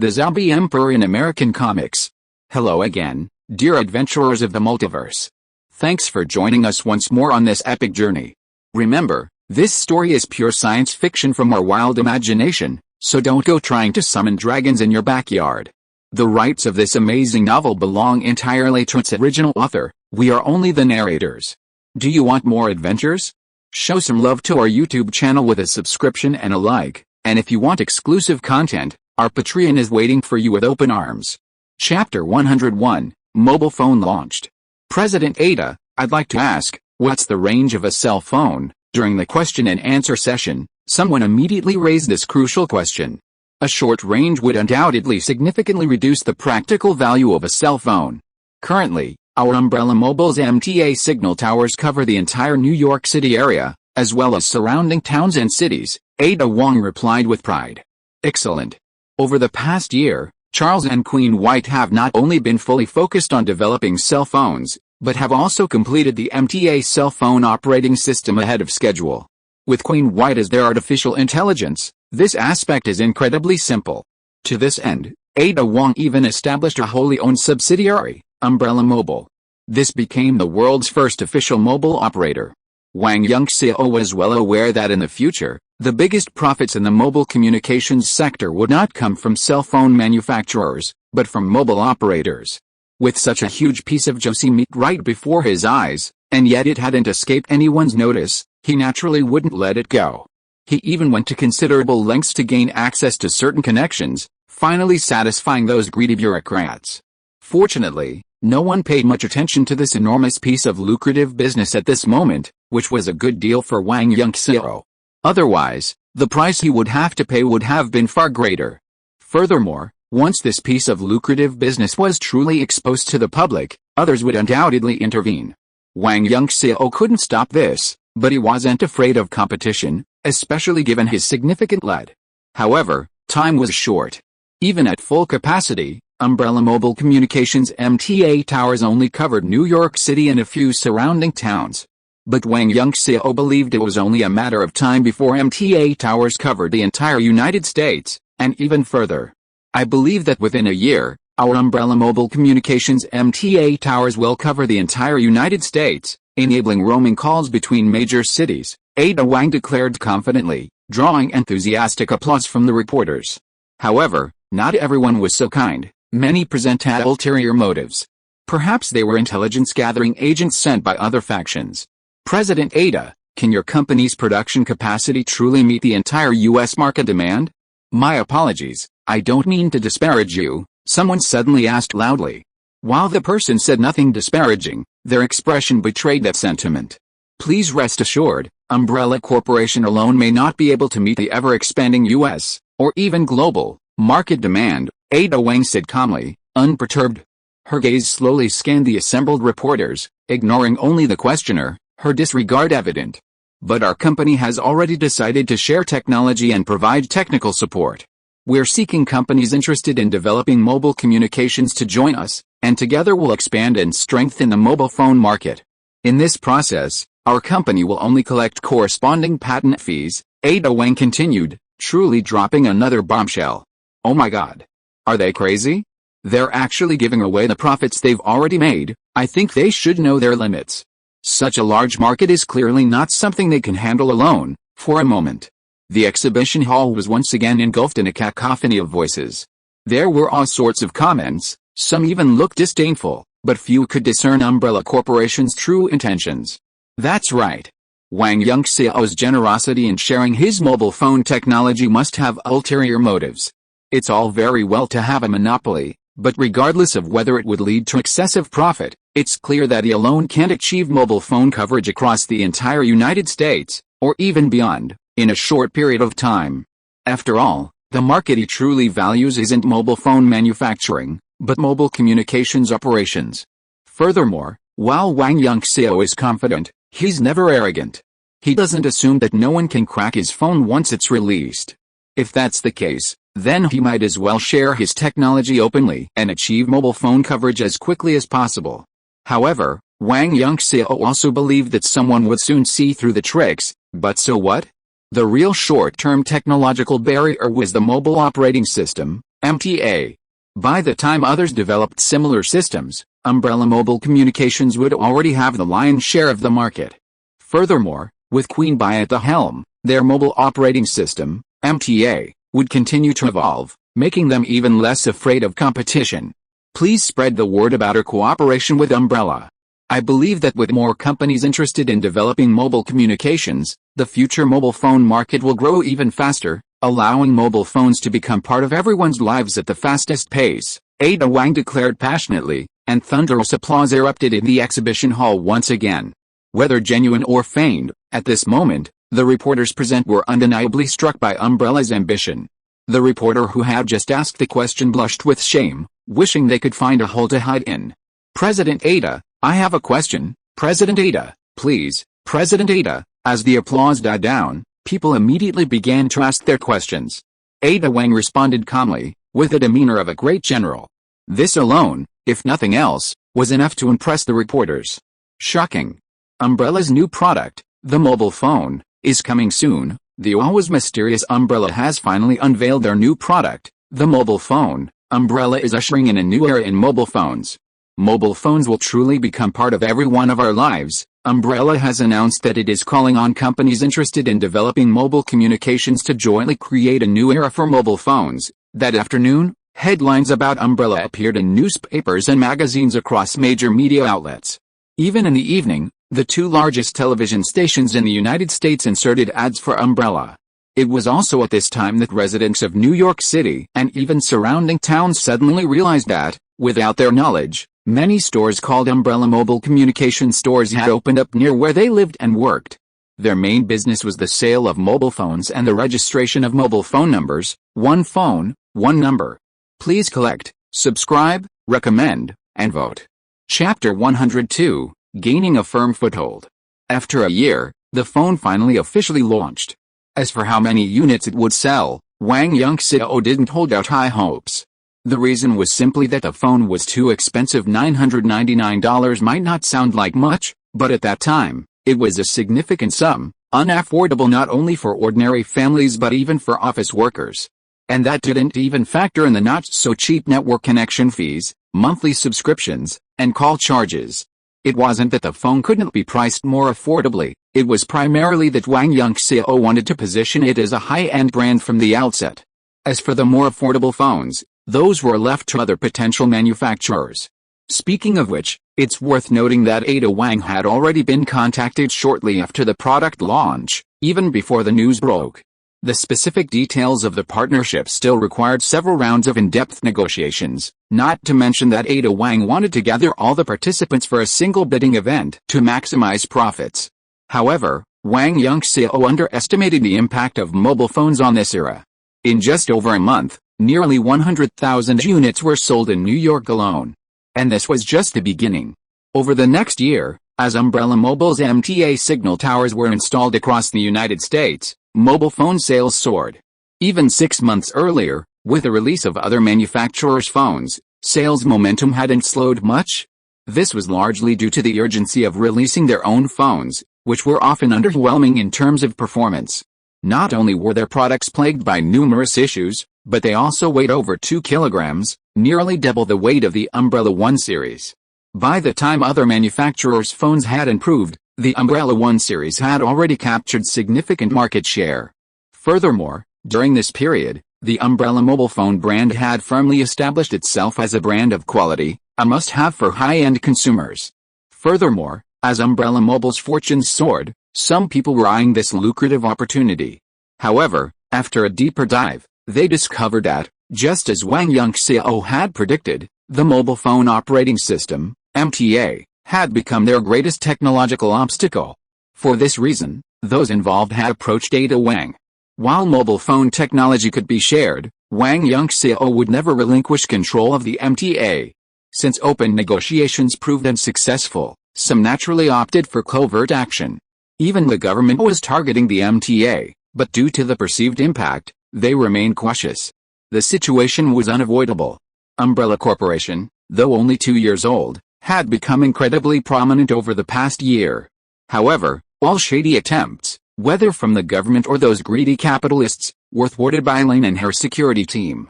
the zombie emperor in American comics. Hello again, dear adventurers of the multiverse. Thanks for joining us once more on this epic journey. Remember, this story is pure science fiction from our wild imagination, so don't go trying to summon dragons in your backyard. The rights of this amazing novel belong entirely to its original author. We are only the narrators. Do you want more adventures? Show some love to our YouTube channel with a subscription and a like, and if you want exclusive content, our Patreon is waiting for you with open arms. Chapter 101, Mobile Phone Launched. President Ada, I'd like to ask, what's the range of a cell phone? During the question and answer session, someone immediately raised this crucial question. A short range would undoubtedly significantly reduce the practical value of a cell phone. Currently, our Umbrella Mobile's MTA signal towers cover the entire New York City area, as well as surrounding towns and cities, Ada Wong replied with pride. Excellent. Over the past year, Charles and Queen White have not only been fully focused on developing cell phones, but have also completed the MTA cell phone operating system ahead of schedule. With Queen White as their artificial intelligence, this aspect is incredibly simple. To this end, Ada Wong even established a wholly owned subsidiary, Umbrella Mobile. This became the world's first official mobile operator. Wang Yunxiao was well aware that in the future, the biggest profits in the mobile communications sector would not come from cell phone manufacturers, but from mobile operators. With such a huge piece of juicy meat right before his eyes, and yet it hadn't escaped anyone's notice, he naturally wouldn't let it go. He even went to considerable lengths to gain access to certain connections, finally satisfying those greedy bureaucrats. Fortunately, no one paid much attention to this enormous piece of lucrative business at this moment, which was a good deal for Wang Yunxiao. Otherwise, the price he would have to pay would have been far greater. Furthermore, once this piece of lucrative business was truly exposed to the public, others would undoubtedly intervene. Wang Yunxiao couldn't stop this, but he wasn't afraid of competition, especially given his significant lead. However, time was short. Even at full capacity, Umbrella Mobile Communications MTA towers only covered New York City and a few surrounding towns. But Wang Yunxiao believed it was only a matter of time before MTA towers covered the entire United States, and even further. I believe that within a year, our Umbrella Mobile Communications MTA towers will cover the entire United States, enabling roaming calls between major cities, Ada Wang declared confidently, drawing enthusiastic applause from the reporters. However, not everyone was so kind. Many presented ulterior motives. Perhaps they were intelligence-gathering agents sent by other factions. President Ada, can your company's production capacity truly meet the entire U.S. market demand? My apologies, I don't mean to disparage you, someone suddenly asked loudly. While the person said nothing disparaging, their expression betrayed that sentiment. Please rest assured, Umbrella Corporation alone may not be able to meet the ever-expanding U.S., or even global, market demand, Ada Wang said calmly, unperturbed. Her gaze slowly scanned the assembled reporters, ignoring only the questioner, her disregard evident. But our company has already decided to share technology and provide technical support. We're seeking companies interested in developing mobile communications to join us, and together we'll expand and strengthen the mobile phone market. In this process, our company will only collect corresponding patent fees, Ada Wang continued, truly dropping another bombshell. Oh my God. Are they crazy? They're actually giving away the profits they've already made. I think they should know their limits. Such a large market is clearly not something they can handle alone. For a moment, the exhibition hall was once again engulfed in a cacophony of voices. There were all sorts of comments, some even looked disdainful, but few could discern Umbrella Corporation's true intentions. That's right. Wang Yunxiao's generosity in sharing his mobile phone technology must have ulterior motives. It's all very well to have a monopoly, but regardless of whether it would lead to excessive profit, it's clear that he alone can't achieve mobile phone coverage across the entire United States, or even beyond, in a short period of time. After all, the market he truly values isn't mobile phone manufacturing, but mobile communications operations. Furthermore, while Wang Yunxiao is confident, he's never arrogant. He doesn't assume that no one can crack his phone once it's released. If that's the case, then he might as well share his technology openly and achieve mobile phone coverage as quickly as possible. However, Wang Yunxiao also believed that someone would soon see through the tricks, but so what? The real short-term technological barrier was the mobile operating system. MTA. By the time others developed similar systems, Umbrella Mobile Communications would already have the lion's share of the market. Furthermore, with Queen Bee at the helm, their mobile operating system, MTA, would continue to evolve, making them even less afraid of competition. Please spread the word about our cooperation with Umbrella. I believe that with more companies interested in developing mobile communications, the future mobile phone market will grow even faster, allowing mobile phones to become part of everyone's lives at the fastest pace, Ada Wang declared passionately, and thunderous applause erupted in the exhibition hall once again. Whether genuine or feigned, at this moment, the reporters present were undeniably struck by Umbrella's ambition. The reporter who had just asked the question blushed with shame, wishing they could find a hole to hide in. President Ada, I have a question, President Ada, please, President Ada. As the applause died down, people immediately began to ask their questions. Ada Wang responded calmly, with the demeanor of a great general. This alone, if nothing else, was enough to impress the reporters. Shocking. Umbrella's new product, the mobile phone, is coming soon. The always mysterious Umbrella has finally unveiled their new product, the mobile phone. Umbrella is ushering in a new era in mobile phones. Mobile phones will truly become part of every one of our lives. Umbrella has announced that it is calling on companies interested in developing mobile communications to jointly create a new era for mobile phones. That afternoon, headlines about Umbrella appeared in newspapers and magazines across major media outlets. Even in the evening, the two largest television stations in the United States inserted ads for Umbrella. It was also at this time that residents of New York City and even surrounding towns suddenly realized that, without their knowledge, many stores called Umbrella Mobile Communication Stores had opened up near where they lived and worked. Their main business was the sale of mobile phones and the registration of mobile phone numbers, one phone, one number. Please collect, subscribe, recommend, and vote. Chapter 102, Gaining a Firm Foothold. After a year, the phone finally officially launched. As for how many units it would sell, Wang Yunxiao didn't hold out high hopes. The reason was simply that the phone was too expensive. $999 might not sound like much, but at that time, it was a significant sum, unaffordable not only for ordinary families but even for office workers. And that didn't even factor in the not-so-cheap network connection fees, monthly subscriptions, and call charges. It wasn't that the phone couldn't be priced more affordably, it was primarily that Wang Yunxiao wanted to position it as a high-end brand from the outset. As for the more affordable phones, those were left to other potential manufacturers. Speaking of which, it's worth noting that Ada Wang had already been contacted shortly after the product launch, even before the news broke. The specific details of the partnership still required several rounds of in-depth negotiations, not to mention that Ada Wang wanted to gather all the participants for a single bidding event to maximize profits. However, Wang Yunxiao underestimated the impact of mobile phones on this era. In just over a month, nearly 100,000 units were sold in New York alone. And this was just the beginning. Over the next year, as Umbrella Mobile's MTA signal towers were installed across the United States, mobile phone sales soared. Even 6 months earlier, with the release of other manufacturers' phones, sales momentum hadn't slowed much. This was largely due to the urgency of releasing their own phones, which were often underwhelming in terms of performance. Not only were their products plagued by numerous issues, but they also weighed over 2 kilograms, nearly double the weight of the Umbrella One series. By the time other manufacturers' phones had improved, the Umbrella One series had already captured significant market share. Furthermore, during this period, the Umbrella mobile phone brand had firmly established itself as a brand of quality, a must-have for high-end consumers. Furthermore, as Umbrella Mobile's fortunes soared, some people were eyeing this lucrative opportunity. However, after a deeper dive, they discovered that, just as Wang Yunxiao had predicted, the mobile phone operating system, MTA, had become their greatest technological obstacle. For this reason, those involved had approached Ada Wang. While mobile phone technology could be shared, Wang Yunxiao would never relinquish control of the MTA. Since open negotiations proved unsuccessful, some naturally opted for covert action. Even the government was targeting the MTA, but due to the perceived impact, they remained cautious. The situation was unavoidable. Umbrella Corporation, though only 2 years old, had become incredibly prominent over the past year. However, all shady attempts, whether from the government or those greedy capitalists, were thwarted by Lane and her security team.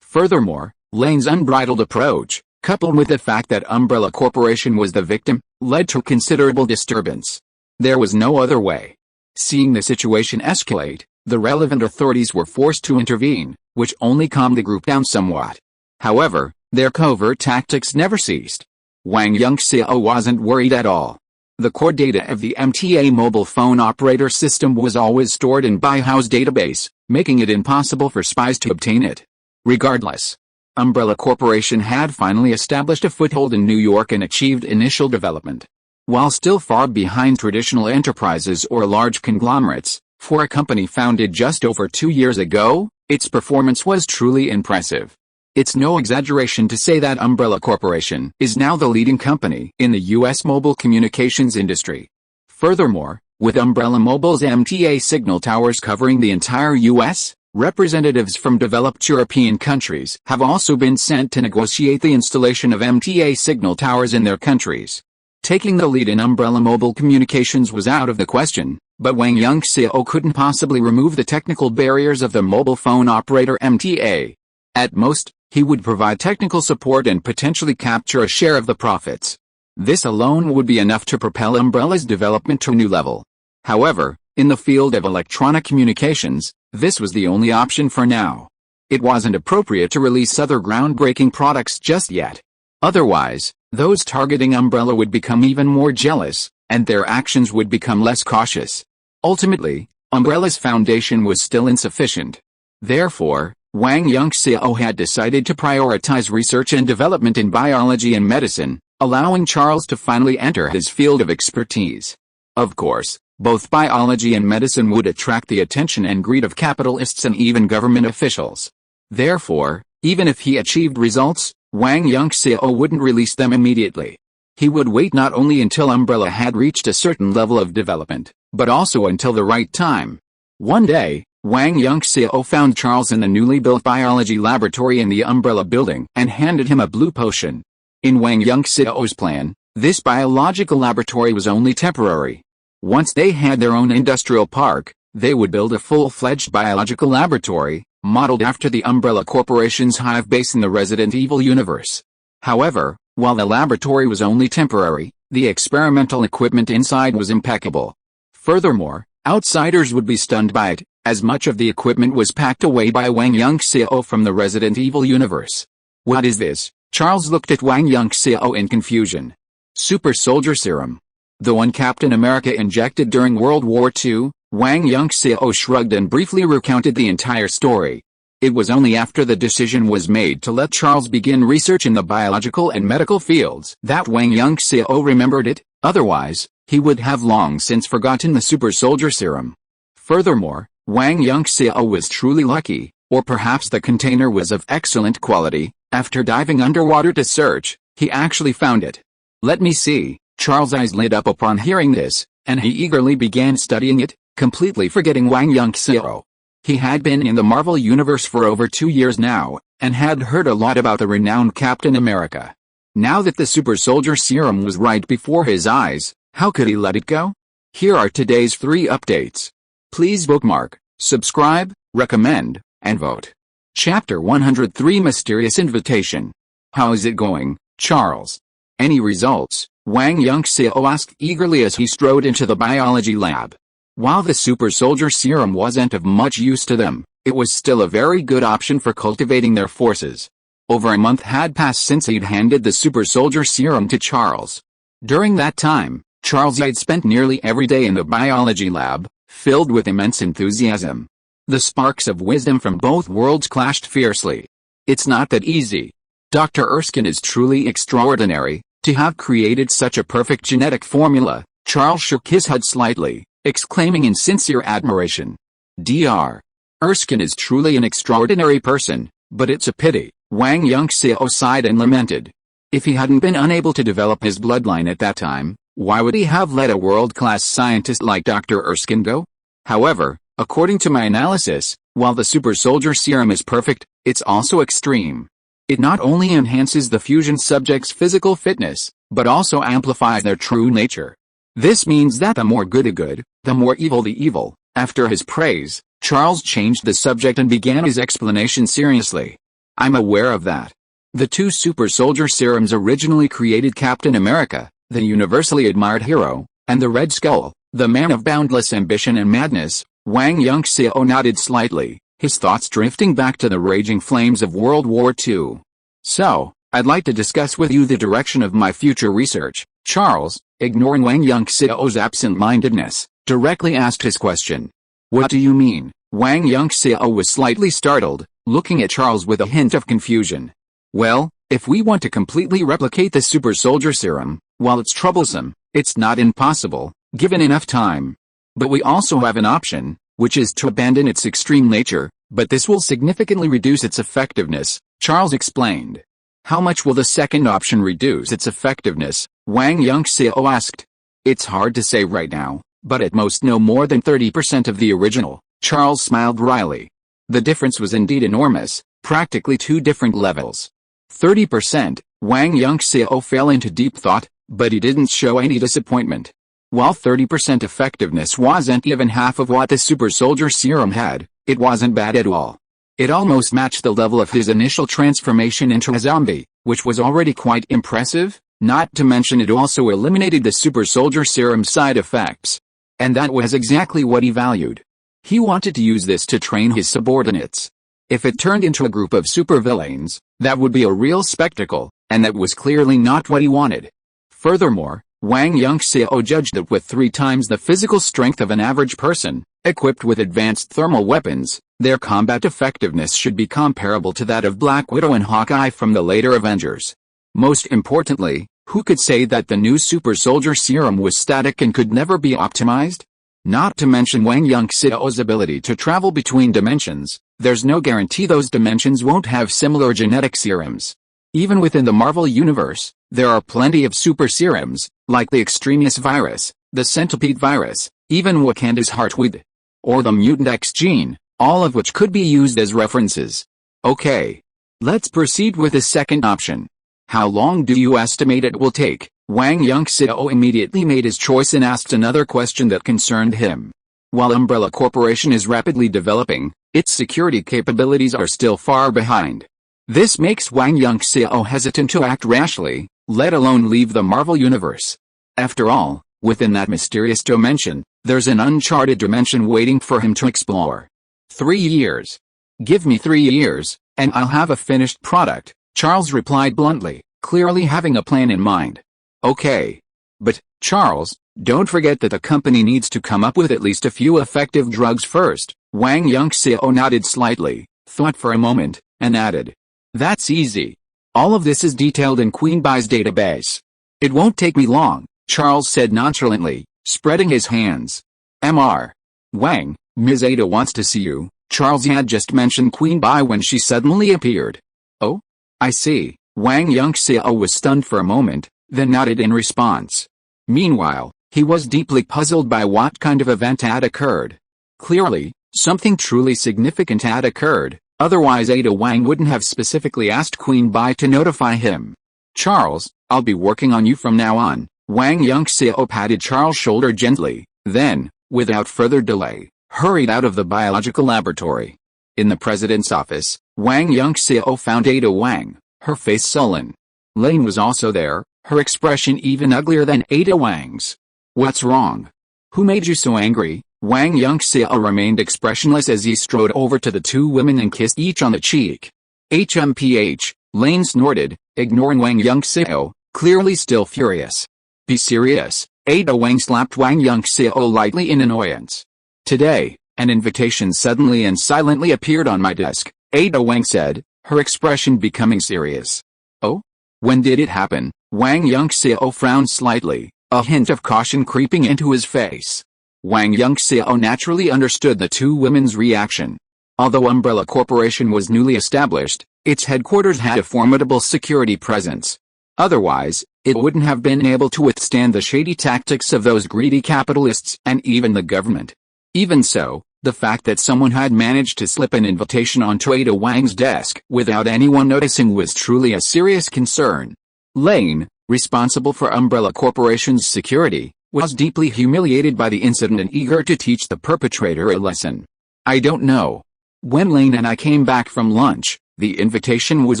Furthermore, Lane's unbridled approach, coupled with the fact that Umbrella Corporation was the victim, led to considerable disturbance. There was no other way. Seeing the situation escalate, the relevant authorities were forced to intervene, which only calmed the group down somewhat. However, their covert tactics never ceased. Wang Yunxiao wasn't worried at all. The core data of the MTA mobile phone operator system was always stored in BIOS database, making it impossible for spies to obtain it. Regardless, Umbrella Corporation had finally established a foothold in New York and achieved initial development. While still far behind traditional enterprises or large conglomerates, for a company founded just over 2 years ago, its performance was truly impressive. It's no exaggeration to say that Umbrella Corporation is now the leading company in the U.S. mobile communications industry. Furthermore, with Umbrella Mobile's MTA signal towers covering the entire U.S., representatives from developed European countries have also been sent to negotiate the installation of MTA signal towers in their countries. Taking the lead in Umbrella Mobile Communications was out of the question, but Wang Yunxiao couldn't possibly remove the technical barriers of the mobile phone operator MTA. At most, he would provide technical support and potentially capture a share of the profits. This alone would be enough to propel Umbrella's development to a new level. However, in the field of electronic communications, this was the only option for now. It wasn't appropriate to release other groundbreaking products just yet. Otherwise, those targeting Umbrella would become even more jealous, and their actions would become less cautious. Ultimately, Umbrella's foundation was still insufficient. Therefore, Wang Yunxiao had decided to prioritize research and development in biology and medicine, allowing Charles to finally enter his field of expertise. Of course, both biology and medicine would attract the attention and greed of capitalists and even government officials. Therefore, even if he achieved results, Wang Yunxiao wouldn't release them immediately. He would wait not only until Umbrella had reached a certain level of development, but also until the right time. One day, Wang Yunxiao found Charles in the newly built biology laboratory in the Umbrella building and handed him a blue potion. In Wang Yunxiao's plan, this biological laboratory was only temporary. Once they had their own industrial park, they would build a full-fledged biological laboratory, modeled after the Umbrella Corporation's hive base in the Resident Evil universe. However, while the laboratory was only temporary, the experimental equipment inside was impeccable. Furthermore, outsiders would be stunned by it, as much of the equipment was packed away by Wang Yunxiao from the Resident Evil universe. What is this? Charles looked at Wang Yunxiao in confusion. Super Soldier Serum. The one Captain America injected during World War II, Wang Yunxiao shrugged and briefly recounted the entire story. It was only after the decision was made to let Charles begin research in the biological and medical fields that Wang Yunxiao remembered it, otherwise, he would have long since forgotten the Super Soldier Serum. Furthermore, Wang Yunxiao was truly lucky, or perhaps the container was of excellent quality. After diving underwater to search, he actually found it. Let me see. Charles' eyes lit up upon hearing this, and he eagerly began studying it, completely forgetting Wang Yunxiao. He had been in the Marvel Universe for over 2 years now, and had heard a lot about the renowned Captain America. Now that the Super Soldier Serum was right before his eyes, how could he let it go? Here are today's 3 updates. Please bookmark, subscribe, recommend, and vote. Chapter 103 Mysterious Invitation. How is it going, Charles? Any results? Wang Yunxiao asked eagerly as he strode into the biology lab. While the Super Soldier Serum wasn't of much use to them, it was still a very good option for cultivating their forces. Over a month had passed since he'd handed the Super Soldier Serum to Charles. During that time, Charles had spent nearly every day in the biology lab, filled with immense enthusiasm. The sparks of wisdom from both worlds clashed fiercely. It's not that easy. Dr. Erskine is truly extraordinary. To have created such a perfect genetic formula, Charles shook his head slightly, exclaiming in sincere admiration. Dr. Erskine is truly an extraordinary person, but it's a pity. Wang Yunxiao sighed and lamented. If he hadn't been unable to develop his bloodline at that time, why would he have let a world-class scientist like Dr. Erskine go? However, according to my analysis, while the Super Soldier Serum is perfect, it's also extreme. It not only enhances the fusion subject's physical fitness, but also amplifies their true nature. This means that the more good the good, the more evil the evil. After his praise, Charles changed the subject and began his explanation seriously. I'm aware of that. The two super soldier serums originally created Captain America, the universally admired hero, and the Red Skull, the man of boundless ambition and madness. Wang Yunxiao nodded slightly, his thoughts drifting back to the raging flames of World War II. So, I'd like to discuss with you the direction of my future research. Charles, ignoring Wang Yunxiao's absent-mindedness, directly asked his question. What do you mean? Wang Yunxiao was slightly startled, looking at Charles with a hint of confusion. Well, if we want to completely replicate the super soldier serum, while it's troublesome, it's not impossible, given enough time. But we also have an option, which is to abandon its extreme nature, but this will significantly reduce its effectiveness, Charles explained. How much will the second option reduce its effectiveness? Wang Yunxiao asked. It's hard to say right now, but at most no more than 30% of the original, Charles smiled wryly. The difference was indeed enormous, practically two different levels. 30%, Wang Yunxiao fell into deep thought, but he didn't show any disappointment. While 30% effectiveness wasn't even half of what the super soldier serum had, it wasn't bad at all. It almost matched the level of his initial transformation into a zombie, which was already quite impressive, not to mention it also eliminated the super soldier serum's side effects. And that was exactly what he valued. He wanted to use this to train his subordinates. If it turned into a group of supervillains, that would be a real spectacle, and that was clearly not what he wanted. Furthermore, Wang Yunxiao judged that with 3 times the physical strength of an average person, equipped with advanced thermal weapons, their combat effectiveness should be comparable to that of Black Widow and Hawkeye from the later Avengers. Most importantly, who could say that the new super soldier serum was static and could never be optimized? Not to mention Wang Yunxiao's ability to travel between dimensions, there's no guarantee those dimensions won't have similar genetic serums. Even within the Marvel Universe, there are plenty of super serums, like the Extremis virus, the Centipede virus, even Wakanda's Heartweed, or the Mutant X gene, all of which could be used as references. Okay. Let's proceed with the second option. How long do you estimate it will take? Wang Yunxiao immediately made his choice and asked another question that concerned him. While Umbrella Corporation is rapidly developing, its security capabilities are still far behind. This makes Wang Yunxiao hesitant to act rashly, let alone leave the Marvel Universe. After all, within that mysterious dimension, there's an uncharted dimension waiting for him to explore. 3 years. Give me 3 years, and I'll have a finished product, Charles replied bluntly, clearly having a plan in mind. Okay. But, Charles, don't forget that the company needs to come up with at least a few effective drugs first. Wang Yunxiao nodded slightly, thought for a moment, and added. That's easy. All of this is detailed in Queen Bai's database. It won't take me long, Charles said nonchalantly, spreading his hands. Mr. Wang, Ms. Ada wants to see you. Charles had just mentioned Queen Bai when she suddenly appeared. Oh? I see. Wang Yunxiao was stunned for a moment, then nodded in response. Meanwhile, he was deeply puzzled by what kind of event had occurred. Clearly, something truly significant had occurred, otherwise Ada Wang wouldn't have specifically asked Queen Bai to notify him. Charles, I'll be working on you from now on. Wang Yunxiao patted Charles' shoulder gently, then, without further delay, hurried out of the biological laboratory. In the president's office, Wang Yunxiao found Ada Wang, her face sullen. Lane was also there, her expression even uglier than Ada Wang's. What's wrong? Who made you so angry? Wang Yunxiao remained expressionless as he strode over to the two women and kissed each on the cheek. HMPH, Lane snorted, ignoring Wang Yunxiao, clearly still furious. Be serious, Ada Wang slapped Wang Yunxiao lightly in annoyance. Today, an invitation suddenly and silently appeared on my desk, Ada Wang said, her expression becoming serious. Oh? When did it happen? Wang Yunxiao frowned slightly, a hint of caution creeping into his face. Wang Yunxiao naturally understood the two women's reaction. Although Umbrella Corporation was newly established, its headquarters had a formidable security presence. Otherwise, it wouldn't have been able to withstand the shady tactics of those greedy capitalists and even the government. Even so, the fact that someone had managed to slip an invitation onto Ada Wang's desk without anyone noticing was truly a serious concern. Lane, responsible for Umbrella Corporation's security, was deeply humiliated by the incident and eager to teach the perpetrator a lesson. I don't know. When Lane and I came back from lunch, The invitation was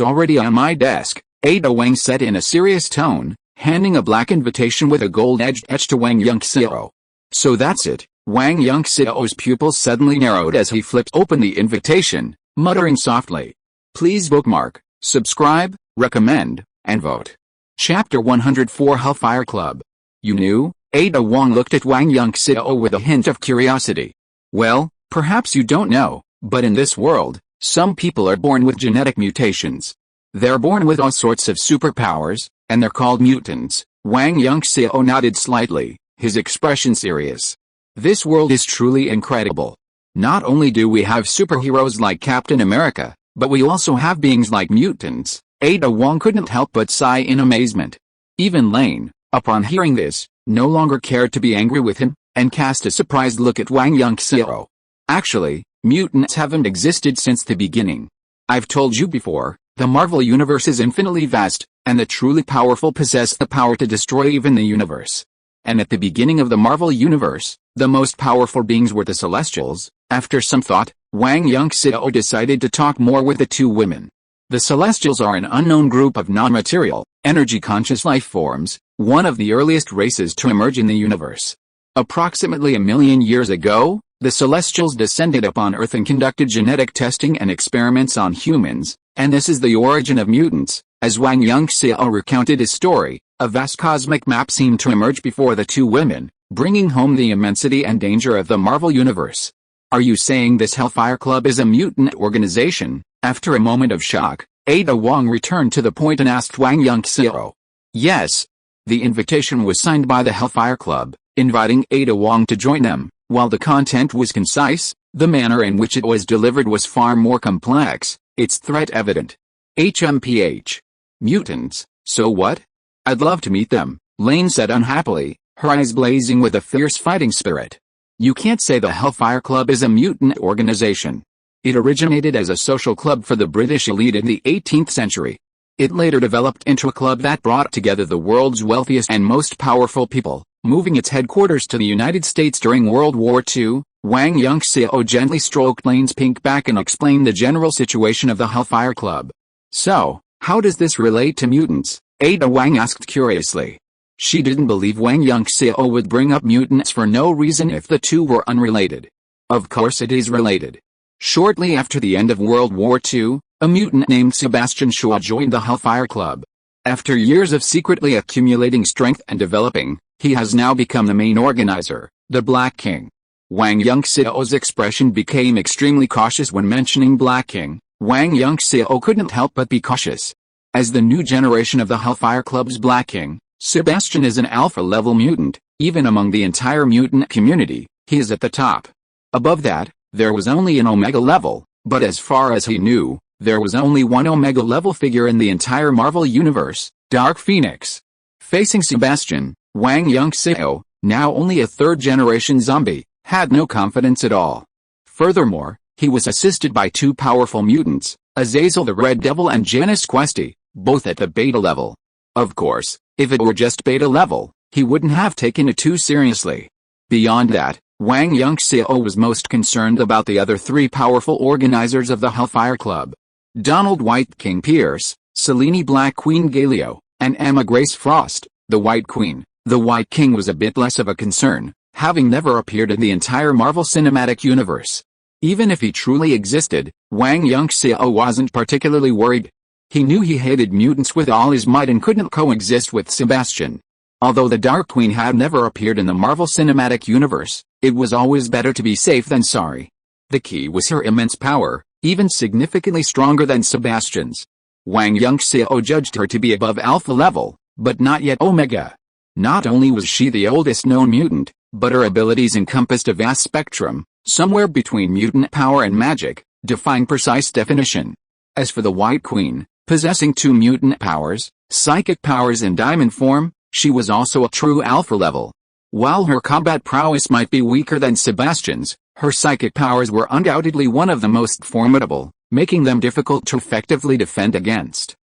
already on my desk, Ada Wang said in a serious tone, handing a black invitation with a gold-edged etch to Wang Yunxiao. So that's it. Wang Yunxiao's pupils suddenly narrowed as he flipped open the invitation, muttering softly. Please bookmark, subscribe, recommend, and vote. Chapter 104 Hellfire Club. You knew? Ada Wang looked at Wang Yunxiao with a hint of curiosity. Well, perhaps you don't know, but in this world, some people are born with genetic mutations. They're born with all sorts of superpowers, and they're called mutants. Wang Yunxiao nodded slightly, his expression serious. This world is truly incredible. Not only do we have superheroes like Captain America, but we also have beings like mutants. Ada Wang couldn't help but sigh in amazement. Even Lane, upon hearing this, no longer cared to be angry with him, and cast a surprised look at Wang Yunxiao. Actually, mutants haven't existed since the beginning. I've told you before, the Marvel Universe is infinitely vast, and the truly powerful possess the power to destroy even the universe. And at the beginning of the Marvel Universe, the most powerful beings were the Celestials. After some thought, Wang Yunxiao decided to talk more with the two women. The Celestials are an unknown group of non-material, energy-conscious life forms, one of the earliest races to emerge in the universe. Approximately 1 million years ago, the Celestials descended upon Earth and conducted genetic testing and experiments on humans, and this is the origin of mutants. As Wang Yunxiao recounted his story, a vast cosmic map seemed to emerge before the two women, bringing home the immensity and danger of the Marvel Universe. Are you saying this Hellfire Club is a mutant organization? After a moment of shock, Ada Wang returned to the point and asked Wang Yunxiao. Yes. The invitation was signed by the Hellfire Club, inviting Ada Wang to join them. While the content was concise, the manner in which it was delivered was far more complex, its threat evident. HMPH. Mutants, so what? I'd love to meet them, Lane said unhappily, her eyes blazing with a fierce fighting spirit. You can't say the Hellfire Club is a mutant organization. It originated as a social club for the British elite in the 18th century. It later developed into a club that brought together the world's wealthiest and most powerful people, moving its headquarters to the United States during World War II. Wang Yunxiao gently stroked Lane's pink back and explained the general situation of the Hellfire Club. So, how does this relate to mutants? Ada Wang asked curiously. She didn't believe Wang Yunxiao would bring up mutants for no reason if the two were unrelated. Of course it is related. Shortly after the end of World War II, a mutant named Sebastian Shaw joined the Hellfire Club. After years of secretly accumulating strength and developing, he has now become the main organizer, the Black King. Wang Yunxiao's expression became extremely cautious when mentioning Black King. Wang Yunxiao couldn't help but be cautious. As the new generation of the Hellfire Club's Black King, Sebastian is an alpha-level mutant. Even among the entire mutant community, he is at the top. Above that, there was only an Omega level, but as far as he knew, there was only one Omega level figure in the entire Marvel Universe, Dark Phoenix. Facing Sebastian, Wang Yunxiao, now only a third-generation zombie, had no confidence at all. Furthermore, he was assisted by two powerful mutants, Azazel the Red Devil and Janus Questi, both at the beta level. Of course, if it were just beta level, he wouldn't have taken it too seriously. Beyond that, Wang Yunxiao was most concerned about the other three powerful organizers of the Hellfire Club. Donald White King Pierce, Selene Black Queen Galio, and Emma Grace Frost, the White Queen. The White King was a bit less of a concern, having never appeared in the entire Marvel Cinematic Universe. Even if he truly existed, Wang Yunxiao wasn't particularly worried. He knew he hated mutants with all his might and couldn't coexist with Sebastian. Although the Dark Queen had never appeared in the Marvel Cinematic Universe, it was always better to be safe than sorry. The key was her immense power, even significantly stronger than Sebastian's. Wang Yunxiao judged her to be above Alpha level, but not yet Omega. Not only was she the oldest known mutant, but her abilities encompassed a vast spectrum, somewhere between mutant power and magic, defying precise definition. As for the White Queen, possessing two mutant powers, psychic powers in diamond form, she was also a true Alpha level. While her combat prowess might be weaker than Sebastian's, her psychic powers were undoubtedly one of the most formidable, making them difficult to effectively defend against.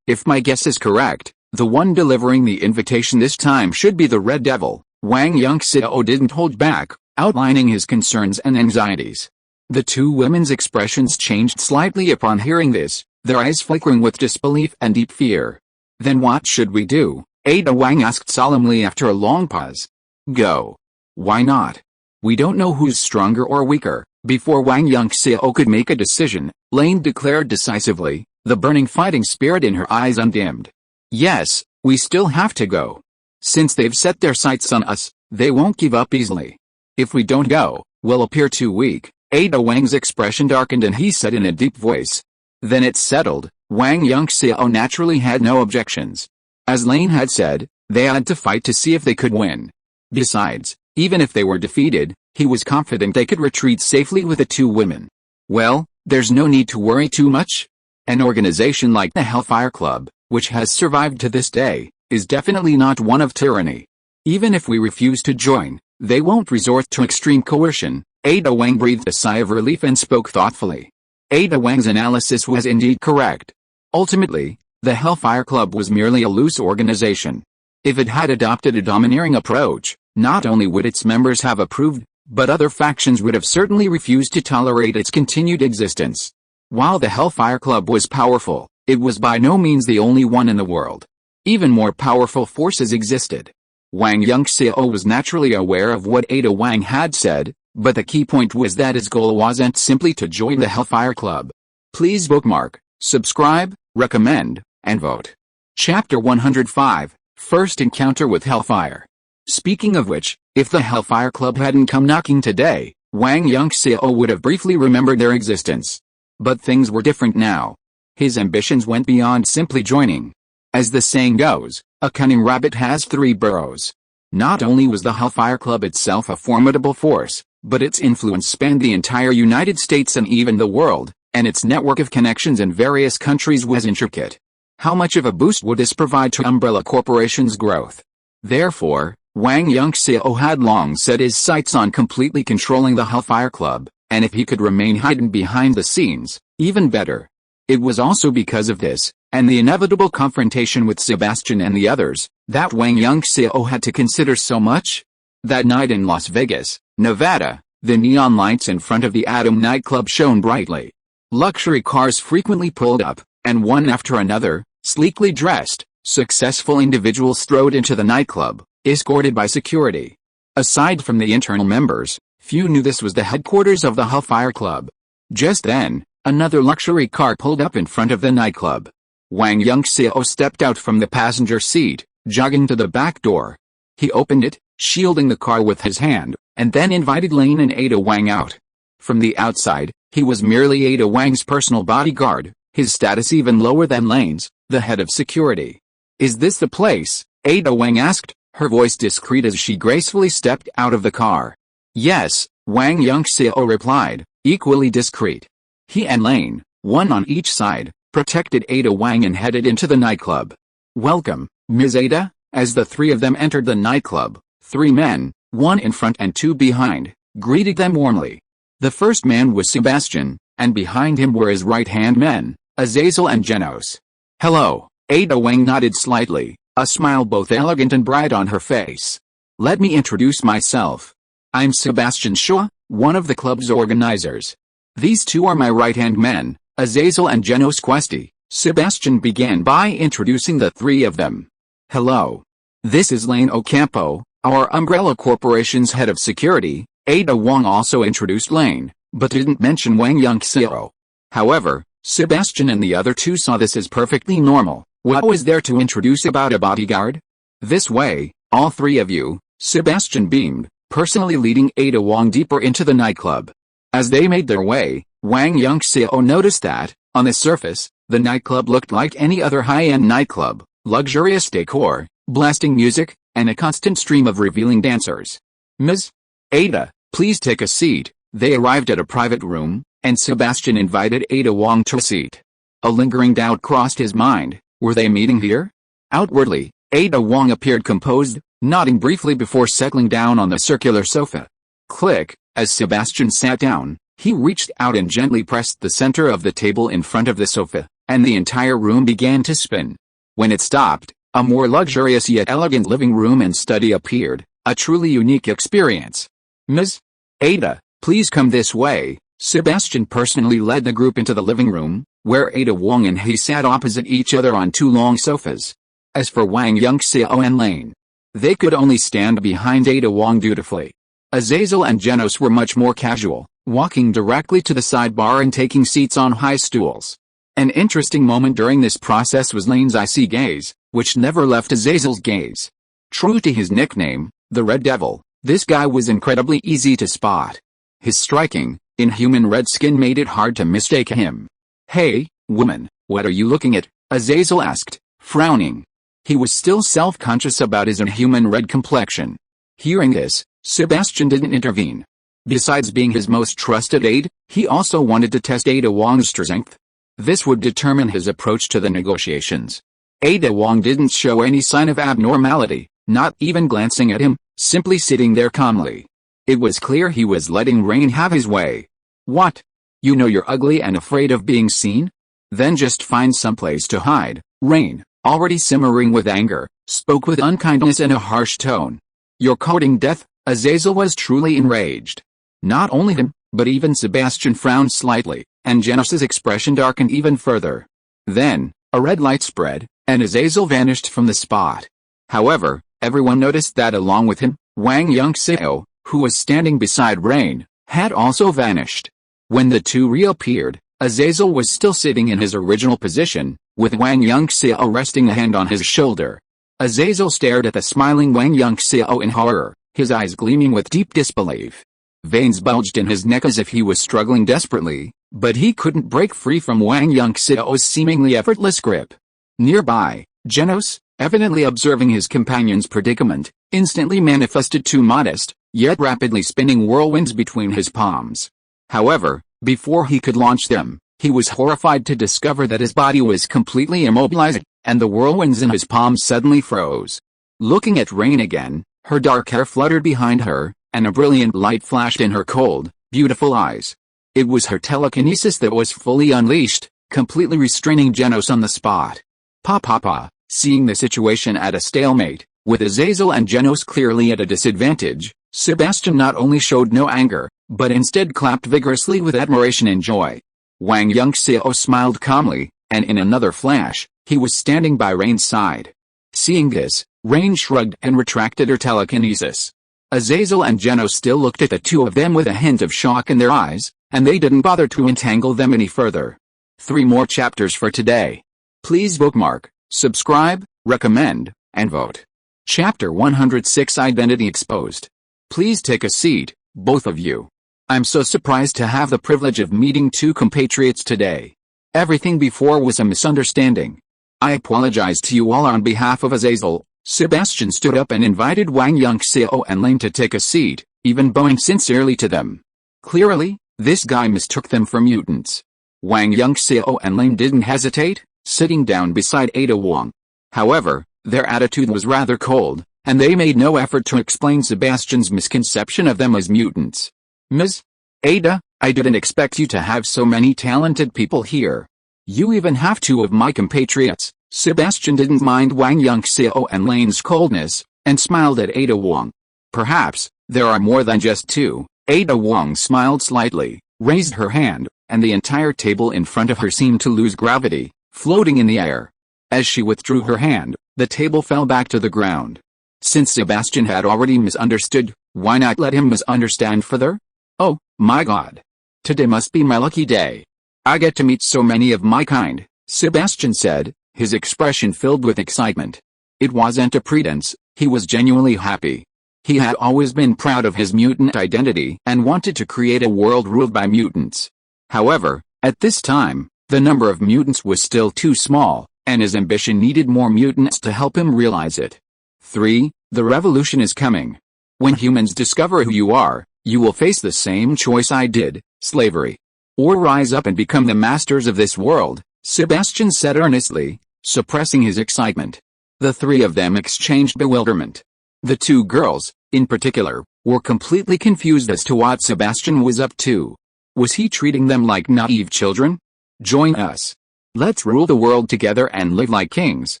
If my guess is correct, the one delivering the invitation this time should be the Red Devil. Wang Yunxiao didn't hold back, outlining his concerns and anxieties. The two women's expressions changed slightly upon hearing this, their eyes flickering with disbelief and deep fear. Then what should we do? Ada Wang asked solemnly after a long pause. Go. Why not? We don't know who's stronger or weaker. Before Wang Yunxiao could make a decision, Lane declared decisively, the burning fighting spirit in her eyes undimmed. Yes, we still have to go. Since they've set their sights on us, they won't give up easily. If we don't go, we'll appear too weak. Ada Wang's expression darkened and he said in a deep voice. Then it's settled. Wang Yunxiao naturally had no objections. As Lane had said, they had to fight to see if they could win. Besides, even if they were defeated, he was confident they could retreat safely with the two women. Well, there's no need to worry too much. An organization like the Hellfire Club, which has survived to this day, is definitely not one of tyranny. Even if we refuse to join, they won't resort to extreme coercion. Ada Wang breathed a sigh of relief and spoke thoughtfully. Ada Wang's analysis was indeed correct. Ultimately, the Hellfire Club was merely a loose organization. If it had adopted a domineering approach, not only would its members have approved, but other factions would have certainly refused to tolerate its continued existence. While the Hellfire Club was powerful, it was by no means the only one in the world. Even more powerful forces existed. Wang Yunxiao was naturally aware of what Ada Wang had said, but the key point was that his goal wasn't simply to join the Hellfire Club. Please bookmark, subscribe, recommend, and vote. Chapter 105, First Encounter with Hellfire. Speaking of which, if the Hellfire Club hadn't come knocking today, Wang Yunxiao would have briefly remembered their existence. But things were different now. His ambitions went beyond simply joining. As the saying goes, a cunning rabbit has 3 burrows. Not only was the Hellfire Club itself a formidable force, but its influence spanned the entire United States and even the world, and its network of connections in various countries was intricate. How much of a boost would this provide to Umbrella Corporation's growth? Therefore, Wang Yunxiao had long set his sights on completely controlling the Hellfire Club, and if he could remain hidden behind the scenes, even better. It was also because of this, and the inevitable confrontation with Sebastian and the others, that Wang Yunxiao had to consider so much. That night in Las Vegas, Nevada, the neon lights in front of the Atom nightclub shone brightly. Luxury cars frequently pulled up, and one after another, sleekly dressed, successful individuals strode into the nightclub, escorted by security. Aside from the internal members, few knew this was the headquarters of the Hellfire Club. Just then, another luxury car pulled up in front of the nightclub. Wang Yunxiao stepped out from the passenger seat, jogging to the back door. He opened it, shielding the car with his hand, and then invited Lane and Ada Wang out. From the outside, he was merely Ada Wang's personal bodyguard, his status even lower than Lane's, the head of security. Is this the place? Ada Wang asked, her voice discreet as she gracefully stepped out of the car. Yes, Wang Yunxiao replied, equally discreet. He and Lane, one on each side, protected Ada Wang and headed into the nightclub. Welcome, Ms. Ada. As the 3 of them entered the nightclub, 3 men, 1 in front and 2 behind, greeted them warmly. The first man was Sebastian, and behind him were his right-hand men, Azazel and Genos. Hello. Ada Wang nodded slightly, a smile both elegant and bright on her face. Let me introduce myself. I'm Sebastian Shaw, one of the club's organizers. These 2 are my right-hand men, Azazel and Genos Questi. Sebastian began by introducing the 3 of them. Hello. This is Lane Ocampo, our Umbrella Corporation's head of security. Ada Wang also introduced Lane, but didn't mention Wang Yunxiao. However, Sebastian and the other 2 saw this as perfectly normal. What was there to introduce about a bodyguard? This way, all 3 of you, Sebastian beamed, personally leading Ada Wang deeper into the nightclub. As they made their way, Wang Yunxiao noticed that, on the surface, the nightclub looked like any other high-end nightclub, luxurious decor, blasting music, and a constant stream of revealing dancers. Ms. Ada, please take a seat. They arrived at a private room, and Sebastian invited Ada Wang to a seat. A lingering doubt crossed his mind. Were they meeting here? Outwardly, Ada Wang appeared composed, nodding briefly before settling down on the circular sofa. Click. As Sebastian sat down, he reached out and gently pressed the center of the table in front of the sofa, and the entire room began to spin. When it stopped, a more luxurious yet elegant living room and study appeared, a truly unique experience. Ms. Ada, please come this way. Sebastian personally led the group into the living room, where Ada Wong and he sat opposite each other on two long sofas. As for Wang Yunxiao and Lane, they could only stand behind Ada Wong dutifully. Azazel and Genos were much more casual, walking directly to the sidebar and taking seats on high stools. An interesting moment during this process was Lane's icy gaze, which never left Azazel's gaze. True to his nickname, the Red Devil, this guy was incredibly easy to spot. His striking, inhuman red skin made it hard to mistake him. "Hey, woman, what are you looking at?" Azazel asked, frowning. He was still self-conscious about his inhuman red complexion. Hearing this, Sebastian didn't intervene. Besides being his most trusted aide, he also wanted to test Ada Wong's strength. This would determine his approach to the negotiations. Ada Wong didn't show any sign of abnormality, not even glancing at him, simply sitting there calmly. It was clear he was letting Rain have his way. "What? You know you're ugly and afraid of being seen? Then just find someplace to hide." Rain, already simmering with anger, spoke with unkindness in a harsh tone. "You're courting death?" Azazel was truly enraged. Not only him, but even Sebastian frowned slightly, and Genos's expression darkened even further. Then, a red light spread, and Azazel vanished from the spot. However, everyone noticed that along with him, Wang Yunxiao, who was standing beside Rain, had also vanished. When the two reappeared, Azazel was still sitting in his original position, with Wang Yunxiao resting a hand on his shoulder. Azazel stared at the smiling Wang Yunxiao in horror, his eyes gleaming with deep disbelief. Veins bulged in his neck as if he was struggling desperately, but he couldn't break free from Wang Yunxiao's seemingly effortless grip. Nearby, Genos, evidently observing his companion's predicament, instantly manifested two modest, yet rapidly spinning whirlwinds between his palms. However, before he could launch them, he was horrified to discover that his body was completely immobilized, and the whirlwinds in his palms suddenly froze. Looking at Rain again, her dark hair fluttered behind her, and a brilliant light flashed in her cold, beautiful eyes. It was her telekinesis that was fully unleashed, completely restraining Genos on the spot. Papa, seeing the situation at a stalemate, with Azazel and Genos clearly at a disadvantage, Sebastian not only showed no anger, but instead clapped vigorously with admiration and joy. Wang Yunxiao smiled calmly, and in another flash, he was standing by Rain's side. Seeing this, Rain shrugged and retracted her telekinesis. Azazel and Genos still looked at the two of them with a hint of shock in their eyes, and they didn't bother to entangle them any further. 3 more chapters for today. Please bookmark, subscribe, recommend, and vote. Chapter 106 Identity Exposed. Please take a seat, both of you. I'm so surprised to have the privilege of meeting 2 compatriots today. Everything before was a misunderstanding. I apologize to you all on behalf of Azazel. Sebastian stood up and invited Wang Yunxiao and Lane to take a seat, even bowing sincerely to them. Clearly, this guy mistook them for mutants. Wang Yunxiao and Lane didn't hesitate, sitting down beside Ada Wong. However, their attitude was rather cold, and they made no effort to explain Sebastian's misconception of them as mutants. "Ms. Ada, I didn't expect you to have so many talented people here. You even have 2 of my compatriots." Sebastian didn't mind Wang Yunxiao and Lane's coldness, and smiled at Ada Wong. "Perhaps, there are more than just 2. Ada Wong smiled slightly, raised her hand, and the entire table in front of her seemed to lose gravity, floating in the air. As she withdrew her hand, the table fell back to the ground. Since Sebastian had already misunderstood, why not let him misunderstand further? "Oh, my God. Today must be my lucky day. I get to meet so many of my kind," Sebastian said, his expression filled with excitement. It wasn't a pretense, he was genuinely happy. He had always been proud of his mutant identity and wanted to create a world ruled by mutants. However, at this time, the number of mutants was still too small, and his ambition needed more mutants to help him realize it. 3. The revolution is coming. When humans discover who you are, you will face the same choice I did, slavery. Or rise up and become the masters of this world, Sebastian said earnestly, suppressing his excitement. The 3 of them exchanged bewilderment. The 2 girls, in particular, were completely confused as to what Sebastian was up to. Was he treating them like naive children? "Join us. Let's rule the world together and live like kings,"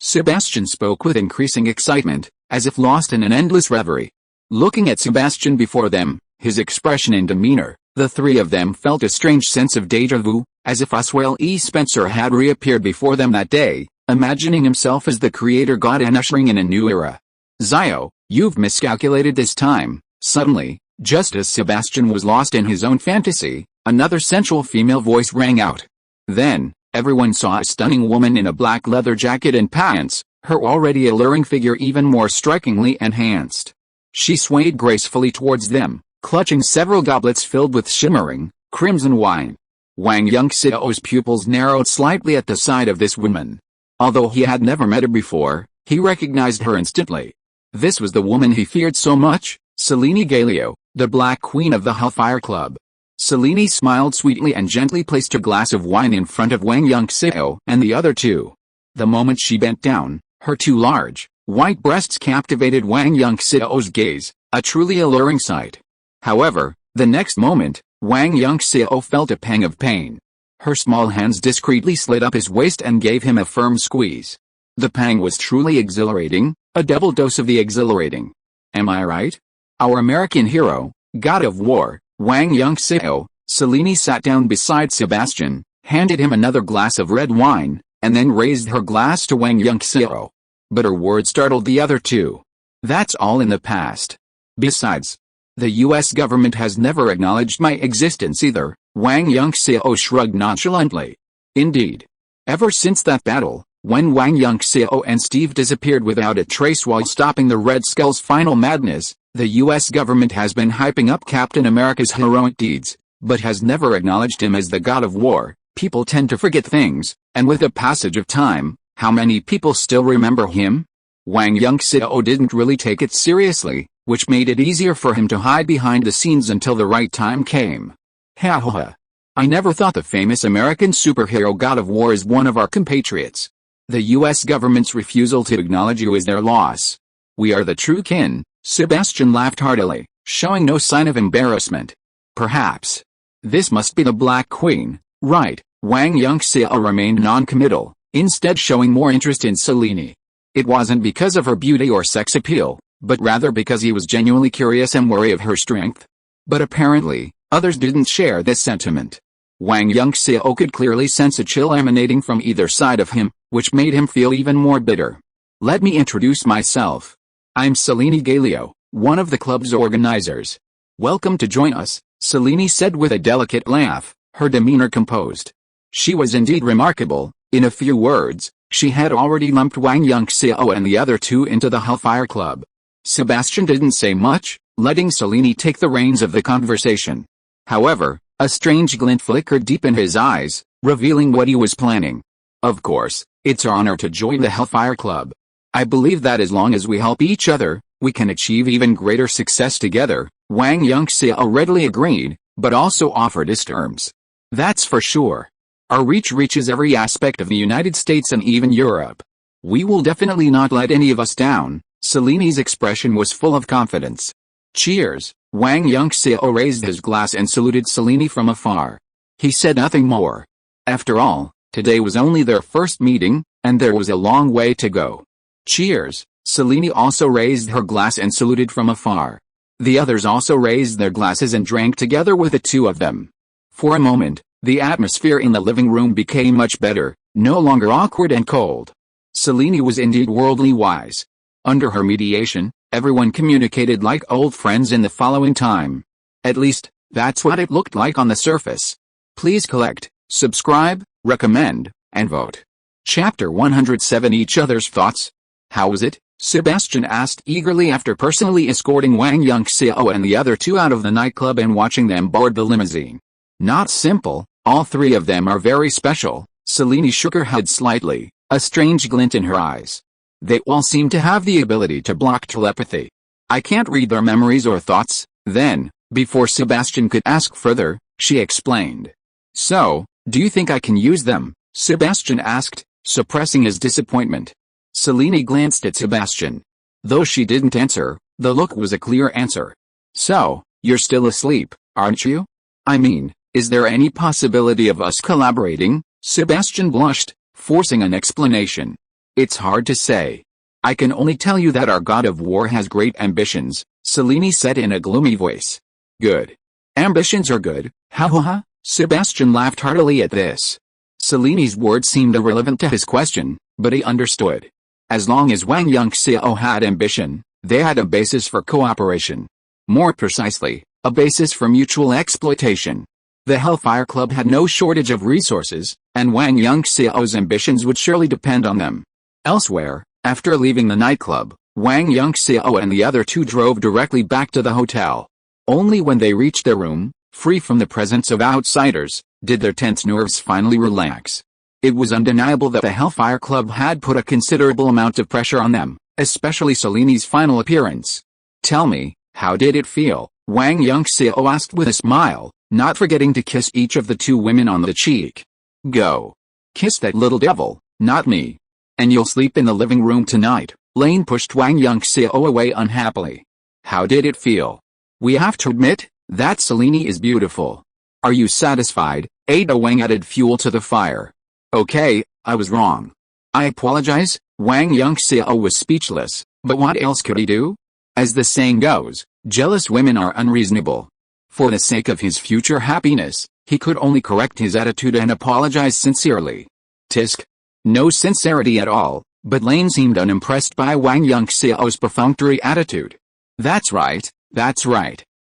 Sebastian spoke with increasing excitement, as if lost in an endless reverie. Looking at Sebastian before them, his expression and demeanor, The three of them felt a strange sense of déjà vu, as if Oswell E. Spencer had reappeared before them that day, imagining himself as the creator god and ushering in a new era. Zio, you've miscalculated this time. Suddenly, just as Sebastian was lost in his own fantasy, another sensual female voice rang out. Then, everyone saw a stunning woman in a black leather jacket and pants, her already alluring figure even more strikingly enhanced. She swayed gracefully towards them, clutching several goblets filled with shimmering, crimson wine. Wang Yunxiao's pupils narrowed slightly at the sight of this woman. Although he had never met her before, he recognized her instantly. This was the woman he feared so much, Selene Galio, the Black Queen of the Hellfire Club. Selene smiled sweetly and gently placed her glass of wine in front of Wang Yunxiao and the other two. The moment she bent down, her two large, white breasts captivated Wang Yunxiao's gaze, a truly alluring sight. However, the next moment, Wang Yunxiao felt a pang of pain. Her small hands discreetly slid up his waist and gave him a firm squeeze. The pang was truly exhilarating, a double dose of the exhilarating. Am I right? Our American hero, god of war, Wang Yunxiao. Selene sat down beside Sebastian, handed him another glass of red wine, and then raised her glass to Wang Yunxiao. But her words startled the other two. That's all in the past. Besides, the U.S. government has never acknowledged my existence either, Wang Yunxiao shrugged nonchalantly. Indeed. Ever since that battle, when Wang Yunxiao and Steve disappeared without a trace while stopping the Red Skull's final madness, the U.S. government has been hyping up Captain America's heroic deeds, but has never acknowledged him as the god of war. People tend to forget things, and with the passage of time, how many people still remember him? Wang Yunxiao didn't really take it seriously, which made it easier for him to hide behind the scenes until the right time came. Ha ha ha. I never thought the famous American superhero god of war is one of our compatriots. The U.S. government's refusal to acknowledge you is their loss. We are the true kin. Sebastian laughed heartily, showing no sign of embarrassment. Perhaps. This must be the Black Queen, right? Wang Yunxiao remained non-committal, instead showing more interest in Selene. It wasn't because of her beauty or sex appeal, but rather because he was genuinely curious and wary of her strength. But apparently, others didn't share this sentiment. Wang Yunxiao could clearly sense a chill emanating from either side of him, which made him feel even more bitter. Let me introduce myself. I'm Selene Galio, one of the club's organizers. Welcome to join us, Selene said with a delicate laugh, her demeanor composed. She was indeed remarkable. In a few words, she had already lumped Wang Yunxiao and the other two into the Hellfire Club. Sebastian didn't say much, letting Selene take the reins of the conversation. However, a strange glint flickered deep in his eyes, revealing what he was planning. Of course, it's our honor to join the Hellfire Club. I believe that as long as we help each other, we can achieve even greater success together. Wang Yunxiao readily agreed, but also offered his terms. That's for sure. Our reach reaches every aspect of the United States and even Europe. We will definitely not let any of us down. Selene's expression was full of confidence. Cheers. Wang Yunxiao raised his glass and saluted Selene from afar. He said nothing more. After all, today was only their first meeting, and there was a long way to go. Cheers. Selene also raised her glass and saluted from afar. The others also raised their glasses and drank together with the two of them. For a moment, the atmosphere in the living room became much better, no longer awkward and cold. Selene was indeed worldly wise. Under her mediation, everyone communicated like old friends in the following time. At least, that's what it looked like on the surface. Please collect, subscribe, recommend, and vote. Chapter 107 Each Other's Thoughts. How was it? Sebastian asked eagerly after personally escorting Wang Yunxiao and the other two out of the nightclub and watching them board the limousine. Not simple, all three of them are very special. Selene shook her head slightly, a strange glint in her eyes. They all seem to have the ability to block telepathy. I can't read their memories or thoughts. Then, before Sebastian could ask further, she explained. So, do you think I can use them? Sebastian asked, suppressing his disappointment. Selene glanced at Sebastian. Though she didn't answer, the look was a clear answer. So, you're still asleep, aren't you? I mean, is there any possibility of us collaborating? Sebastian blushed, forcing an explanation. It's hard to say. I can only tell you that our god of war has great ambitions, Selene said in a gloomy voice. Good. Ambitions are good, ha ha ha. Sebastian laughed heartily at this. Celine's words seemed irrelevant to his question, but he understood. As long as Wang Yunxiao had ambition, they had a basis for cooperation. More precisely, a basis for mutual exploitation. The Hellfire Club had no shortage of resources, and Wang Yunxiao's ambitions would surely depend on them. Elsewhere, after leaving the nightclub, Wang Yunxiao and the other two drove directly back to the hotel. Only when they reached their room, free from the presence of outsiders, did their tense nerves finally relax. It was undeniable that the Hellfire Club had put a considerable amount of pressure on them, especially Celine's final appearance. "Tell me, how did it feel?" Wang Yunxiao asked with a smile, not forgetting to kiss each of the two women on the cheek. "Go. Kiss that little devil, not me. And you'll sleep in the living room tonight." Lane pushed Wang Yunxiao away unhappily. "How did it feel? We have to admit, that Celine is beautiful. Are you satisfied?" Ada Wang added fuel to the fire. "Okay, I was wrong. I apologize." Wang Yunxiao was speechless, but what else could he do? As the saying goes, jealous women are unreasonable. For the sake of his future happiness, he could only correct his attitude and apologize sincerely. Tisk. No sincerity at all, but Lane seemed unimpressed by Wang Yunxiao's perfunctory attitude. That's right.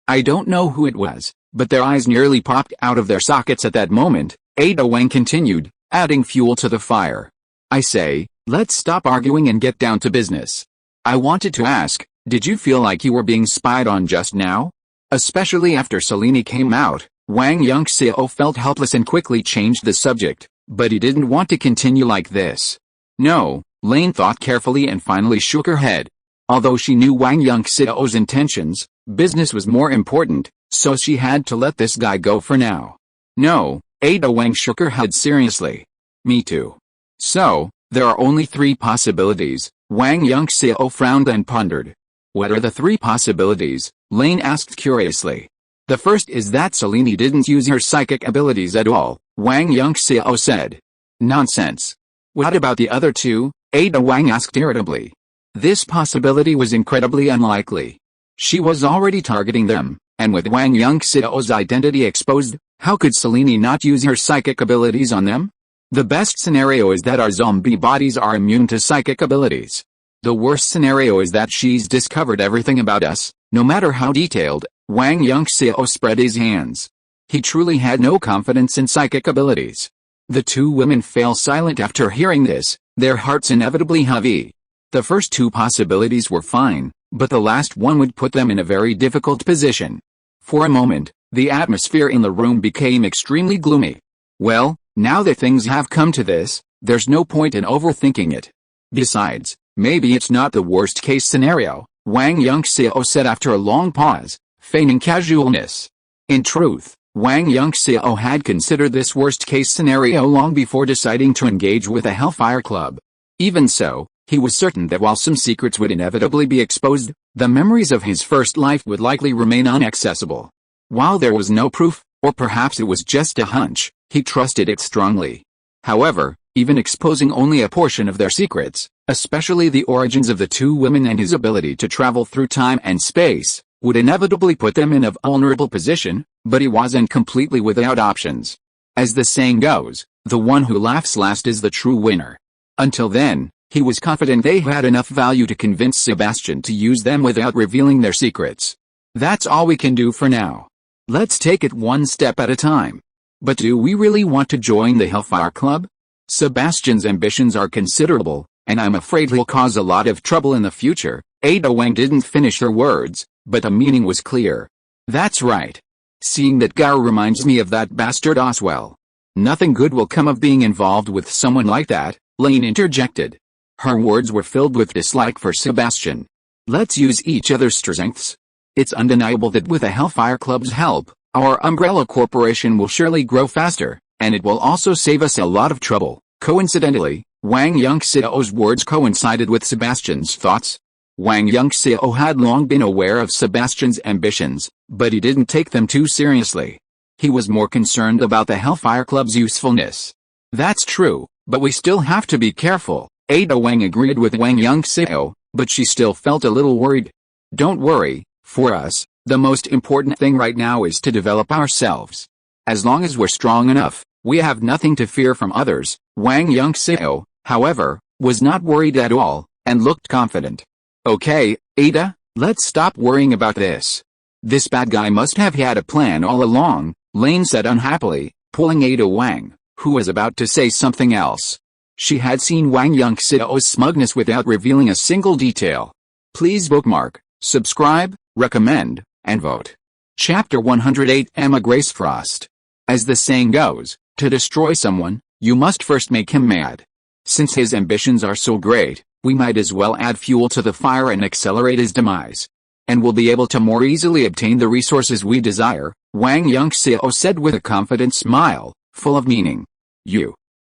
I don't know who it was, but their eyes nearly popped out of their sockets at that moment," Ada Wang continued, adding fuel to the fire. "I say, let's stop arguing and get down to business. I wanted to ask, did you feel like you were being spied on just now?" Especially after Celine came out, Wang Yunxiao felt helpless and quickly changed the subject, but he didn't want to continue like this. "No," Lane thought carefully and finally shook her head. Although she knew Wang Yunxiao's intentions, business was more important, so she had to let this guy go for now. "No," Ada Wang shook her head seriously. "Me too." "So, there are only 3 possibilities," Wang Yunxiao frowned and pondered. "What are the 3 possibilities?" Lane asked curiously. "The first is that Celine didn't use her psychic abilities at all," Wang Yunxiao said. "Nonsense. What about the other 2? Ada Wang asked irritably. This possibility was incredibly unlikely. She was already targeting them, and with Wang Yunxiao's identity exposed, how could Celine not use her psychic abilities on them? The best scenario is that our zombie bodies are immune to psychic abilities. The worst scenario is that she's discovered everything about us, no matter how detailed." Wang Yunxiao spread his hands. He truly had no confidence in psychic abilities. The 2 women fell silent after hearing this, their hearts inevitably heavy. The first 2 possibilities were fine, but the last one would put them in a very difficult position. For a moment, the atmosphere in the room became extremely gloomy. "Well, now that things have come to this, there's no point in overthinking it. Besides, maybe it's not the worst-case scenario," Wang Yunxiao said after a long pause, feigning casualness. In truth, Wang Yunxiao had considered this worst-case scenario long before deciding to engage with the Hellfire Club. Even so, he was certain that while some secrets would inevitably be exposed, the memories of his first life would likely remain inaccessible. While there was no proof, or perhaps it was just a hunch, he trusted it strongly. However, even exposing only a portion of their secrets, especially the origins of the 2 women and his ability to travel through time and space, would inevitably put them in a vulnerable position, but he wasn't completely without options. As the saying goes, the one who laughs last is the true winner. Until then, he was confident they had enough value to convince Sebastian to use them without revealing their secrets. That's all we can do for now. Let's take it one step at a time. But do we really want to join the Hellfire Club? Sebastian's ambitions are considerable, and I'm afraid he'll cause a lot of trouble in the future. Ada Wang didn't finish her words, but the meaning was clear. That's right. Seeing that guy reminds me of that bastard Oswell. Nothing good will come of being involved with someone like that, Lane interjected. Her words were filled with dislike for Sebastian. Let's use each other's strengths. It's undeniable that with the Hellfire Club's help, our umbrella corporation will surely grow faster, and it will also save us a lot of trouble. Coincidentally, Wang Yunxiao's words coincided with Sebastian's thoughts. Wang Yunxiao had long been aware of Sebastian's ambitions, but he didn't take them too seriously. He was more concerned about the Hellfire Club's usefulness. That's true, but we still have to be careful. Ada Wang agreed with Wang Yunxiao, but she still felt a little worried. Don't worry, For us, the most important thing right now is to develop ourselves. As long as we're strong enough, we have nothing to fear from others. Wang Yunxiao, however, was not worried at all, and looked confident. Okay, Ada, let's stop worrying about this. This bad guy must have had a plan all along, Lane said unhappily, pulling Ada Wang, who was about to say something else. She had seen Wang Yunxiao's smugness without revealing a single detail. Please bookmark, subscribe, recommend, and vote. Chapter 108 Emma Grace Frost. As the saying goes, to destroy someone, you must first make him mad. Since his ambitions are so great, we might as well add fuel to the fire and accelerate his demise. And we'll be able to more easily obtain the resources we desire, Wang Yunxiao said with a confident smile, full of meaning.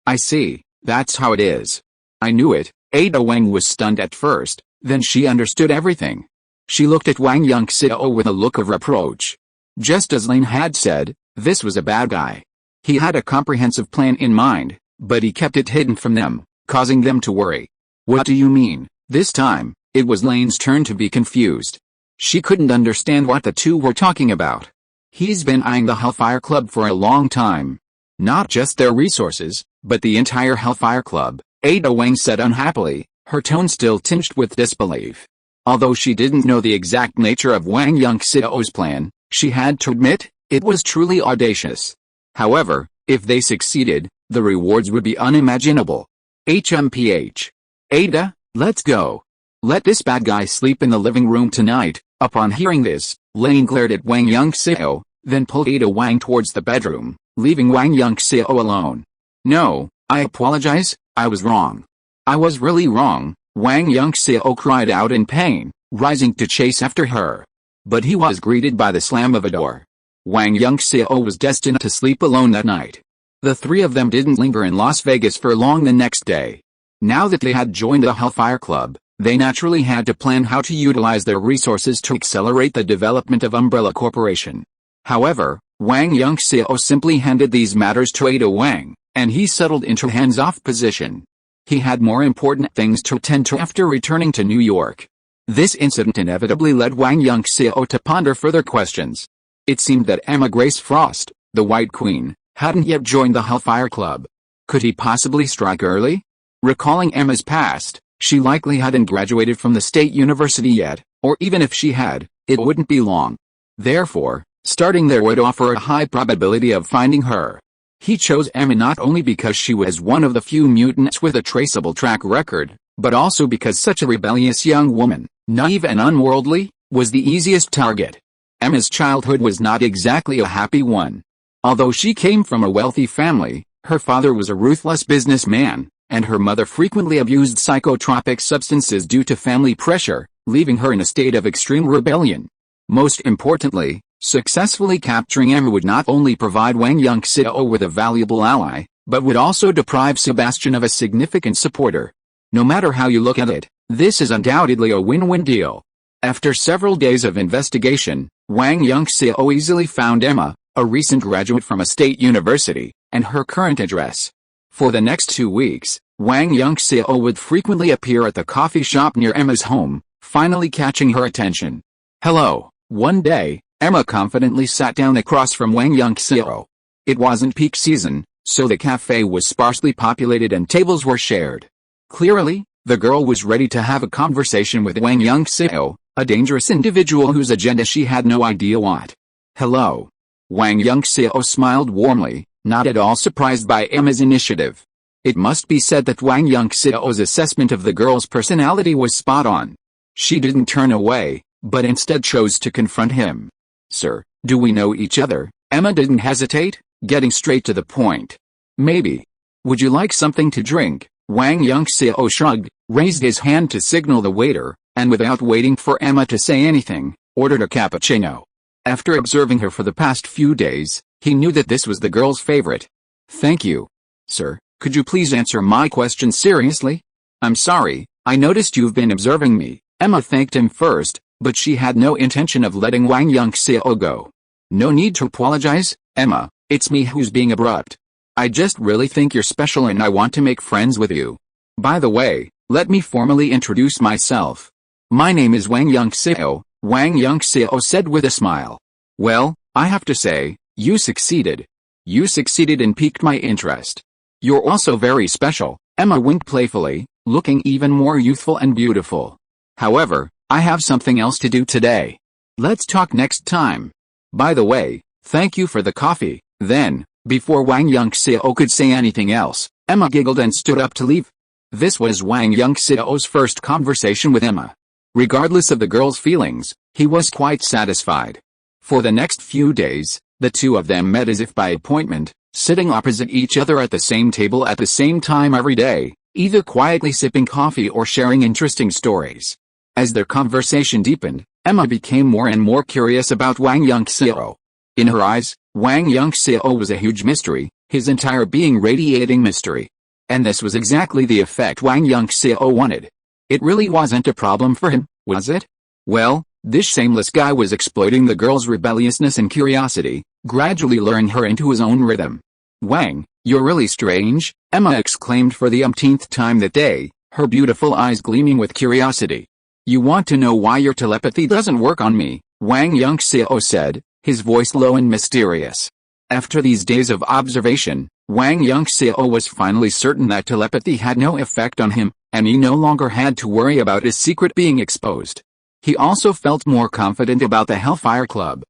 I see, that's how it is. I knew it. Ada Wang was stunned at first, then she understood everything. She looked at Wang Yunxiao with a look of reproach. Just as Lane had said, this was a bad guy. He had a comprehensive plan in mind, but he kept it hidden from them, causing them to worry. What do you mean? This time, it was Lane's turn to be confused. She couldn't understand what the two were talking about. He's been eyeing the Hellfire Club for a long time. Not just their resources, but the entire Hellfire Club, Ada Wang said unhappily, her tone still tinged with disbelief. Although she didn't know the exact nature of Wang Yunxiao's plan, she had to admit, it was truly audacious. However, if they succeeded, the rewards would be unimaginable. HMPH. Ada, let's go. Let this bad guy sleep in the living room tonight. Upon hearing this, Lane glared at Wang Yunxiao, then pulled Ada Wang towards the bedroom, leaving Wang Yunxiao alone. No, I apologize, I was wrong. I was really wrong, Wang Yunxiao cried out in pain, rising to chase after her. But he was greeted by the slam of a door. Wang Yunxiao was destined to sleep alone that night. The three of them didn't linger in Las Vegas for long the next day. Now that they had joined the Hellfire Club, they naturally had to plan how to utilize their resources to accelerate the development of Umbrella Corporation. However, Wang Yunxiao simply handed these matters to Ada Wang, and he settled into a hands-off position. He had more important things to attend to after returning to New York. This incident inevitably led Wang Yunxiao to ponder further questions. It seemed that Emma Grace Frost, the White Queen, hadn't yet joined the Hellfire Club. Could he possibly strike early? Recalling Emma's past, she likely hadn't graduated from the state university yet, or even if she had, it wouldn't be long. Therefore, starting there would offer a high probability of finding her. He chose Emma not only because she was one of the few mutants with a traceable track record, but also because such a rebellious young woman, naive and unworldly, was the easiest target. Emma's childhood was not exactly a happy one. Although she came from a wealthy family, her father was a ruthless businessman, and her mother frequently abused psychotropic substances due to family pressure, leaving her in a state of extreme rebellion. Most importantly, successfully capturing Emma would not only provide Wang Yunxiao with a valuable ally, but would also deprive Sebastian of a significant supporter. No matter how you look at it, this is undoubtedly a win-win deal. After several days of investigation, Wang Yunxiao easily found Emma, a recent graduate from a state university, and her current address. For the next 2 weeks, Wang Yunxiao would frequently appear at the coffee shop near Emma's home, finally catching her attention. Hello. One day, Emma confidently sat down across from Wang Yunxiao. It wasn't peak season, so the cafe was sparsely populated and tables were shared. Clearly, the girl was ready to have a conversation with Wang Yunxiao, a dangerous individual whose agenda she had no idea what. Hello. Wang Yunxiao smiled warmly, not at all surprised by Emma's initiative. It must be said that Wang Yunxiao's assessment of the girl's personality was spot on. She didn't turn away, but instead chose to confront him. Sir, do we know each other? Emma didn't hesitate, getting straight to the point. Maybe. Would you like something to drink? Wang Yunxiao shrugged, raised his hand to signal the waiter, and without waiting for Emma to say anything, ordered a cappuccino. After observing her for the past few days, he knew that this was the girl's favorite. Thank you. Sir, could you please answer my question seriously? I'm sorry, I noticed you've been observing me. Emma thanked him first, but she had no intention of letting Wang Yunxiao go. No need to apologize, Emma, it's me who's being abrupt. I just really think you're special and I want to make friends with you. By the way, let me formally introduce myself. My name is Wang Yunxiao, Wang Yunxiao said with a smile. Well, I have to say, you succeeded. You succeeded and piqued my interest. You're also very special, Emma winked playfully, looking even more youthful and beautiful. However, I have something else to do today. Let's talk next time. By the way, thank you for the coffee. Then, before Wang Yunxiao could say anything else, Emma giggled and stood up to leave. This was Wang Yunxiao's first conversation with Emma. Regardless of the girl's feelings, he was quite satisfied. For the next few days, the two of them met as if by appointment, sitting opposite each other at the same table at the same time every day, either quietly sipping coffee or sharing interesting stories. As their conversation deepened, Emma became more and more curious about Wang Yunxiao. In her eyes, Wang Yunxiao was a huge mystery, his entire being radiating mystery. And this was exactly the effect Wang Yunxiao wanted. It really wasn't a problem for him, was it? Well, this shameless guy was exploiting the girl's rebelliousness and curiosity, gradually luring her into his own rhythm. Wang, you're really strange, Emma exclaimed for the umpteenth time that day, her beautiful eyes gleaming with curiosity. You want to know why your telepathy doesn't work on me, Wang Yunxiao said, his voice low and mysterious. After these days of observation, Wang Yunxiao was finally certain that telepathy had no effect on him, and he no longer had to worry about his secret being exposed. He also felt more confident about the Hellfire Club.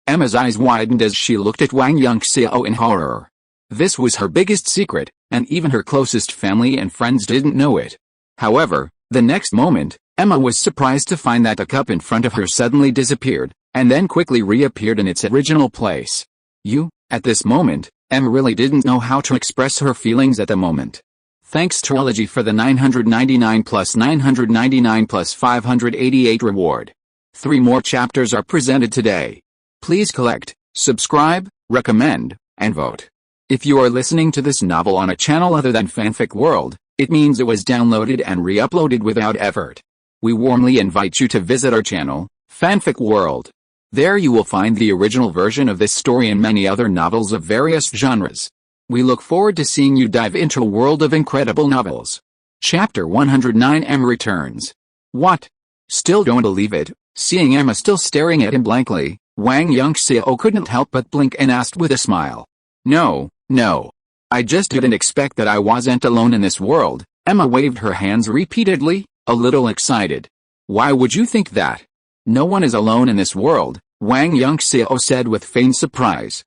Emma's eyes widened as she looked at Wang Yunxiao in horror. This was her biggest secret, and even her closest family and friends didn't know it. However, the next moment, Emma was surprised to find that the cup in front of her suddenly disappeared, and then quickly reappeared in its original place. At this moment, Emma really didn't know how to express her feelings at the moment. Thanks Trilogy for the 999 plus 999 plus 588 reward. 3 more chapters are presented today. Please collect, subscribe, recommend, and vote. If you are listening to this novel on a channel other than Fanfic World, it means it was downloaded and re-uploaded without effort. We warmly invite you to visit our channel, Fanfic World. There you will find the original version of this story and many other novels of various genres. We look forward to seeing you dive into a world of incredible novels. Chapter 109 Emma returns. What? Still don't believe it? Seeing Emma still staring at him blankly, Wang Yunxiao couldn't help but blink and asked with a smile. No. I just didn't expect that I wasn't alone in this world. Emma waved her hands repeatedly, a little excited. Why would you think that? No one is alone in this world, Wang Yunxiao said with feigned surprise.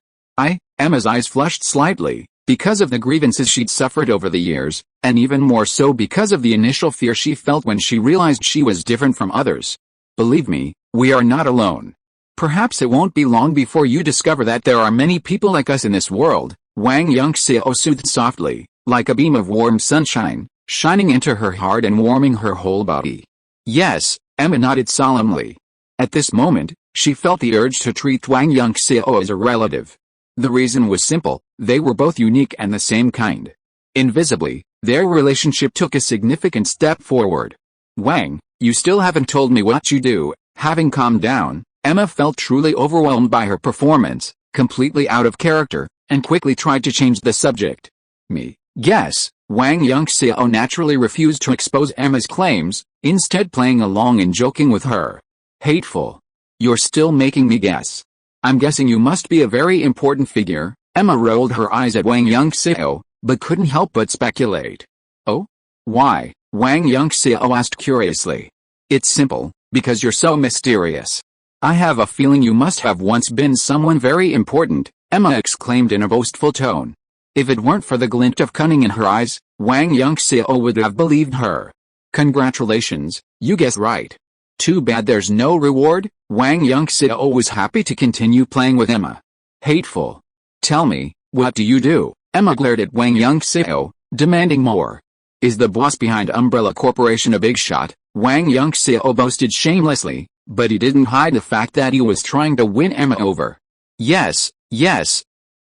Emma's eyes flushed slightly, because of the grievances she'd suffered over the years, and even more so because of the initial fear she felt when she realized she was different from others. Believe me, we are not alone. Perhaps it won't be long before you discover that there are many people like us in this world, Wang Yunxiao soothed softly, like a beam of warm sunshine, shining into her heart and warming her whole body. Yes, Emma nodded solemnly. At this moment, she felt the urge to treat Wang Yunxiao as a relative. The reason was simple, they were both unique and the same kind. Invisibly, their relationship took a significant step forward. Wang, you still haven't told me what you do. Having calmed down, Emma felt truly overwhelmed by her performance, completely out of character, and quickly tried to change the subject. Me, guess. Wang Yunxiao naturally refused to expose Emma's claims, instead playing along and joking with her. Hateful. You're still making me guess. I'm guessing you must be a very important figure. Emma rolled her eyes at Wang Yunxiao, but couldn't help but speculate. Oh? Why? Wang Yunxiao asked curiously. It's simple, because you're so mysterious. I have a feeling you must have once been someone very important, Emma exclaimed in a boastful tone. If it weren't for the glint of cunning in her eyes, Wang Yunxiao would have believed her. Congratulations, you guessed right. Too bad there's no reward. Wang Yunxiao was happy to continue playing with Emma. Hateful. Tell me, what do you do? Emma glared at Wang Yunxiao, demanding more. Is the boss behind Umbrella Corporation a big shot? Wang Yunxiao boasted shamelessly, but he didn't hide the fact that he was trying to win Emma over. Yes.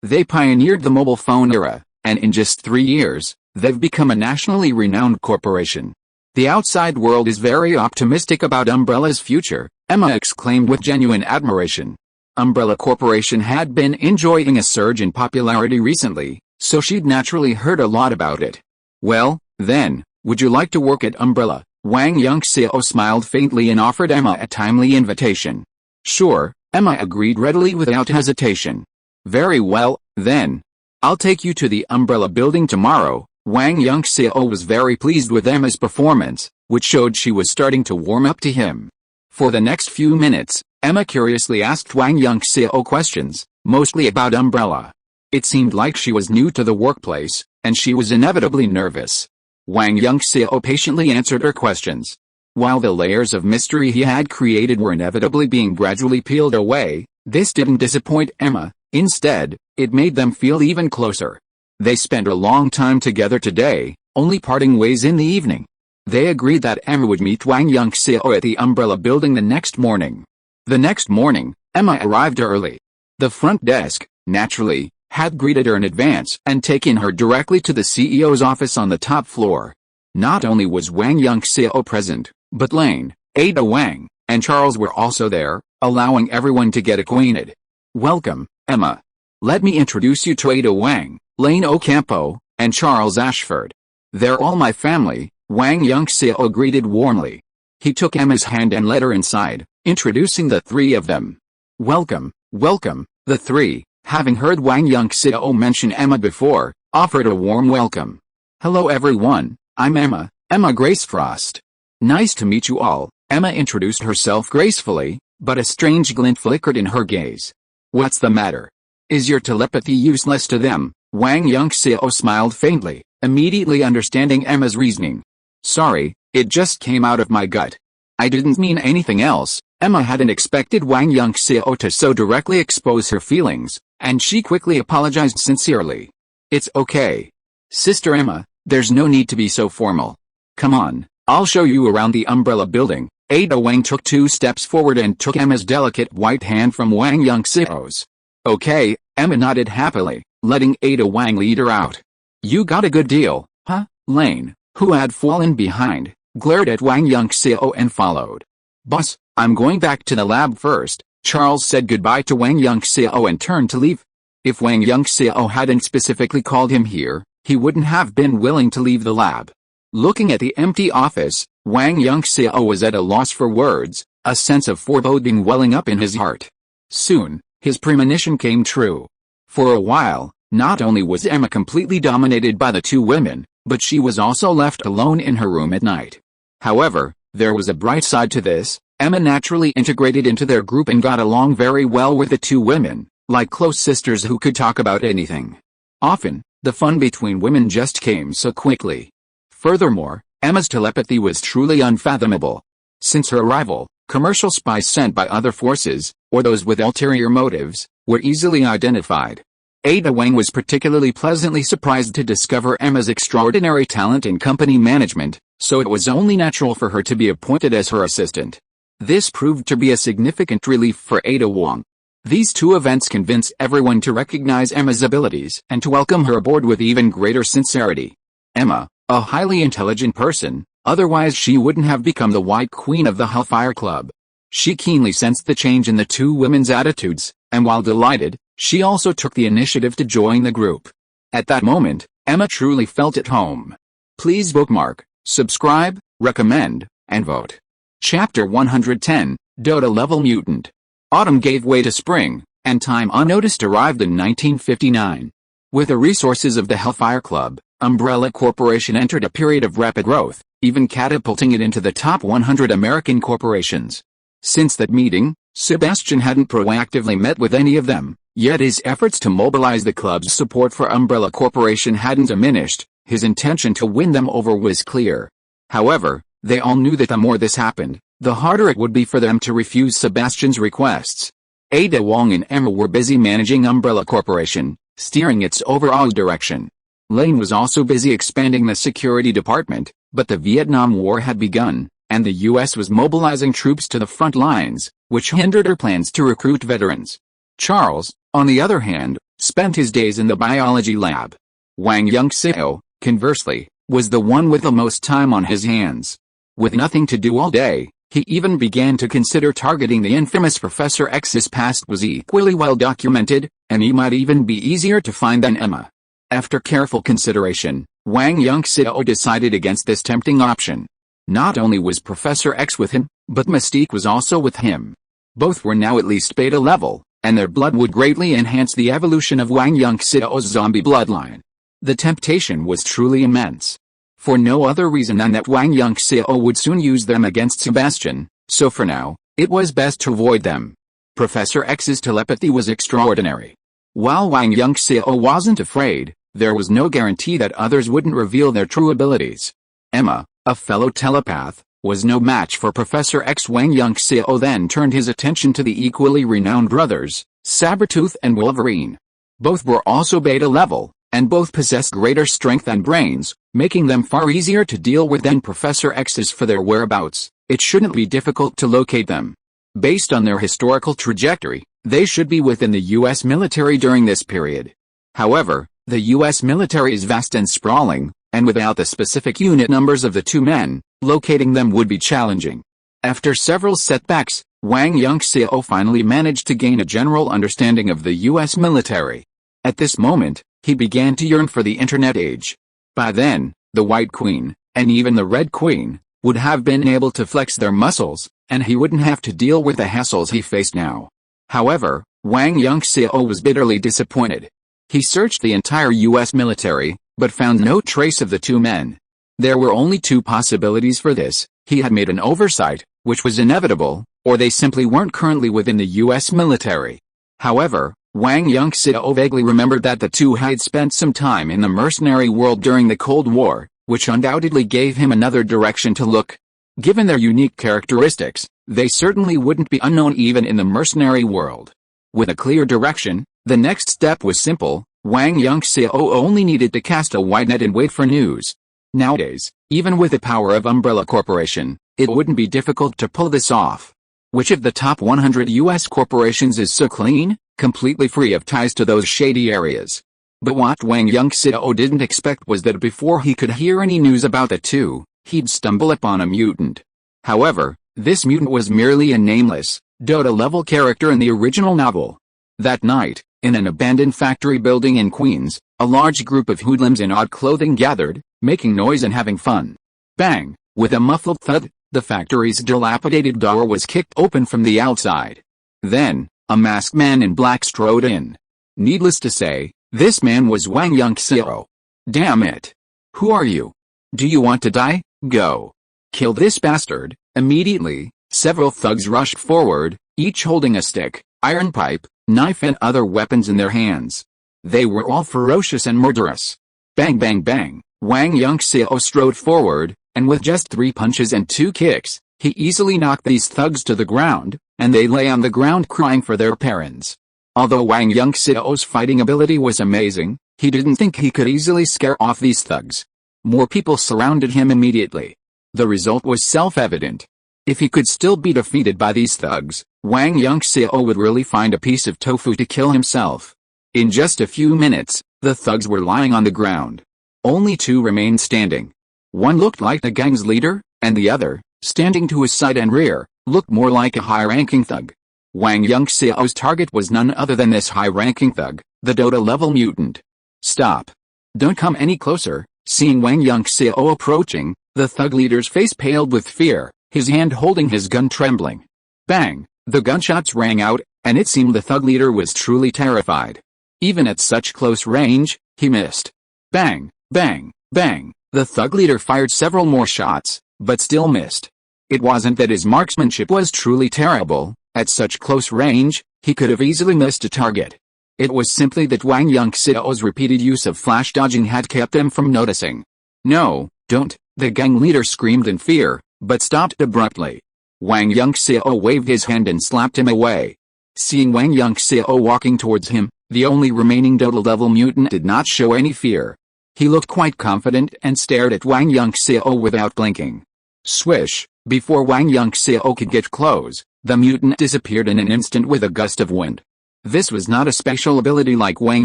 They pioneered the mobile phone era, and in just 3 years, they've become a nationally renowned corporation. The outside world is very optimistic about Umbrella's future, Emma exclaimed with genuine admiration. Umbrella Corporation had been enjoying a surge in popularity recently, so she'd naturally heard a lot about it. Well, then, would you like to work at Umbrella? Wang Yunxiao smiled faintly and offered Emma a timely invitation. Sure, Emma agreed readily without hesitation. Very well, then. I'll take you to the Umbrella building tomorrow. Wang Yunxiao was very pleased with Emma's performance, which showed she was starting to warm up to him. For the next few minutes, Emma curiously asked Wang Yunxiao questions, mostly about Umbrella. It seemed like she was new to the workplace, and she was inevitably nervous. Wang Yunxiao patiently answered her questions. While the layers of mystery he had created were inevitably being gradually peeled away, this didn't disappoint Emma. Instead, it made them feel even closer. They spent a long time together today, only parting ways in the evening. They agreed that Emma would meet Wang Yunxiao at the Umbrella building the next morning. The next morning, Emma arrived early. The front desk, naturally, had greeted her in advance and taken her directly to the CEO's office on the top floor. Not only was Wang Yunxiao present, but Lane, Ada Wang, and Charles were also there, allowing everyone to get acquainted. Welcome, Emma. Let me introduce you to Ada Wang, Lane Ocampo, and Charles Ashford. They're all my family, Wang Yunxiao greeted warmly. He took Emma's hand and led her inside, introducing the three of them. Welcome, welcome, the three, having heard Wang Yunxiao mention Emma before, offered a warm welcome. Hello everyone, I'm Emma, Emma Grace Frost. Nice to meet you all, Emma introduced herself gracefully, but a strange glint flickered in her gaze. What's the matter? Is your telepathy useless to them? Wang Yunxiao smiled faintly, immediately understanding Emma's reasoning. Sorry, it just came out of my gut. I didn't mean anything else. Emma hadn't expected Wang Yunxiao to so directly expose her feelings, and she quickly apologized sincerely. It's okay. Sister Emma, there's no need to be so formal. Come on, I'll show you around the Umbrella building. Ada Wang took 2 steps forward and took Emma's delicate white hand from Wang Yunxiao's. Okay, Emma nodded happily, letting Ada Wang lead her out. You got a good deal, huh? Lane, who had fallen behind, glared at Wang Yunxiao and followed. Boss, I'm going back to the lab first. Charles said goodbye to Wang Yunxiao and turned to leave. If Wang Yunxiao hadn't specifically called him here, he wouldn't have been willing to leave the lab. Looking at the empty office, Wang Yunxiao was at a loss for words, a sense of foreboding welling up in his heart. Soon, his premonition came true. For a while, not only was Emma completely dominated by the 2 women, but she was also left alone in her room at night. However, there was a bright side to this. Emma naturally integrated into their group and got along very well with the 2 women, like close sisters who could talk about anything. Often, the fun between women just came so quickly. Furthermore, Emma's telepathy was truly unfathomable. Since her arrival, commercial spies sent by other forces, or those with ulterior motives, were easily identified. Ada Wang was particularly pleasantly surprised to discover Emma's extraordinary talent in company management, so it was only natural for her to be appointed as her assistant. This proved to be a significant relief for Ada Wang. These 2 events convinced everyone to recognize Emma's abilities and to welcome her aboard with even greater sincerity. Emma, a highly intelligent person, otherwise she wouldn't have become the White Queen of the Hellfire Club. She keenly sensed the change in the 2 women's attitudes, and while delighted, she also took the initiative to join the group. At that moment, Emma truly felt at home. Please bookmark, subscribe, recommend, and vote. Chapter 110, Dota Level Mutant. Autumn gave way to spring, and time unnoticed arrived in 1959. With the resources of the Hellfire Club, Umbrella Corporation entered a period of rapid growth, even catapulting it into the top 100 American corporations. Since that meeting, Sebastian hadn't proactively met with any of them, yet his efforts to mobilize the club's support for Umbrella Corporation hadn't diminished. His intention to win them over was clear. However, they all knew that the more this happened, the harder it would be for them to refuse Sebastian's requests. Ada Wang and Emma were busy managing Umbrella Corporation, steering its overall direction. Lane was also busy expanding the security department, but the Vietnam War had begun, and the U.S. was mobilizing troops to the front lines, which hindered her plans to recruit veterans. Charles, on the other hand, spent his days in the biology lab. Wang Yunxiao, conversely, was the one with the most time on his hands. With nothing to do all day, he even began to consider targeting the infamous Professor X's past was equally well documented, and he might even be easier to find than Emma. After careful consideration, Wang Yunxiao decided against this tempting option. Not only was Professor X with him, but Mystique was also with him. Both were now at least beta level, and their blood would greatly enhance the evolution of Wang Yunxiao's zombie bloodline. The temptation was truly immense. For no other reason than that Wang Yunxiao would soon use them against Sebastian, so for now, it was best to avoid them. Professor X's telepathy was extraordinary. While Wang Yunxiao wasn't afraid, there was no guarantee that others wouldn't reveal their true abilities. Emma, a fellow telepath, was no match for Professor X. Wang Yunxiao then turned his attention to the equally renowned brothers, Sabretooth and Wolverine. Both were also beta level, and both possessed greater strength and brains, making them far easier to deal with than Professor X's. For their whereabouts, it shouldn't be difficult to locate them. Based on their historical trajectory, they should be within the U.S. military during this period. However, the U.S. military is vast and sprawling, and without the specific unit numbers of the two men, locating them would be challenging. After several setbacks, Wang Yunxiao finally managed to gain a general understanding of the U.S. military. At this moment, he began to yearn for the internet age. By then, the White Queen, and even the Red Queen, would have been able to flex their muscles, and he wouldn't have to deal with the hassles he faced now. However, Wang Yunxiao was bitterly disappointed. He searched the entire U.S. military, but found no trace of the two men. There were only two possibilities for this: he had made an oversight, which was inevitable, or they simply weren't currently within the U.S. military. However, Wang Yunxiao vaguely remembered that the two had spent some time in the mercenary world during the Cold War, which undoubtedly gave him another direction to look. Given their unique characteristics, they certainly wouldn't be unknown even in the mercenary world. With a clear direction, the next step was simple: Wang Yunxiao only needed to cast a wide net and wait for news. Nowadays, even with the power of Umbrella Corporation, it wouldn't be difficult to pull this off. Which of the top 100 U.S. corporations is so clean, completely free of ties to those shady areas? But what Wang Yunxiao didn't expect was that before he could hear any news about the two, he'd stumble upon a mutant. However, this mutant was merely a nameless, Dota-level character in the original novel. That night, in an abandoned factory building in Queens, a large group of hoodlums in odd clothing gathered, making noise and having fun. Bang! With a muffled thud, the factory's dilapidated door was kicked open from the outside. Then, a masked man in black strode in. Needless to say, this man was Wang Yunxiao. Damn it! Who are you? Do you want to die? Go! Kill this bastard! Immediately, several thugs rushed forward, each holding a stick, iron pipe, knife and other weapons in their hands. They were all ferocious and murderous. Bang bang bang! Wang Yunxiao strode forward, and with just 3 punches and 2 kicks, he easily knocked these thugs to the ground, and they lay on the ground crying for their parents. Although Wang Yunxiao's fighting ability was amazing, he didn't think he could easily scare off these thugs. More people surrounded him immediately. The result was self-evident. If he could still be defeated by these thugs, Wang Yunxiao would really find a piece of tofu to kill himself. In just a few minutes, the thugs were lying on the ground. Only 2 remained standing. One looked like the gang's leader, and the other, standing to his side and rear, looked more like a high-ranking thug. Wang Yunxiao's target was none other than this high-ranking thug, the Dota-level mutant. Stop! Don't come any closer. Seeing Wang Yunxiao approaching, the thug leader's face paled with fear, his hand holding his gun trembling. Bang! The gunshots rang out, and it seemed the thug leader was truly terrified. Even at such close range, he missed. Bang! Bang! Bang! The thug leader fired several more shots, but still missed. It wasn't that his marksmanship was truly terrible. At such close range, he could have easily missed a target. It was simply that Wang Yunxiao's repeated use of flash dodging had kept him from noticing. No, don't, the gang leader screamed in fear, but stopped abruptly. Wang Yunxiao waved his hand and slapped him away. Seeing Wang Yunxiao walking towards him, the only remaining Dota-level mutant did not show any fear. He looked quite confident and stared at Wang Yunxiao without blinking. Swish! Before Wang Yunxiao could get close, the mutant disappeared in an instant with a gust of wind. This was not a special ability like Wang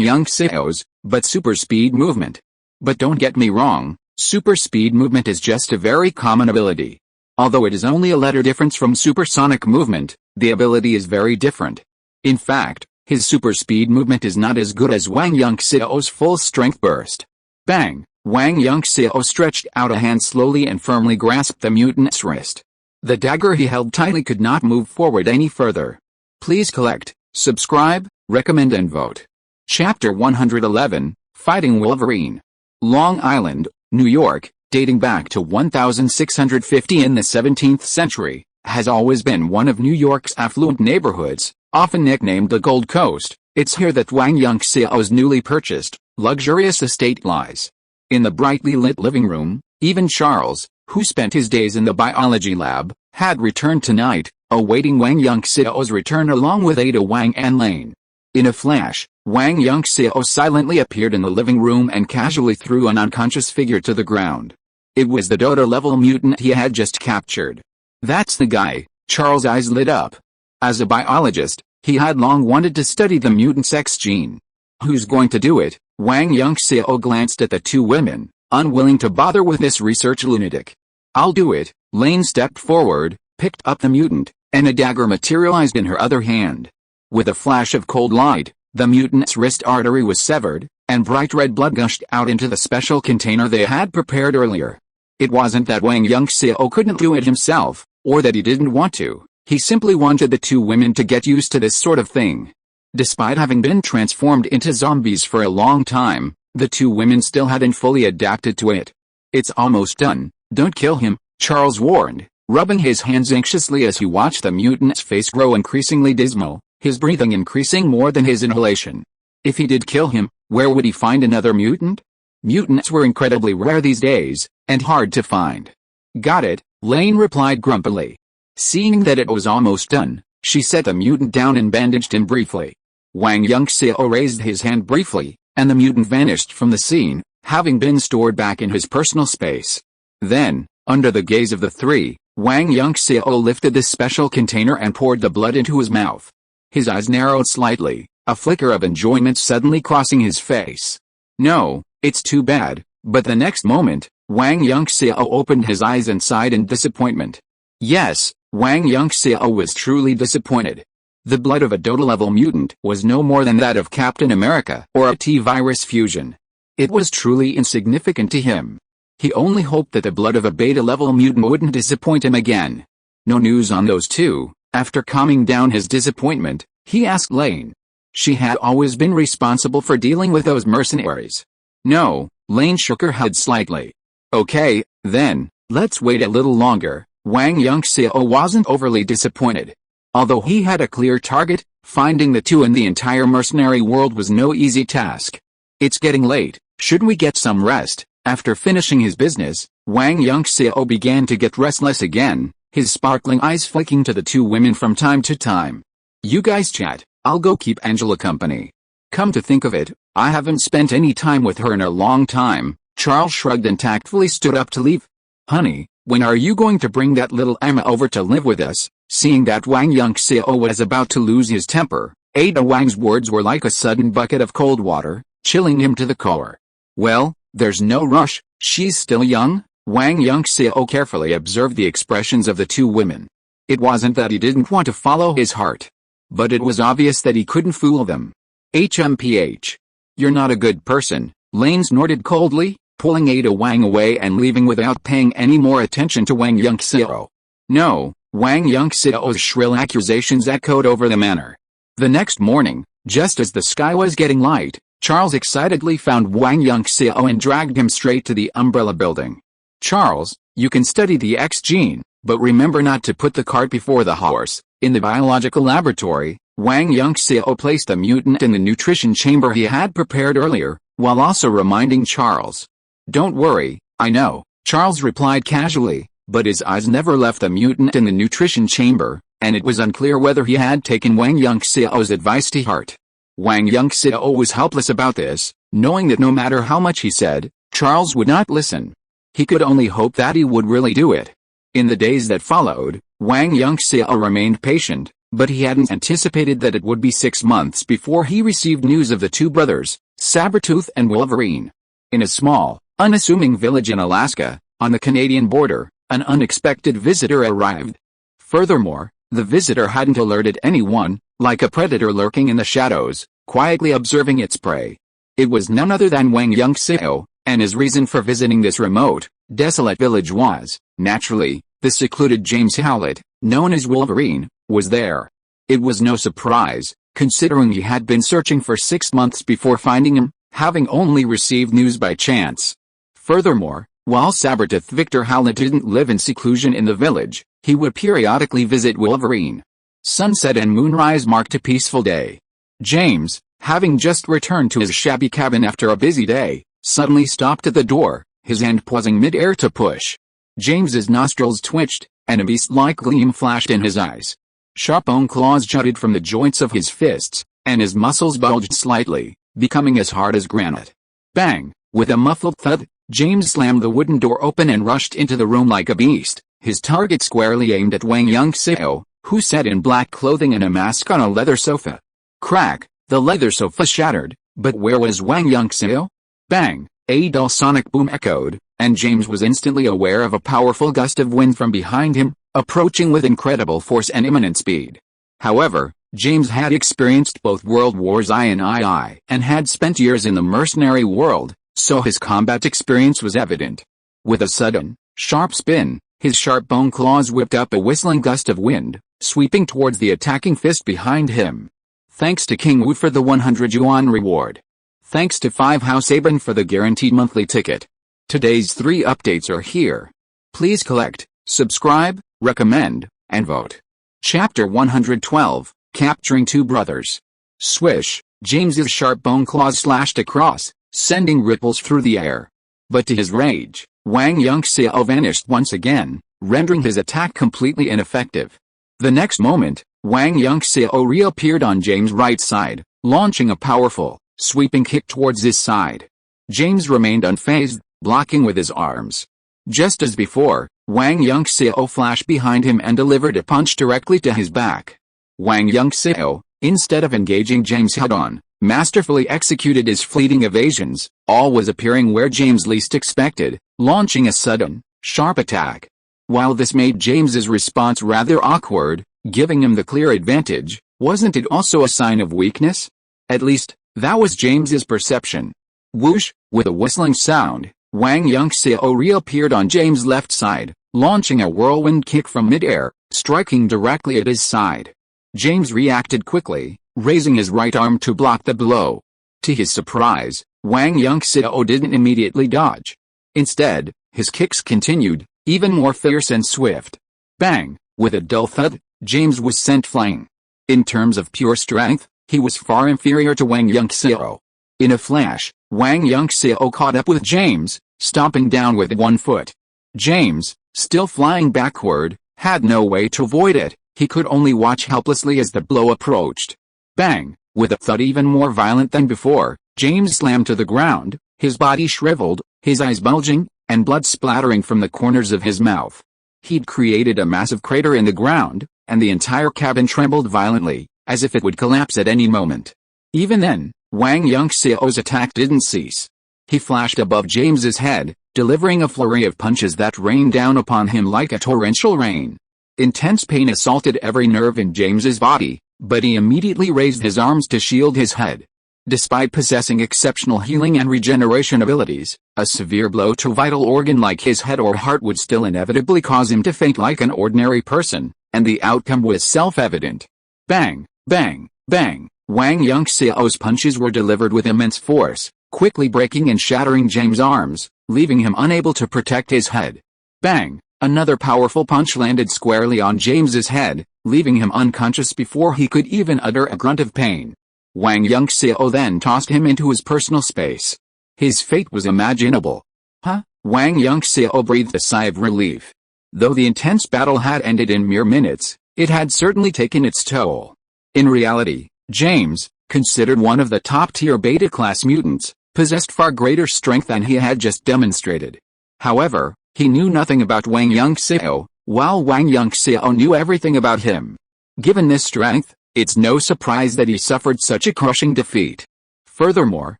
Yunxiao's, but super speed movement. But don't get me wrong, super speed movement is just a very common ability. Although it is only a letter difference from supersonic movement, the ability is very different. In fact, his super speed movement is not as good as Wang Yunxiao's full strength burst. Bang! Wang Yunxiao stretched out a hand slowly and firmly grasped the mutant's wrist. The dagger he held tightly could not move forward any further. Please collect, subscribe, recommend and vote. Chapter 111, Fighting Wolverine. Long Island, New York, dating back to 1650 in the 17th century, has always been one of New York's affluent neighborhoods, often nicknamed the Gold Coast. It's here that Wang Yunxiao's newly purchased, luxurious estate lies. In the brightly lit living room, even Charles, who spent his days in the biology lab, had returned tonight, awaiting Wang Yunxiao's return along with Ada Wang and Lane. In a flash, Wang Yunxiao silently appeared in the living room and casually threw an unconscious figure to the ground. It was the Dota-level mutant he had just captured. That's the guy. Charles' eyes lit up. As a biologist, he had long wanted to study the mutant sex gene. Who's going to do it? Wang Yunxiao glanced at the two women, unwilling to bother with this research lunatic. I'll do it. Lane stepped forward, picked up the mutant, and a dagger materialized in her other hand. With a flash of cold light, the mutant's wrist artery was severed, and bright red blood gushed out into the special container they had prepared earlier. It wasn't that Wang Yunxiao couldn't do it himself, or that he didn't want to. He simply wanted the two women to get used to this sort of thing. Despite having been transformed into zombies for a long time, the two women still hadn't fully adapted to it. It's almost done. Don't kill him, Charles warned, rubbing his hands anxiously as he watched the mutant's face grow increasingly dismal, his breathing increasing more than his inhalation. If he did kill him, where would he find another mutant? Mutants were incredibly rare these days, and hard to find. Got it, Lane replied grumpily. Seeing that it was almost done, she set the mutant down and bandaged him briefly. Wang Yunxiao raised his hand briefly, and the mutant vanished from the scene, having been stored back in his personal space. Then, under the gaze of the three, Wang Yunxiao lifted the special container and poured the blood into his mouth. His eyes narrowed slightly, a flicker of enjoyment suddenly crossing his face. No, it's too bad, but the next moment, Wang Yunxiao opened his eyes and sighed in disappointment. Yes, Wang Yunxiao was truly disappointed. The blood of a Dota-level mutant was no more than that of Captain America or a T-virus fusion. It was truly insignificant to him. He only hoped that the blood of a Beta-level mutant wouldn't disappoint him again. No news on those two. After calming down his disappointment, he asked Lane. She had always been responsible for dealing with those mercenaries. No, Lane shook her head slightly. Okay, then, let's wait a little longer. Wang Yunxiao wasn't overly disappointed. Although he had a clear target, finding the two in the entire mercenary world was no easy task. It's getting late, shouldn't we get some rest? After finishing his business, Wang Yunxiao began to get restless again, his sparkling eyes flicking to the two women from time to time. You guys chat, I'll go keep Angela company. Come to think of it, I haven't spent any time with her in a long time. Charles shrugged and tactfully stood up to leave. Honey, when are you going to bring that little Emma over to live with us? Seeing that Wang Yunxiao was about to lose his temper, Ada Wang's words were like a sudden bucket of cold water, chilling him to the core. Well, there's no rush, she's still young. Wang Yunxiao carefully observed the expressions of the two women. It wasn't that he didn't want to follow his heart, but it was obvious that he couldn't fool them. HMPH. You're not a good person, Lane snorted coldly, pulling Ada Wang away and leaving without paying any more attention to Wang Yunxiao. No, Wang Yunxiao's shrill accusations echoed over the manor. The next morning, just as the sky was getting light, Charles excitedly found Wang Yunxiao and dragged him straight to the Umbrella building. Charles, you can study the X gene, but remember not to put the cart before the horse. In the biological laboratory, Wang Yunxiao placed the mutant in the nutrition chamber he had prepared earlier, while also reminding Charles. Don't worry, I know, Charles replied casually, but his eyes never left the mutant in the nutrition chamber, and it was unclear whether he had taken Wang Yunxiao's advice to heart. Wang Yunxiao was helpless about this, knowing that no matter how much he said, Charles would not listen. He could only hope that he would really do it. In the days that followed, Wang Yunxiao remained patient, but he hadn't anticipated that it would be 6 months before he received news of the two brothers, Sabretooth and Wolverine. In a small, unassuming village in Alaska, on the Canadian border, an unexpected visitor arrived. Furthermore, the visitor hadn't alerted anyone, like a predator lurking in the shadows, quietly observing its prey. It was none other than Wang Yunxiao, and his reason for visiting this remote, desolate village was, naturally, the secluded James Howlett, known as Wolverine, was there. It was no surprise, considering he had been searching for 6 months before finding him, having only received news by chance. Furthermore, while Sabertooth Victor Howlett didn't live in seclusion in the village, he would periodically visit Wolverine. Sunset and moonrise marked a peaceful day. James, having just returned to his shabby cabin after a busy day, suddenly stopped at the door, his hand pausing mid-air to push. James's nostrils twitched, and a beast-like gleam flashed in his eyes. Sharp bone claws jutted from the joints of his fists, and his muscles bulged slightly, becoming as hard as granite. Bang! With a muffled thud, James slammed the wooden door open and rushed into the room like a beast, his target squarely aimed at Wang Yunxiao, who sat in black clothing and a mask on a leather sofa. Crack! The leather sofa shattered, but where was Wang Yunxiao? Bang! A dull sonic boom echoed, and James was instantly aware of a powerful gust of wind from behind him, approaching with incredible force and imminent speed. However, James had experienced both World Wars I and II and had spent years in the mercenary world, so his combat experience was evident. With a sudden, sharp spin, his sharp bone claws whipped up a whistling gust of wind, sweeping towards the attacking fist behind him. Thanks to King Wu for the 100 yuan reward. Thanks to 5 House Aben for the guaranteed monthly ticket. Today's 3 updates are here. Please collect, subscribe, recommend, and vote. Chapter 112, Capturing Two Brothers. Swish, James's sharp bone claws slashed across, sending ripples through the air. But to his rage, Wang Yunxiao vanished once again, rendering his attack completely ineffective. The next moment, Wang Yunxiao reappeared on James' right side, launching a powerful, sweeping kick towards his side. James remained unfazed, blocking with his arms. Just as before, Wang Yunxiao flashed behind him and delivered a punch directly to his back. Wang Yunxiao, instead of engaging James head-on, masterfully executed his fleeting evasions, always appearing where James least expected, launching a sudden, sharp attack. While this made James's response rather awkward, giving him the clear advantage, wasn't it also a sign of weakness? At least, that was James's perception. Whoosh! With a whistling sound, Wang Yunxiao reappeared on James' left side, launching a whirlwind kick from mid-air, striking directly at his side. James reacted quickly, raising his right arm to block the blow. To his surprise, Wang Yunxiao didn't immediately dodge. Instead, his kicks continued, even more fierce and swift. Bang! With a dull thud, James was sent flying. In terms of pure strength, he was far inferior to Wang Yunxiao. In a flash, Wang Yunxiao caught up with James, stomping down with one foot. James, still flying backward, had no way to avoid it. He could only watch helplessly as the blow approached. Bang! With a thud even more violent than before, James slammed to the ground, his body shriveled, his eyes bulging, and blood splattering from the corners of his mouth. He'd created a massive crater in the ground, and the entire cabin trembled violently, as if it would collapse at any moment. Even then, Wang Yunxiao's attack didn't cease. He flashed above James's head, delivering a flurry of punches that rained down upon him like a torrential rain. Intense pain assaulted every nerve in James's body, but he immediately raised his arms to shield his head. Despite possessing exceptional healing and regeneration abilities, a severe blow to a vital organ like his head or heart would still inevitably cause him to faint like an ordinary person, and the outcome was self-evident. Bang! Bang! Bang! Wang Yunxiao's punches were delivered with immense force, quickly breaking and shattering James' arms, leaving him unable to protect his head. Bang! Another powerful punch landed squarely on James's head, leaving him unconscious before he could even utter a grunt of pain. Wang Yunxiao then tossed him into his personal space. His fate was imaginable. Huh? Wang Yunxiao breathed a sigh of relief. Though the intense battle had ended in mere minutes, it had certainly taken its toll. In reality, James, considered one of the top-tier beta-class mutants, possessed far greater strength than he had just demonstrated. However, he knew nothing about Wang Yunxiao, while Wang Yunxiao knew everything about him. Given this strength, it's no surprise that he suffered such a crushing defeat. Furthermore,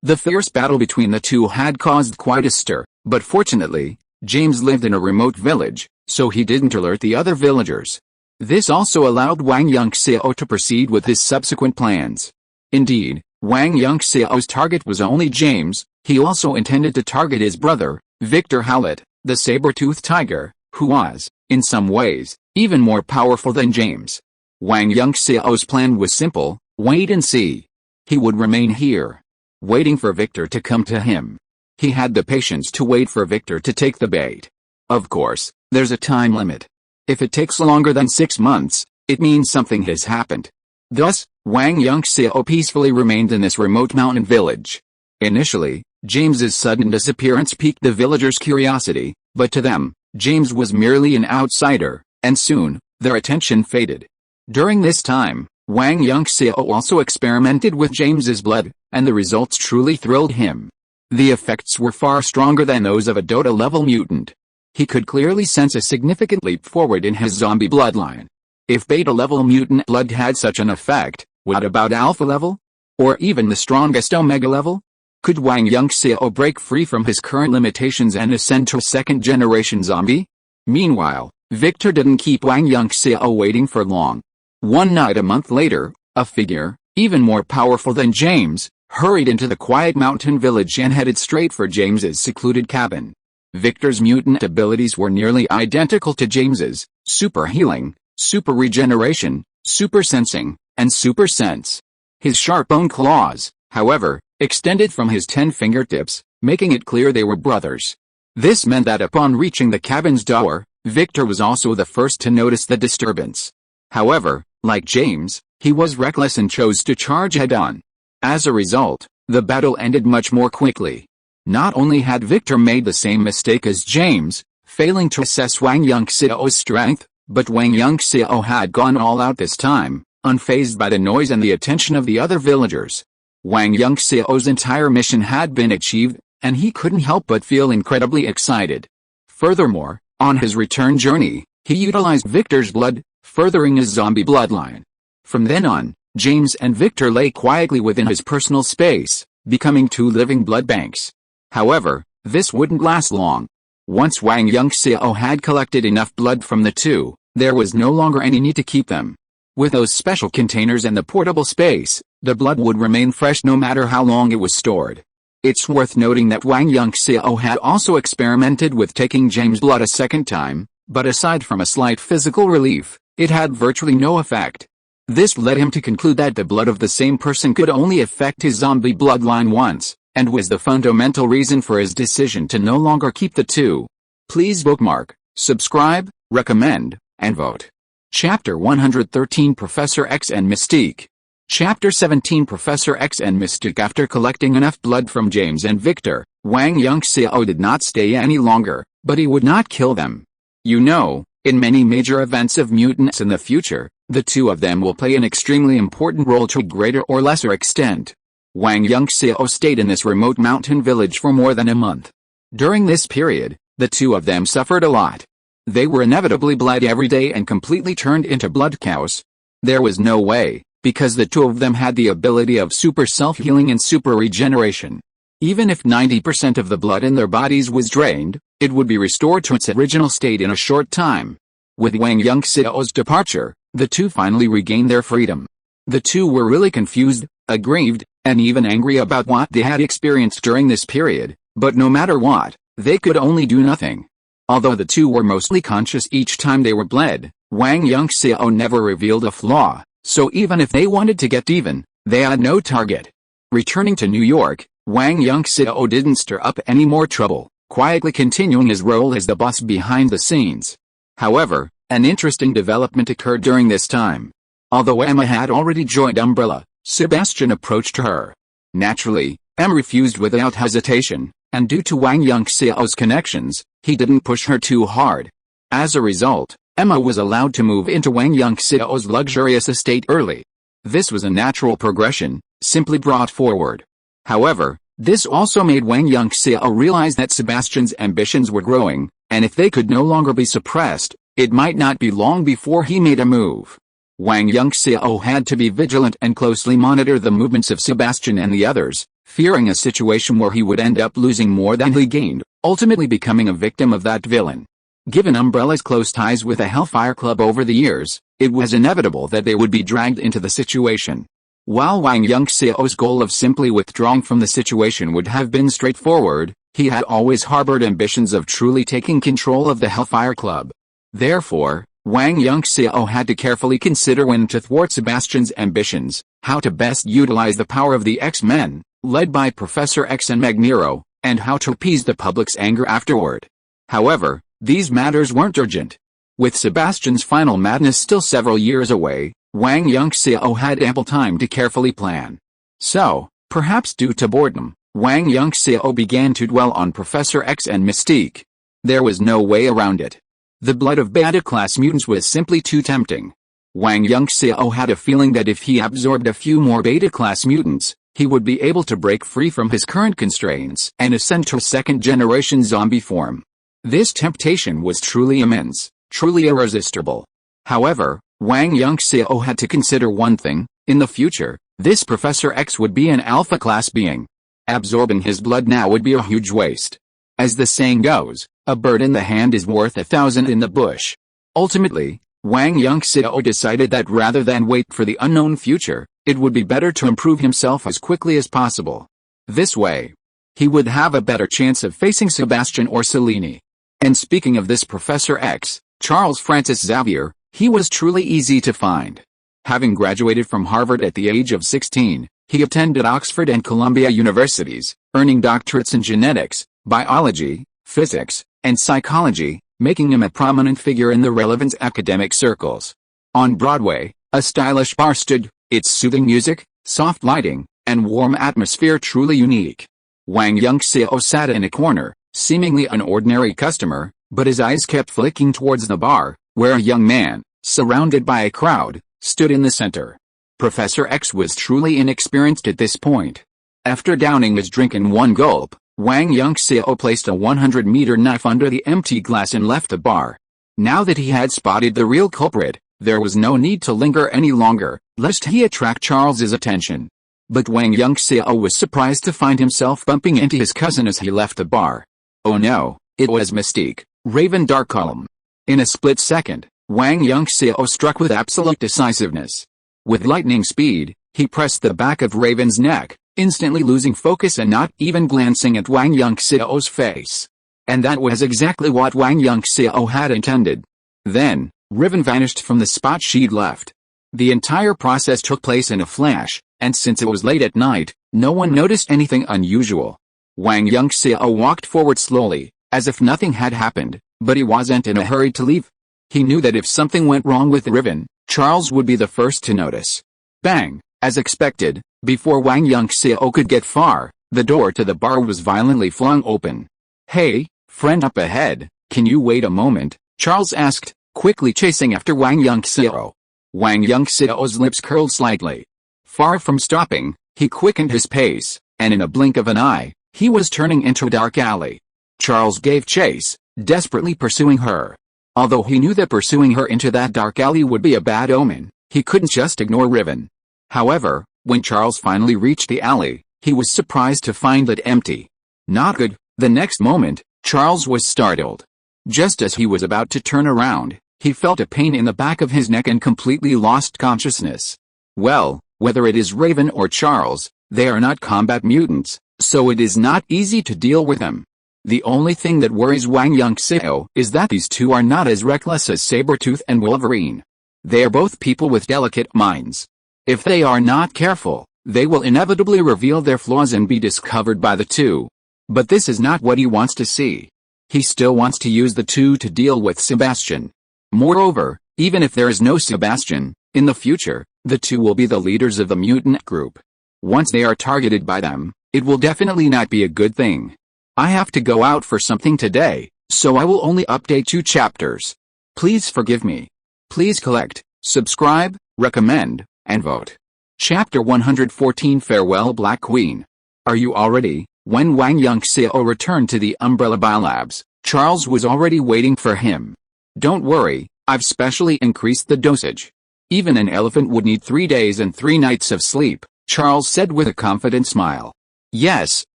the fierce battle between the two had caused quite a stir, but fortunately, James lived in a remote village, so he didn't alert the other villagers. This also allowed Wang Yunxiao to proceed with his subsequent plans. Indeed, Wang Yunxiao's target was only James, He also intended to target his brother, Victor Howlett, the saber-toothed tiger, who was, in some ways, even more powerful than James. Wang Yunxiao's plan was simple: wait and see. He would remain here, waiting for Victor to come to him. He had the patience to wait for Victor to take the bait. Of course, there's a time limit. If it takes longer than 6 months, it means something has happened. Thus, Wang Yunxiao peacefully remained in this remote mountain village. Initially, James's sudden disappearance piqued the villagers' curiosity, but to them, James was merely an outsider, and soon, their attention faded. During this time, Wang Yunxiao also experimented with James's blood, and the results truly thrilled him. The effects were far stronger than those of a Dota-level mutant. He could clearly sense a significant leap forward in his zombie bloodline. If beta-level mutant blood had such an effect, what about alpha-level? Or even the strongest omega-level? Could Wang Yunxiao break free from his current limitations and ascend to a second-generation zombie? Meanwhile, Victor didn't keep Wang Yunxiao waiting for long. One night a month later, a figure, even more powerful than James, hurried into the quiet mountain village and headed straight for James's secluded cabin. Victor's mutant abilities were nearly identical to James's: super healing, super regeneration, super sensing, and super sense. His sharp bone claws, however, extended from his 10 fingertips, making it clear they were brothers. This meant that upon reaching the cabin's door, Victor was also the first to notice the disturbance. However, like James, he was reckless and chose to charge head-on. As a result, the battle ended much more quickly. Not only had Victor made the same mistake as James, failing to assess Wang Yunxiao's strength, but Wang Yunxiao had gone all out this time, unfazed by the noise and the attention of the other villagers. Wang Yunxiao's entire mission had been achieved, and he couldn't help but feel incredibly excited. Furthermore, on his return journey, he utilized Victor's blood, furthering his zombie bloodline. From then on, James and Victor lay quietly within his personal space, becoming two living blood banks. However, this wouldn't last long. Once Wang Yunxiao had collected enough blood from the two, there was no longer any need to keep them. With those special containers and the portable space, the blood would remain fresh no matter how long it was stored. It's worth noting that Wang Yunxiao had also experimented with taking James' blood a second time, but aside from a slight physical relief, it had virtually no effect. This led him to conclude that the blood of the same person could only affect his zombie bloodline once, and was the fundamental reason for his decision to no longer keep the two. Please bookmark, subscribe, recommend, and vote. Chapter 113 Professor X and Mystique. Chapter 17 Professor X and Mystique. After collecting enough blood from James and Victor, Wang Yunxiao did not stay any longer, but he would not kill them. You know, in many major events of mutants in the future, the two of them will play an extremely important role to a greater or lesser extent. Wang Yunxiao stayed in this remote mountain village for more than a month. During this period, the two of them suffered a lot. They were inevitably bled every day and completely turned into blood cows. There was no way, because the two of them had the ability of super self-healing and super regeneration. Even if 90% of the blood in their bodies was drained, it would be restored to its original state in a short time. With Wang Yunxiao's departure, the two finally regained their freedom. The two were really confused, aggrieved, and even angry about what they had experienced during this period, but no matter what, they could only do nothing. Although the two were mostly conscious each time they were bled, Wang Yunxiao never revealed a flaw, so even if they wanted to get even, they had no target. Returning to New York, Wang Yunxiao didn't stir up any more trouble, quietly continuing his role as the boss behind the scenes. However, an interesting development occurred during this time. Although Emma had already joined Umbrella, Sebastian approached her. Naturally, Emma refused without hesitation, and due to Wang Yunxiao's connections, he didn't push her too hard. As a result, Emma was allowed to move into Wang Yunxiao's luxurious estate early. This was a natural progression, simply brought forward. However, this also made Wang Yunxiao realize that Sebastian's ambitions were growing, and if they could no longer be suppressed, it might not be long before he made a move. Wang Yunxiao had to be vigilant and closely monitor the movements of Sebastian and the others, fearing a situation where he would end up losing more than he gained, ultimately becoming a victim of that villain. Given Umbrella's close ties with the Hellfire Club over the years, it was inevitable that they would be dragged into the situation. While Wang Yunxiao's goal of simply withdrawing from the situation would have been straightforward, he had always harbored ambitions of truly taking control of the Hellfire Club. Therefore, Wang Yunxiao had to carefully consider when to thwart Sebastian's ambitions, how to best utilize the power of the X-Men, led by Professor X and Magneto, and how to appease the public's anger afterward. However, these matters weren't urgent. With Sebastian's final madness still several years away, Wang Yunxiao had ample time to carefully plan. So, perhaps due to boredom, Wang Yunxiao began to dwell on Professor X and Mystique. There was no way around it. The blood of beta-class mutants was simply too tempting. Wang Yunxiao had a feeling that if he absorbed a few more beta-class mutants, he would be able to break free from his current constraints and ascend to second-generation zombie form. This temptation was truly immense, truly irresistible. However, Wang Yunxiao had to consider one thing: in the future, this Professor X would be an alpha-class being. Absorbing his blood now would be a huge waste. As the saying goes, a bird in the hand is worth 1,000 in the bush. Ultimately, Wang Yunxiao decided that rather than wait for the unknown future, it would be better to improve himself as quickly as possible. This way, he would have a better chance of facing Sebastian or Selene. And speaking of this Professor X, Charles Francis Xavier, he was truly easy to find. Having graduated from Harvard at the age of 16, he attended Oxford and Columbia universities, earning doctorates in genetics, biology, physics, and psychology, making him a prominent figure in the relevant academic circles. On Broadway, a stylish bar stood, its soothing music, soft lighting, and warm atmosphere truly unique. Wang Yunxiao sat in a corner, seemingly an ordinary customer, but his eyes kept flicking towards the bar, where a young man, surrounded by a crowd, stood in the center. Professor X was truly inexperienced at this point. After downing his drink in one gulp, Wang Yunxiao placed a 100-meter knife under the empty glass and left the bar. Now that he had spotted the real culprit, there was no need to linger any longer, lest he attract Charles's attention. But Wang Yunxiao was surprised to find himself bumping into his cousin as he left the bar. Oh no, it was Mystique, Raven Darkholm. In a split second, Wang Yunxiao struck with absolute decisiveness. With lightning speed, he pressed the back of Raven's neck, instantly losing focus and not even glancing at Wang Yunxiao's face. And that was exactly what Wang Yunxiao had intended. Then, Raven vanished from the spot she'd left. The entire process took place in a flash, and since it was late at night, no one noticed anything unusual. Wang Yunxiao walked forward slowly, as if nothing had happened, but he wasn't in a hurry to leave. He knew that if something went wrong with Raven, Charles would be the first to notice. Bang! As expected, before Wang Yunxiao could get far, the door to the bar was violently flung open. "Hey, friend up ahead, can you wait a moment?" Charles asked, quickly chasing after Wang Yunxiao. Wang Yunxiao's lips curled slightly. Far from stopping, he quickened his pace, and in a blink of an eye, he was turning into a dark alley. Charles gave chase, desperately pursuing her. Although he knew that pursuing her into that dark alley would be a bad omen, he couldn't just ignore Raven. However, when Charles finally reached the alley, he was surprised to find it empty. Not good. The next moment, Charles was startled. Just as he was about to turn around, he felt a pain in the back of his neck and completely lost consciousness. Well, whether it is Raven or Charles, they are not combat mutants, so it is not easy to deal with them. The only thing that worries Wang Yunxiao is that these two are not as reckless as Sabretooth and Wolverine. They are both people with delicate minds. If they are not careful, they will inevitably reveal their flaws and be discovered by the two. But this is not what he wants to see. He still wants to use the two to deal with Sebastian. Moreover, even if there is no Sebastian, in the future, the two will be the leaders of the mutant group. Once they are targeted by them, it will definitely not be a good thing. I have to go out for something today, so I will only update 2 chapters. Please forgive me. Please collect, subscribe, recommend, and vote. Chapter 114 Farewell Black Queen. Are you all ready? When Wang Yunxiao returned to the Umbrella Biolabs, Charles was already waiting for him. Don't worry, I've specially increased the dosage. Even an elephant would need 3 days and 3 nights of sleep, Charles said with a confident smile. Yes,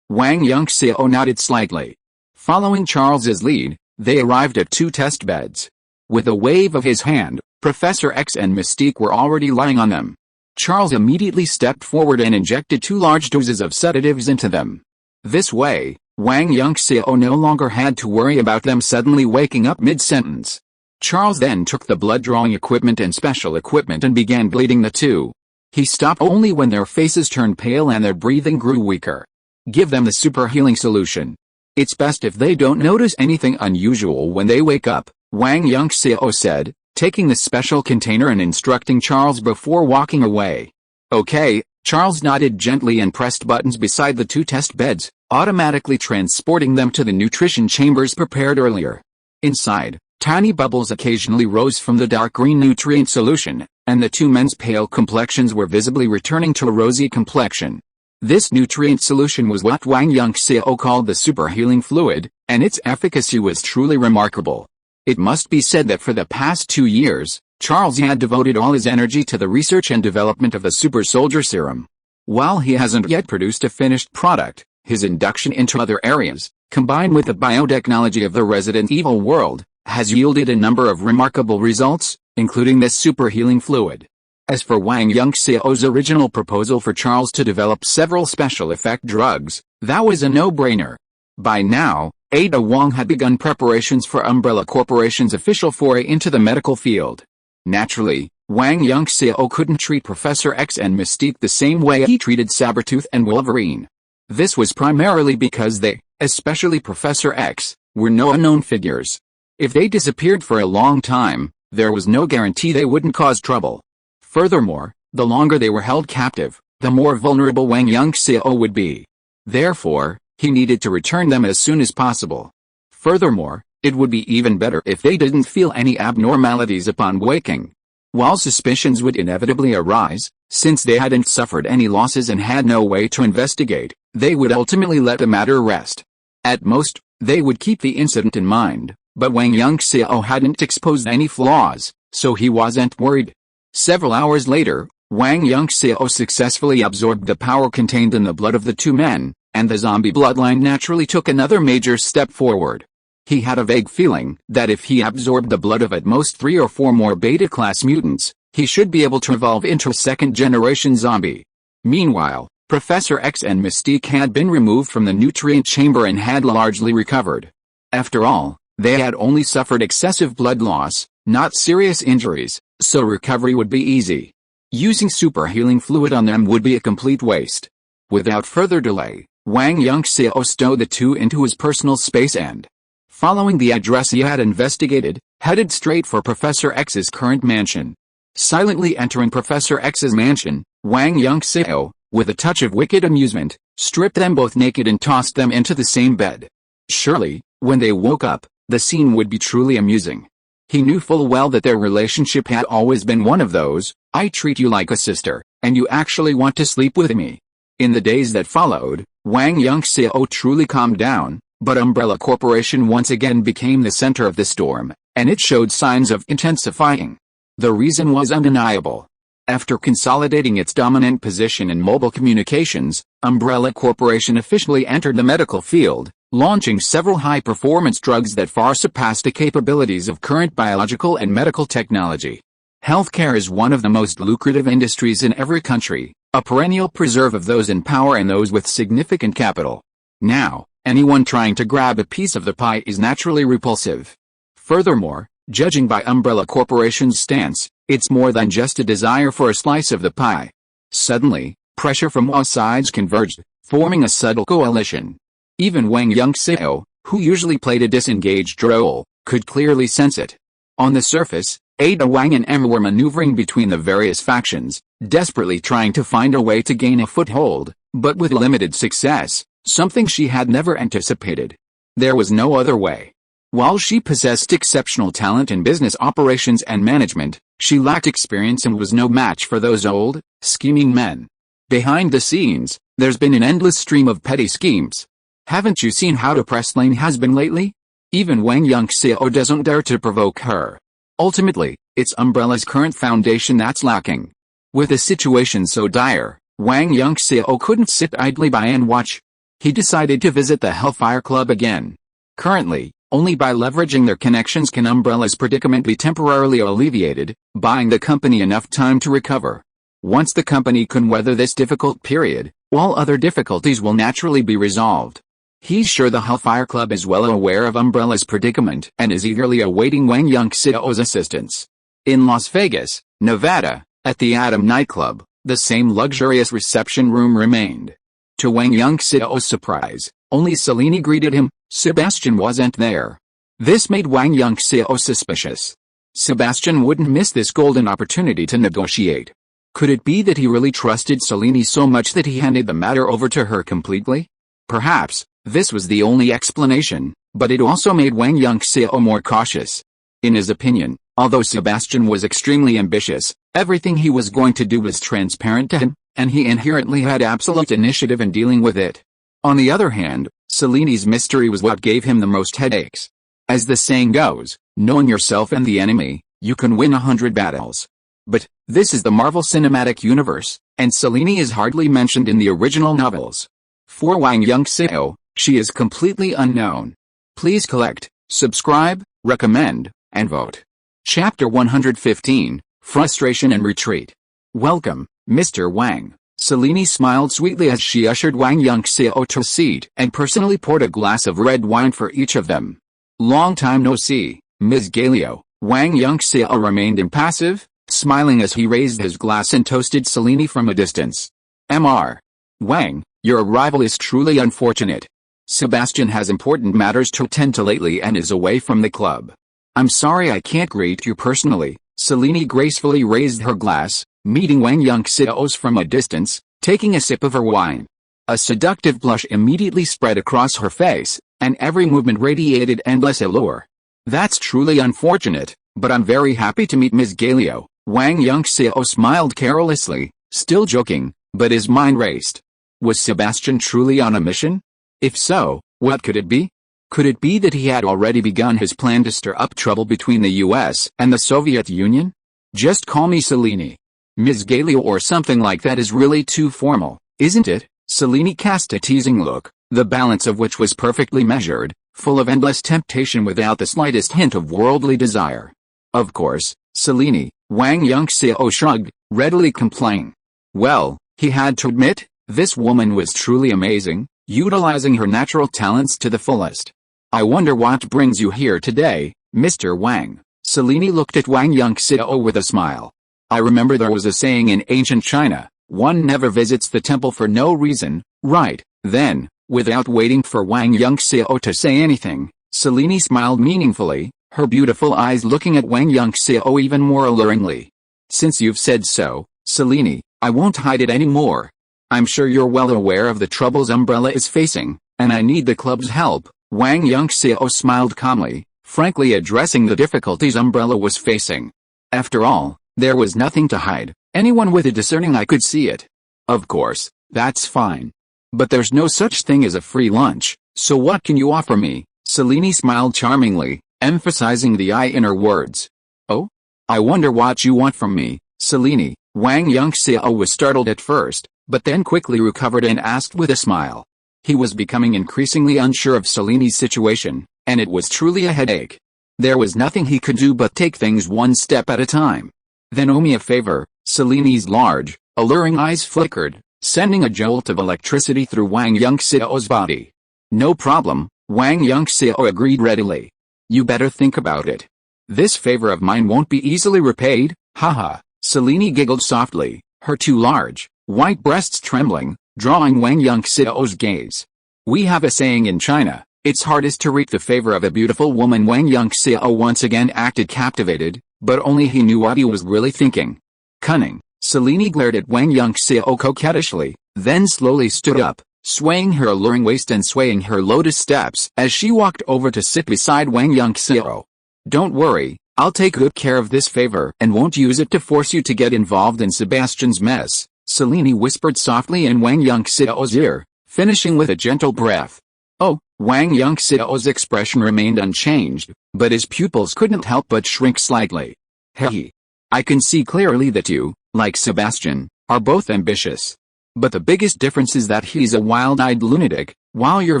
Wang Yunxiao nodded slightly. Following Charles's lead, they arrived at 2 test beds. With a wave of his hand, Professor X and Mystique were already lying on them. Charles immediately stepped forward and injected 2 large doses of sedatives into them. This way, Wang Yunxiao no longer had to worry about them suddenly waking up mid-sentence. Charles then took the blood-drawing equipment and special equipment and began bleeding the two. He stopped only when their faces turned pale and their breathing grew weaker. Give them the super healing solution. It's best if they don't notice anything unusual when they wake up, Wang Yunxiao said, taking the special container and instructing Charles before walking away. Okay, Charles nodded gently and pressed buttons beside the 2 test beds, automatically transporting them to the nutrition chambers prepared earlier. Inside, tiny bubbles occasionally rose from the dark green nutrient solution, and the 2 men's pale complexions were visibly returning to a rosy complexion. This nutrient solution was what Wang Yunxiao called the super healing fluid, and its efficacy was truly remarkable. It must be said that for the past 2 years, Charles had devoted all his energy to the research and development of the super soldier serum. While he hasn't yet produced a finished product, his induction into other areas, combined with the biotechnology of the Resident Evil world, has yielded a number of remarkable results, including this super healing fluid. As for Wang Yunxiao's original proposal for Charles to develop several special effect drugs, that was a no-brainer. By now, Ada Wong had begun preparations for Umbrella Corporation's official foray into the medical field. Naturally, Wang Yunxiao couldn't treat Professor X and Mystique the same way he treated Sabretooth and Wolverine. This was primarily because they, especially Professor X, were no unknown figures. If they disappeared for a long time, there was no guarantee they wouldn't cause trouble. Furthermore, the longer they were held captive, the more vulnerable Wang Yunxiao would be. Therefore, he needed to return them as soon as possible. Furthermore, it would be even better if they didn't feel any abnormalities upon waking. While suspicions would inevitably arise, since they hadn't suffered any losses and had no way to investigate, they would ultimately let the matter rest. At most, they would keep the incident in mind, but Wang Yunxiao hadn't exposed any flaws, so he wasn't worried. Several hours later, Wang Yunxiao successfully absorbed the power contained in the blood of the 2 men, and the zombie bloodline naturally took another major step forward. He had a vague feeling that if he absorbed the blood of at most 3 or 4 more beta-class mutants, he should be able to evolve into a second-generation zombie. Meanwhile, Professor X and Mystique had been removed from the nutrient chamber and had largely recovered. After all, they had only suffered excessive blood loss, not serious injuries, so recovery would be easy. Using super healing fluid on them would be a complete waste. Without further delay, Wang Yunxiao stowed the 2 into his personal space and, following the address he had investigated, headed straight for Professor X's current mansion. Silently entering Professor X's mansion, Wang Yunxiao, with a touch of wicked amusement, stripped them both naked and tossed them into the same bed. Surely, when they woke up, the scene would be truly amusing. He knew full well that their relationship had always been one of those, I treat you like a sister, and you actually want to sleep with me. In the days that followed, Wang Yunxiao truly calmed down, but Umbrella Corporation once again became the center of the storm, and it showed signs of intensifying. The reason was undeniable. After consolidating its dominant position in mobile communications, Umbrella Corporation officially entered the medical field, launching several high-performance drugs that far surpassed the capabilities of current biological and medical technology. Healthcare is one of the most lucrative industries in every country, a perennial preserve of those in power and those with significant capital. Now, anyone trying to grab a piece of the pie is naturally repulsive. Furthermore, judging by Umbrella Corporation's stance, it's more than just a desire for a slice of the pie. Suddenly, pressure from all sides converged, forming a subtle coalition. Even Wang Yunxiao, who usually played a disengaged role, could clearly sense it. On the surface, Ada Wang and Emma were maneuvering between the various factions, desperately trying to find a way to gain a foothold, but with limited success, something she had never anticipated. There was no other way. While she possessed exceptional talent in business operations and management, she lacked experience and was no match for those old, scheming men. Behind the scenes, there's been an endless stream of petty schemes. Haven't you seen how depressed Lane has been lately? Even Wang Yunxiao doesn't dare to provoke her. Ultimately, it's Umbrella's current foundation that's lacking. With a situation so dire, Wang Yunxiao couldn't sit idly by and watch. He decided to visit the Hellfire Club again. Currently, only by leveraging their connections can Umbrella's predicament be temporarily alleviated, buying the company enough time to recover. Once the company can weather this difficult period, all other difficulties will naturally be resolved. He's sure the Hellfire Club is well aware of Umbrella's predicament and is eagerly awaiting Wang Yunxiao's assistance. In Las Vegas, Nevada, at the Atom nightclub, the same luxurious reception room remained. To Wang Yunxiao's surprise, only Selene greeted him. Sebastian wasn't there. This made Wang Yunxiao suspicious. Sebastian wouldn't miss this golden opportunity to negotiate. Could it be that he really trusted Selene so much that he handed the matter over to her completely? Perhaps this was the only explanation, but it also made Wang Yunxiao more cautious. In his opinion, although Sebastian was extremely ambitious, everything he was going to do was transparent to him, and he inherently had absolute initiative in dealing with it. On the other hand, Selene's mystery was what gave him the most headaches. As the saying goes, knowing yourself and the enemy, you can win 100 battles. But this is the Marvel Cinematic Universe, and Selene is hardly mentioned in the original novels. For Wang Yunxiao, she is completely unknown. Please collect, subscribe, recommend, and vote. Chapter 115, Frustration and Retreat. Welcome, Mr. Wang. Selene smiled sweetly as she ushered Wang Yunxiao to a seat and personally poured a glass of red wine for each of them. Long time no see, Ms. Galio. Wang Yunxiao remained impassive, smiling as he raised his glass and toasted Selene from a distance. Mr. Wang, your arrival is truly unfortunate. Sebastian has important matters to attend to lately and is away from the club. I'm sorry I can't greet you personally. Selene gracefully raised her glass, meeting Wang Yunxiao's from a distance, taking a sip of her wine. A seductive blush immediately spread across her face, and every movement radiated endless allure. That's truly unfortunate, but I'm very happy to meet Ms. Galio. Wang Yunxiao smiled carelessly, still joking, but his mind raced. Was Sebastian truly on a mission? If so, what could it be? Could it be that he had already begun his plan to stir up trouble between the US and the Soviet Union? Just call me Selene. Ms. Galio or something like that is really too formal, isn't it? Selene cast a teasing look, the balance of which was perfectly measured, full of endless temptation without the slightest hint of worldly desire. Of course, Selene, Wang Yunxiao shrugged, readily complying. Well, he had to admit, this woman was truly amazing, utilizing her natural talents to the fullest. I wonder what brings you here today, Mr. Wang. Selene looked at Wang Yunxiao with a smile. I remember there was a saying in ancient China, one never visits the temple for no reason, right? Then, without waiting for Wang Yunxiao to say anything, Selene smiled meaningfully, her beautiful eyes looking at Wang Yunxiao even more alluringly. Since you've said so, Selene, I won't hide it anymore. I'm sure you're well aware of the troubles Umbrella is facing, and I need the club's help. Wang Yunxiao smiled calmly, frankly addressing the difficulties Umbrella was facing. After all, there was nothing to hide. Anyone with a discerning eye could see it. Of course, that's fine. But there's no such thing as a free lunch, so what can you offer me? Selene smiled charmingly, emphasizing the I in her words. Oh? I wonder what you want from me, Selene. Wang Yunxiao was startled at first, but then quickly recovered and asked with a smile. He was becoming increasingly unsure of Selene's situation, and it was truly a headache. There was nothing he could do but take things one step at a time. Then owe me a favor. Selene's large, alluring eyes flickered, sending a jolt of electricity through Wang Yunxiao's body. No problem, Wang Yunxiao agreed readily. You better think about it. This favor of mine won't be easily repaid, haha. Selene giggled softly, her two large, white breasts trembling, drawing Wang Yunxiao's gaze. We have a saying in China, it's hardest to reap the favor of a beautiful woman. Wang Yunxiao once again acted captivated, but only he knew what he was really thinking. Cunning. Selene glared at Wang Yunxiao coquettishly, then slowly stood up, swaying her alluring waist and swaying her lotus steps as she walked over to sit beside Wang Yunxiao. Don't worry, I'll take good care of this favor and won't use it to force you to get involved in Sebastian's mess, Selene whispered softly in Wang Yunxiao's ear, finishing with a gentle breath. Oh, Wang Yunxiao's expression remained unchanged, but his pupils couldn't help but shrink slightly. Hey, I can see clearly that you, like Sebastian, are both ambitious. But the biggest difference is that he's a wild-eyed lunatic, while you're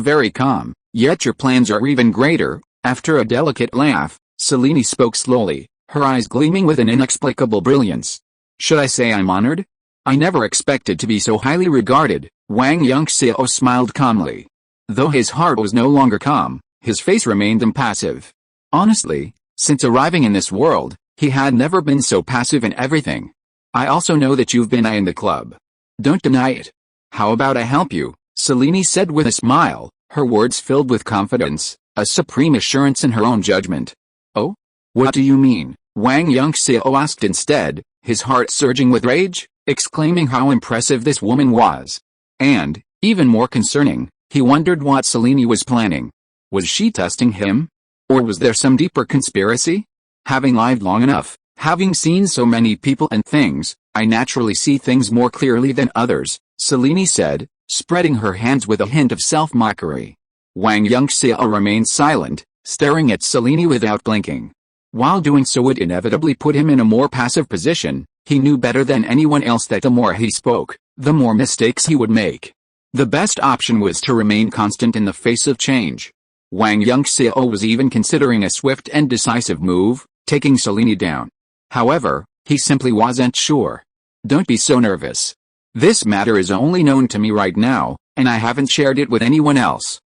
very calm, yet your plans are even greater. After a delicate laugh, Selene spoke slowly, her eyes gleaming with an inexplicable brilliance. Should I say I'm honored? I never expected to be so highly regarded, Wang Yunxiao smiled calmly. Though his heart was no longer calm, his face remained impassive. Honestly, since arriving in this world, he had never been so passive in everything. I also know that you've been in the club. Don't deny it. How about I help you? Selene said with a smile, her words filled with confidence, a supreme assurance in her own judgment. Oh? What do you mean? Wang Yunxiao asked instead, his heart surging with rage, exclaiming how impressive this woman was. And, even more concerning, he wondered what Selene was planning. Was she testing him? Or was there some deeper conspiracy? Having lived long enough, having seen so many people and things, I naturally see things more clearly than others, Selene said, spreading her hands with a hint of self-mockery. Wang Yunxiao remained silent, staring at Selene without blinking. While doing so would inevitably put him in a more passive position, he knew better than anyone else that the more he spoke, the more mistakes he would make. The best option was to remain constant in the face of change. Wang Yunxiao was even considering a swift and decisive move, taking Selene down. However, he simply wasn't sure. Don't be so nervous. This matter is only known to me right now, and I haven't shared it with anyone else.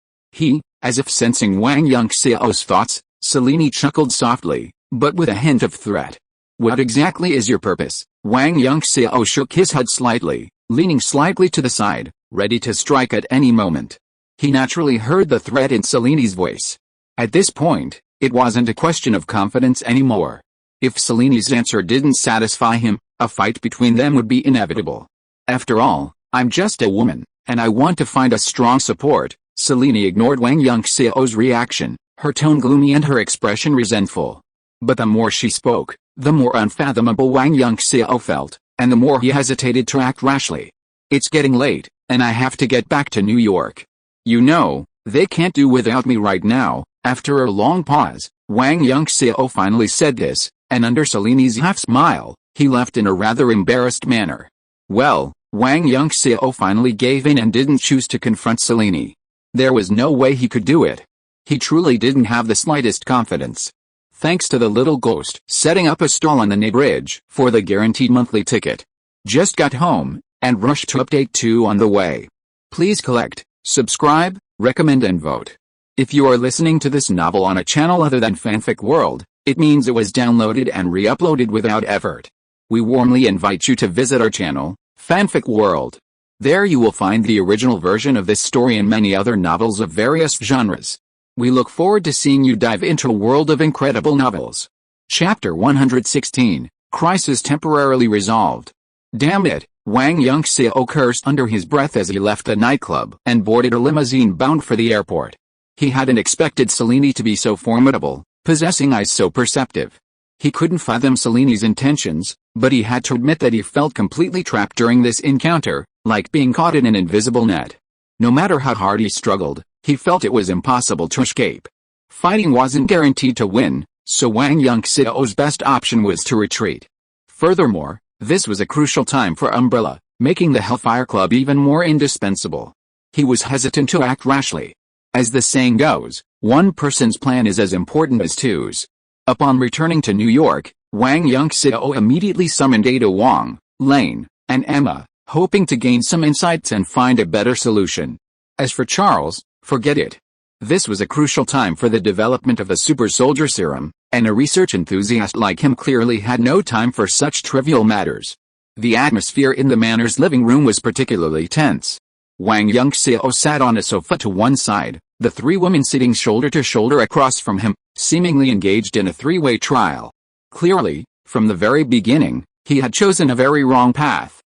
As if sensing Wang Yunxiao's thoughts, Selene chuckled softly, but with a hint of threat. What exactly is your purpose? Wang Yunxiao shook his head slightly, leaning slightly to the side, ready to strike at any moment. He naturally heard the threat in Selene's voice. At this point, it wasn't a question of confidence anymore. If Selene's answer didn't satisfy him, a fight between them would be inevitable. After all, I'm just a woman, and I want to find a strong support. Selene ignored Wang Yunxiao's reaction, her tone gloomy and her expression resentful. But the more she spoke, the more unfathomable Wang Yunxiao felt, and the more he hesitated to act rashly. It's getting late, and I have to get back to New York. You know, they can't do without me right now. After a long pause, Wang Yunxiao finally said this, and under Selene's half-smile, he left in a rather embarrassed manner. Well, Wang Yunxiao finally gave in and didn't choose to confront Selene. There was no way he could do it. He truly didn't have the slightest confidence. Thanks to the little ghost setting up a stall on the bridge for the guaranteed monthly ticket. Just got home, and rushed to update 2 on the way. Please collect, subscribe, recommend and vote. If you are listening to this novel on a channel other than Fanfic World, it means it was downloaded and re-uploaded without effort. We warmly invite you to visit our channel, Fanfic World. There you will find the original version of this story and many other novels of various genres. We look forward to seeing you dive into a world of incredible novels. Chapter 116, Crisis Temporarily Resolved. Damn it, Wang Yunxiao cursed under his breath as he left the nightclub and boarded a limousine bound for the airport. He hadn't expected Selene to be so formidable, possessing eyes so perceptive. He couldn't fathom Selene's intentions, but he had to admit that he felt completely trapped during this encounter, like being caught in an invisible net. No matter how hard he struggled, he felt it was impossible to escape. Fighting wasn't guaranteed to win, so Wang Yunxiao's best option was to retreat. Furthermore, this was a crucial time for Umbrella, making the Hellfire Club even more indispensable. He was hesitant to act rashly. As the saying goes, one person's plan is as important as two's. Upon returning to New York, Wang Yunxiao immediately summoned Ada Wong, Lane, and Emma, hoping to gain some insights and find a better solution. As for Charles, forget it. This was a crucial time for the development of the super soldier serum, and a research enthusiast like him clearly had no time for such trivial matters. The atmosphere in the manor's living room was particularly tense. Wang Yunxiao sat on a sofa to one side, the 3 women sitting shoulder to shoulder across from him, seemingly engaged in a 3-way trial. Clearly, from the very beginning, he had chosen a very wrong path.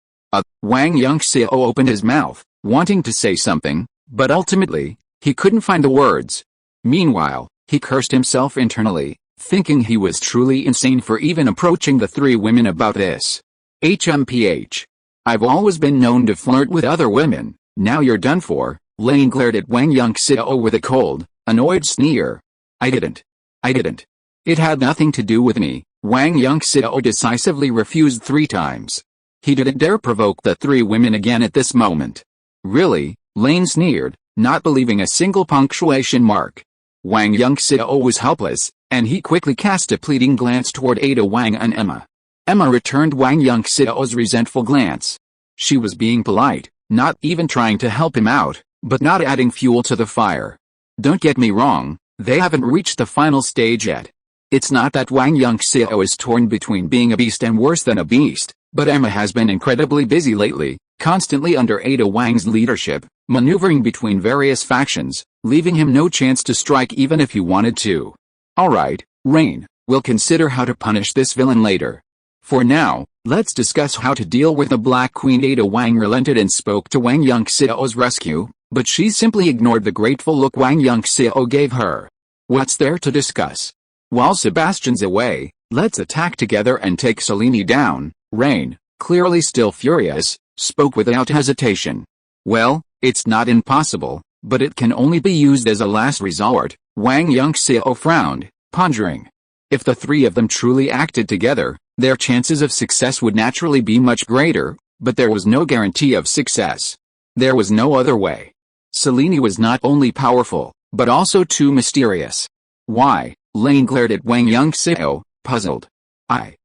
Wang Yunxiao opened his mouth, wanting to say something, but ultimately, he couldn't find the words. Meanwhile, he cursed himself internally, thinking he was truly insane for even approaching the 3 women about this. HMPH. I've always been known to flirt with other women, now you're done for. Lane glared at Wang Yunxiao with a cold, annoyed sneer. I didn't. It had nothing to do with me. Wang Yunxiao decisively refused 3 times. He didn't dare provoke the 3 women again at this moment. Really? Lane sneered, not believing a single punctuation mark. Wang Yunxiao was helpless, and he quickly cast a pleading glance toward Ada Wang and Emma. Emma returned Wang Yunxiao's resentful glance. She was being polite, not even trying to help him out, but not adding fuel to the fire. Don't get me wrong, they haven't reached the final stage yet. It's not that Wang Yunxiao is torn between being a beast and worse than a beast, but Emma has been incredibly busy lately, constantly under Ada Wang's leadership, maneuvering between various factions, leaving him no chance to strike even if he wanted to. Alright, Rain, we'll consider how to punish this villain later. For now, let's discuss how to deal with the Black Queen. Ada Wang relented and spoke to Wang Yunxiao's rescue, but she simply ignored the grateful look Wang Yunxiao gave her. What's there to discuss? While Sebastian's away, let's attack together and take Selene down. Rain, clearly still furious, spoke without hesitation. Well, it's not impossible, but it can only be used as a last resort. Wang Yunxiao frowned, pondering. If the three of them truly acted together, their chances of success would naturally be much greater, but there was no guarantee of success. There was no other way. Selene was not only powerful, but also too mysterious. Why? Lane glared at Wang Yunxiao, puzzled.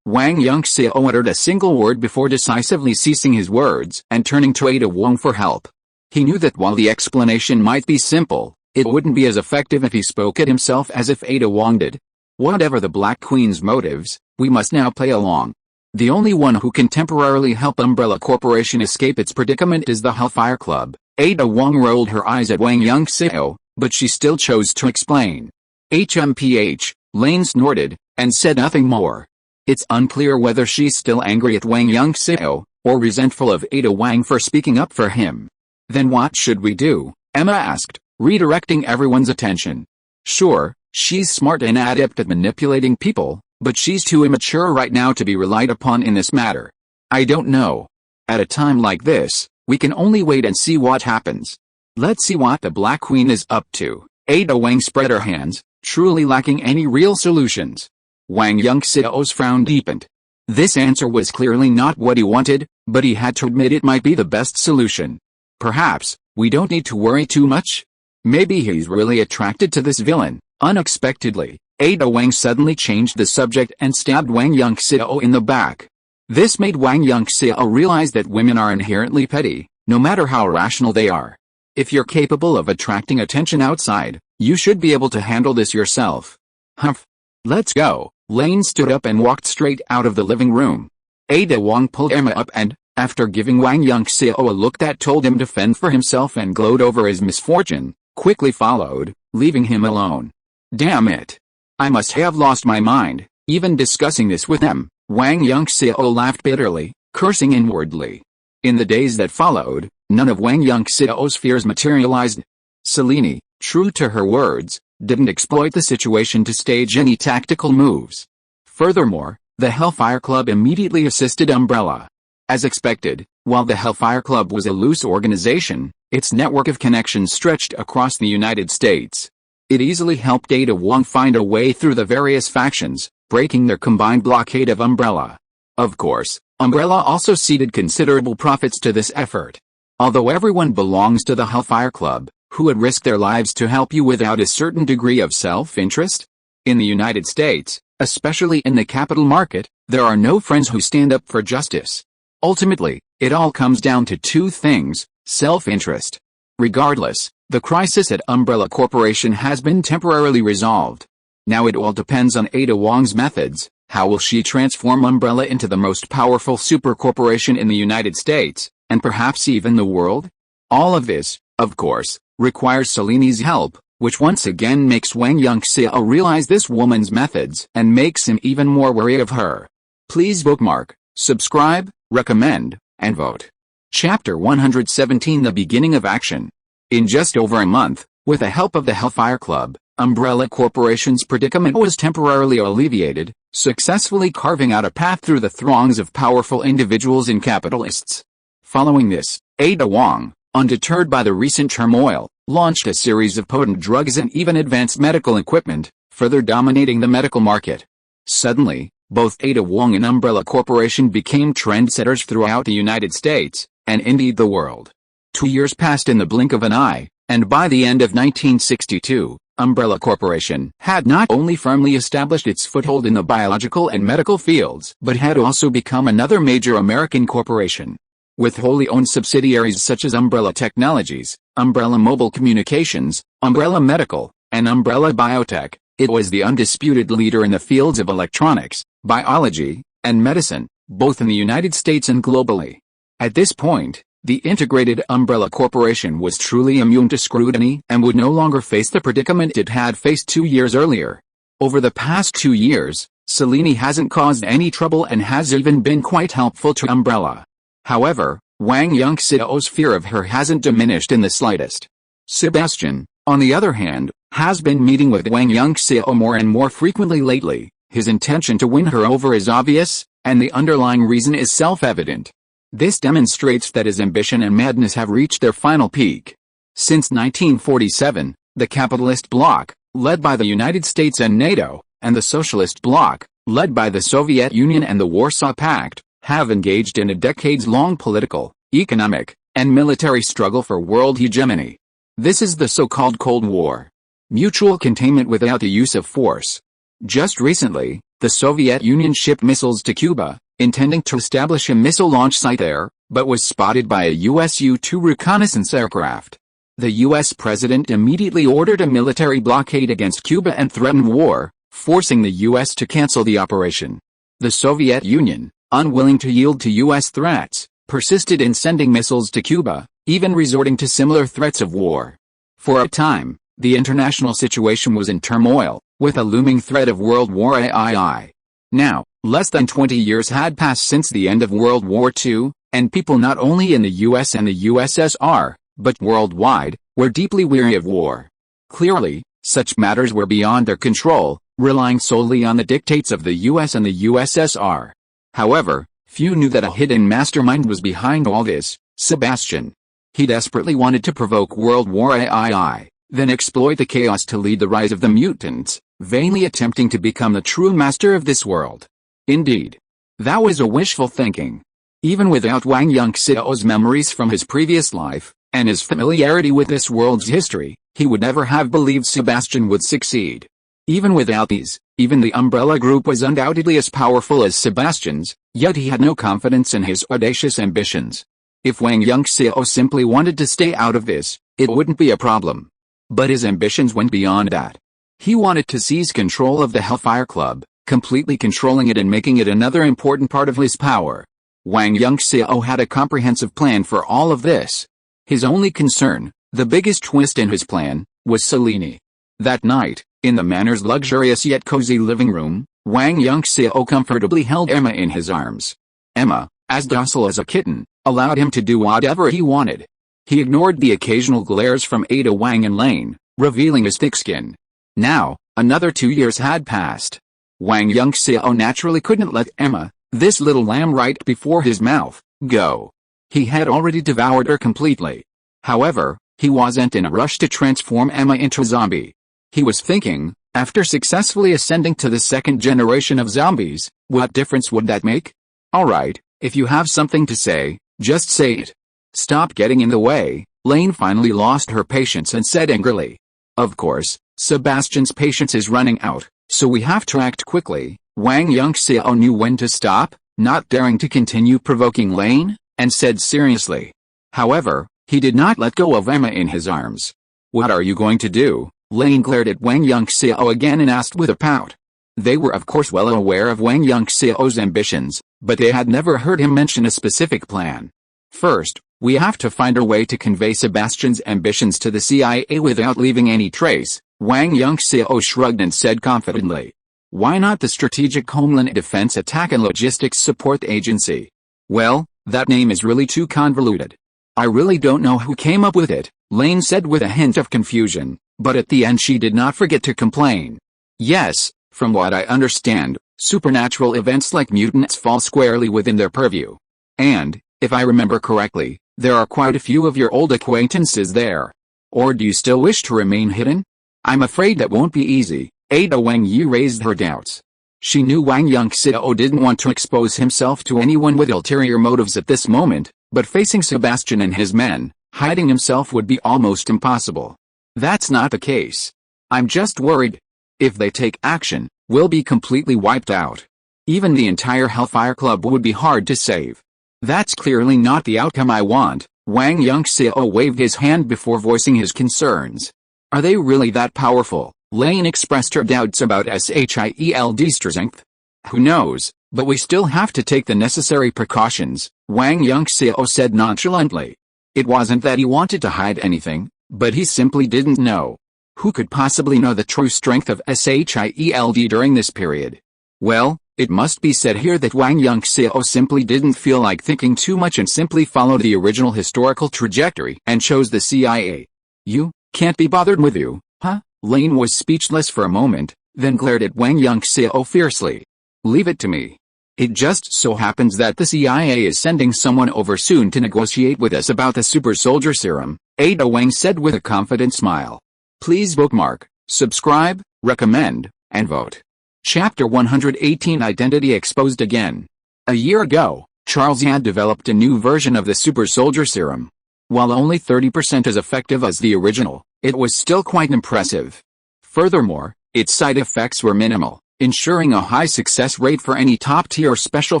Wang Yunxiao uttered a single word before decisively ceasing his words and turning to Ada Wang for help. He knew that while the explanation might be simple, it wouldn't be as effective if he spoke it himself as if Ada Wang did. Whatever the Black Queen's motives, we must now play along. The only one who can temporarily help Umbrella Corporation escape its predicament is the Hellfire Club. Ada Wang rolled her eyes at Wang Yunxiao, but she still chose to explain. HMPH, Lane snorted, and said nothing more. It's unclear whether she's still angry at Wang Yunxiao, or resentful of Ada Wang for speaking up for him. Then what should we do? Emma asked, redirecting everyone's attention. Sure, she's smart and adept at manipulating people, but she's too immature right now to be relied upon in this matter. I don't know. At a time like this, we can only wait and see what happens. Let's see what the Black Queen is up to. Ada Wang spread her hands, truly lacking any real solutions. Wang Yunxiao's frown deepened. This answer was clearly not what he wanted, but he had to admit it might be the best solution. Perhaps, we don't need to worry too much? Maybe he's really attracted to this villain. Unexpectedly, Ada Wang suddenly changed the subject and stabbed Wang Yunxiao in the back. This made Wang Yunxiao realize that women are inherently petty, no matter how rational they are. If you're capable of attracting attention outside, you should be able to handle this yourself. Humph. Let's go. Lane stood up and walked straight out of the living room. Ada Wang pulled Emma up and, after giving Wang Yunxiao a look that told him to fend for himself and gloat over his misfortune, quickly followed, leaving him alone. Damn it. I must have lost my mind, even discussing this with them. Wang Yunxiao laughed bitterly, cursing inwardly. In the days that followed, none of Wang Yunxiao's fears materialized. Selene, true to her words, didn't exploit the situation to stage any tactical moves. Furthermore, the Hellfire Club immediately assisted Umbrella. As expected, while the Hellfire Club was a loose organization, its network of connections stretched across the United States. It easily helped Ada Wang find a way through the various factions, breaking their combined blockade of Umbrella. Of course, Umbrella also ceded considerable profits to this effort. Although everyone belongs to the Hellfire Club, who would risk their lives to help you without a certain degree of self-interest? In the United States, especially in the capital market, there are no friends who stand up for justice. Ultimately, it all comes down to two things: self-interest. Regardless, the crisis at Umbrella Corporation has been temporarily resolved. Now it all depends on Ada Wang's methods. How will she transform Umbrella into the most powerful super corporation in the United States, and perhaps even the world? All of this, of course, requires Selene's help, which once again makes Wang Yunxiao realize this woman's methods and makes him even more wary of her. Please bookmark, subscribe, recommend, and vote. Chapter 117: The Beginning of Action. In just over a month, with the help of the Hellfire Club, Umbrella Corporation's predicament was temporarily alleviated, successfully carving out a path through the throngs of powerful individuals and capitalists. Following this, Ada Wang, undeterred by the recent turmoil, launched a series of potent drugs and even advanced medical equipment, further dominating the medical market. Suddenly, both Ada Wang and Umbrella Corporation became trendsetters throughout the United States, and indeed the world. 2 years passed in the blink of an eye, and by the end of 1962, Umbrella Corporation had not only firmly established its foothold in the biological and medical fields, but had also become another major American corporation. with wholly owned subsidiaries such as Umbrella Technologies, Umbrella Mobile Communications, Umbrella Medical, and Umbrella Biotech. It was the undisputed leader in the fields of electronics, biology, and medicine, both in the United States and globally. At this point, the integrated Umbrella Corporation was truly immune to scrutiny and would no longer face the predicament it had faced 2 years earlier. Over the past 2 years, Selene hasn't caused any trouble and has even been quite helpful to Umbrella. However, Wang Yunxiao's fear of her hasn't diminished in the slightest. Sebastian, on the other hand, has been meeting with Wang Yunxiao more and more frequently lately. His intention to win her over is obvious, and the underlying reason is self-evident. This demonstrates that his ambition and madness have reached their final peak. Since 1947, the capitalist bloc, led by the United States and NATO, and the socialist bloc, led by the Soviet Union and the Warsaw Pact, have engaged in a decades-long political, economic, and military struggle for world hegemony. This is the so-called Cold War. Mutual containment without the use of force. Just recently, the Soviet Union shipped missiles to Cuba, intending to establish a missile launch site there, but was spotted by a US U-2 reconnaissance aircraft. The US president immediately ordered a military blockade against Cuba and threatened war, forcing the US to cancel the operation. The Soviet Union, unwilling to yield to US threats, persisted in sending missiles to Cuba, even resorting to similar threats of war. For a time, the international situation was in turmoil, with a looming threat of World War III. Now, less than 20 years had passed since the end of World War II, and people not only in the US and the USSR, but worldwide, were deeply weary of war. Clearly, such matters were beyond their control, relying solely on the dictates of the US and the USSR. However, few knew that a hidden mastermind was behind all this, Sebastian. He desperately wanted to provoke World War III, then exploit the chaos to lead the rise of the mutants, vainly attempting to become the true master of this world. Indeed, that was a wishful thinking. Even without Wang Yunxiao's memories from his previous life, and his familiarity with this world's history, he would never have believed Sebastian would succeed. Even without these, even the Umbrella Group was undoubtedly as powerful as Sebastian's, yet he had no confidence in his audacious ambitions. If Wang Yunxiao simply wanted to stay out of this, it wouldn't be a problem. But his ambitions went beyond that. He wanted to seize control of the Hellfire Club, completely controlling it and making it another important part of his power. Wang Yunxiao had a comprehensive plan for all of this. His only concern, the biggest twist in his plan, was Selene. That night, in the manor's luxurious yet cozy living room, Wang Yunxiao comfortably held Emma in his arms. Emma, as docile as a kitten, allowed him to do whatever he wanted. He ignored the occasional glares from Ada Wang and Lane, revealing his thick skin. Now, another 2 years had passed. Wang Yunxiao naturally couldn't let Emma, this little lamb right before his mouth, go. He had already devoured her completely. However, he wasn't in a rush to transform Emma into a zombie. He was thinking, after successfully ascending to the second generation of zombies, what difference would that make? Alright, if you have something to say, just say it. Stop getting in the way. Lane finally lost her patience and said angrily. Of course, Sebastian's patience is running out, so we have to act quickly. Wang Yunxiao knew when to stop, not daring to continue provoking Lane, and said seriously. However, he did not let go of Emma in his arms. What are you going to do? Lane glared at Wang Yunxiao again and asked with a pout. They were of course well aware of Wang Yunxiao's ambitions, but they had never heard him mention a specific plan. First, we have to find a way to convey Sebastian's ambitions to the CIA without leaving any trace, Wang Yunxiao shrugged and said confidently. Why not the Strategic Homeland Defense Attack and Logistics Support Agency? Well, that name is really too convoluted. I really don't know who came up with it, Lane said with a hint of confusion, but at the end she did not forget to complain. Yes, from what I understand, supernatural events like mutants fall squarely within their purview. And, if I remember correctly, there are quite a few of your old acquaintances there. Or do you still wish to remain hidden? I'm afraid that won't be easy. Ada Wang Yi raised her doubts. She knew Wang Yunxiao didn't want to expose himself to anyone with ulterior motives at this moment, but facing Sebastian and his men, hiding himself would be almost impossible. That's not the case. I'm just worried. If they take action, we'll be completely wiped out. Even the entire Hellfire Club would be hard to save. That's clearly not the outcome I want. Wang Yunxiao waved his hand before voicing his concerns. Are they really that powerful? Lane expressed her doubts about SHIELD's strength. Who knows, but we still have to take the necessary precautions, Wang Yunxiao said nonchalantly. It wasn't that he wanted to hide anything, but he simply didn't know. Who could possibly know the true strength of SHIELD during this period? Well, it must be said here that Wang Yunxiao simply didn't feel like thinking too much and simply followed the original historical trajectory and chose the CIA. You can't be bothered with you, huh? Lane was speechless for a moment, then glared at Wang Yunxiao fiercely. Leave it to me. It just so happens that the CIA is sending someone over soon to negotiate with us about the super soldier serum, Ada Wang said with a confident smile. Please bookmark, subscribe, recommend, and vote. Chapter 118 Identity Exposed Again. A year ago, Charles had developed a new version of the super soldier serum. While only 30% as effective as the original, it was still quite impressive. Furthermore, its side effects were minimal, ensuring a high success rate for any top-tier special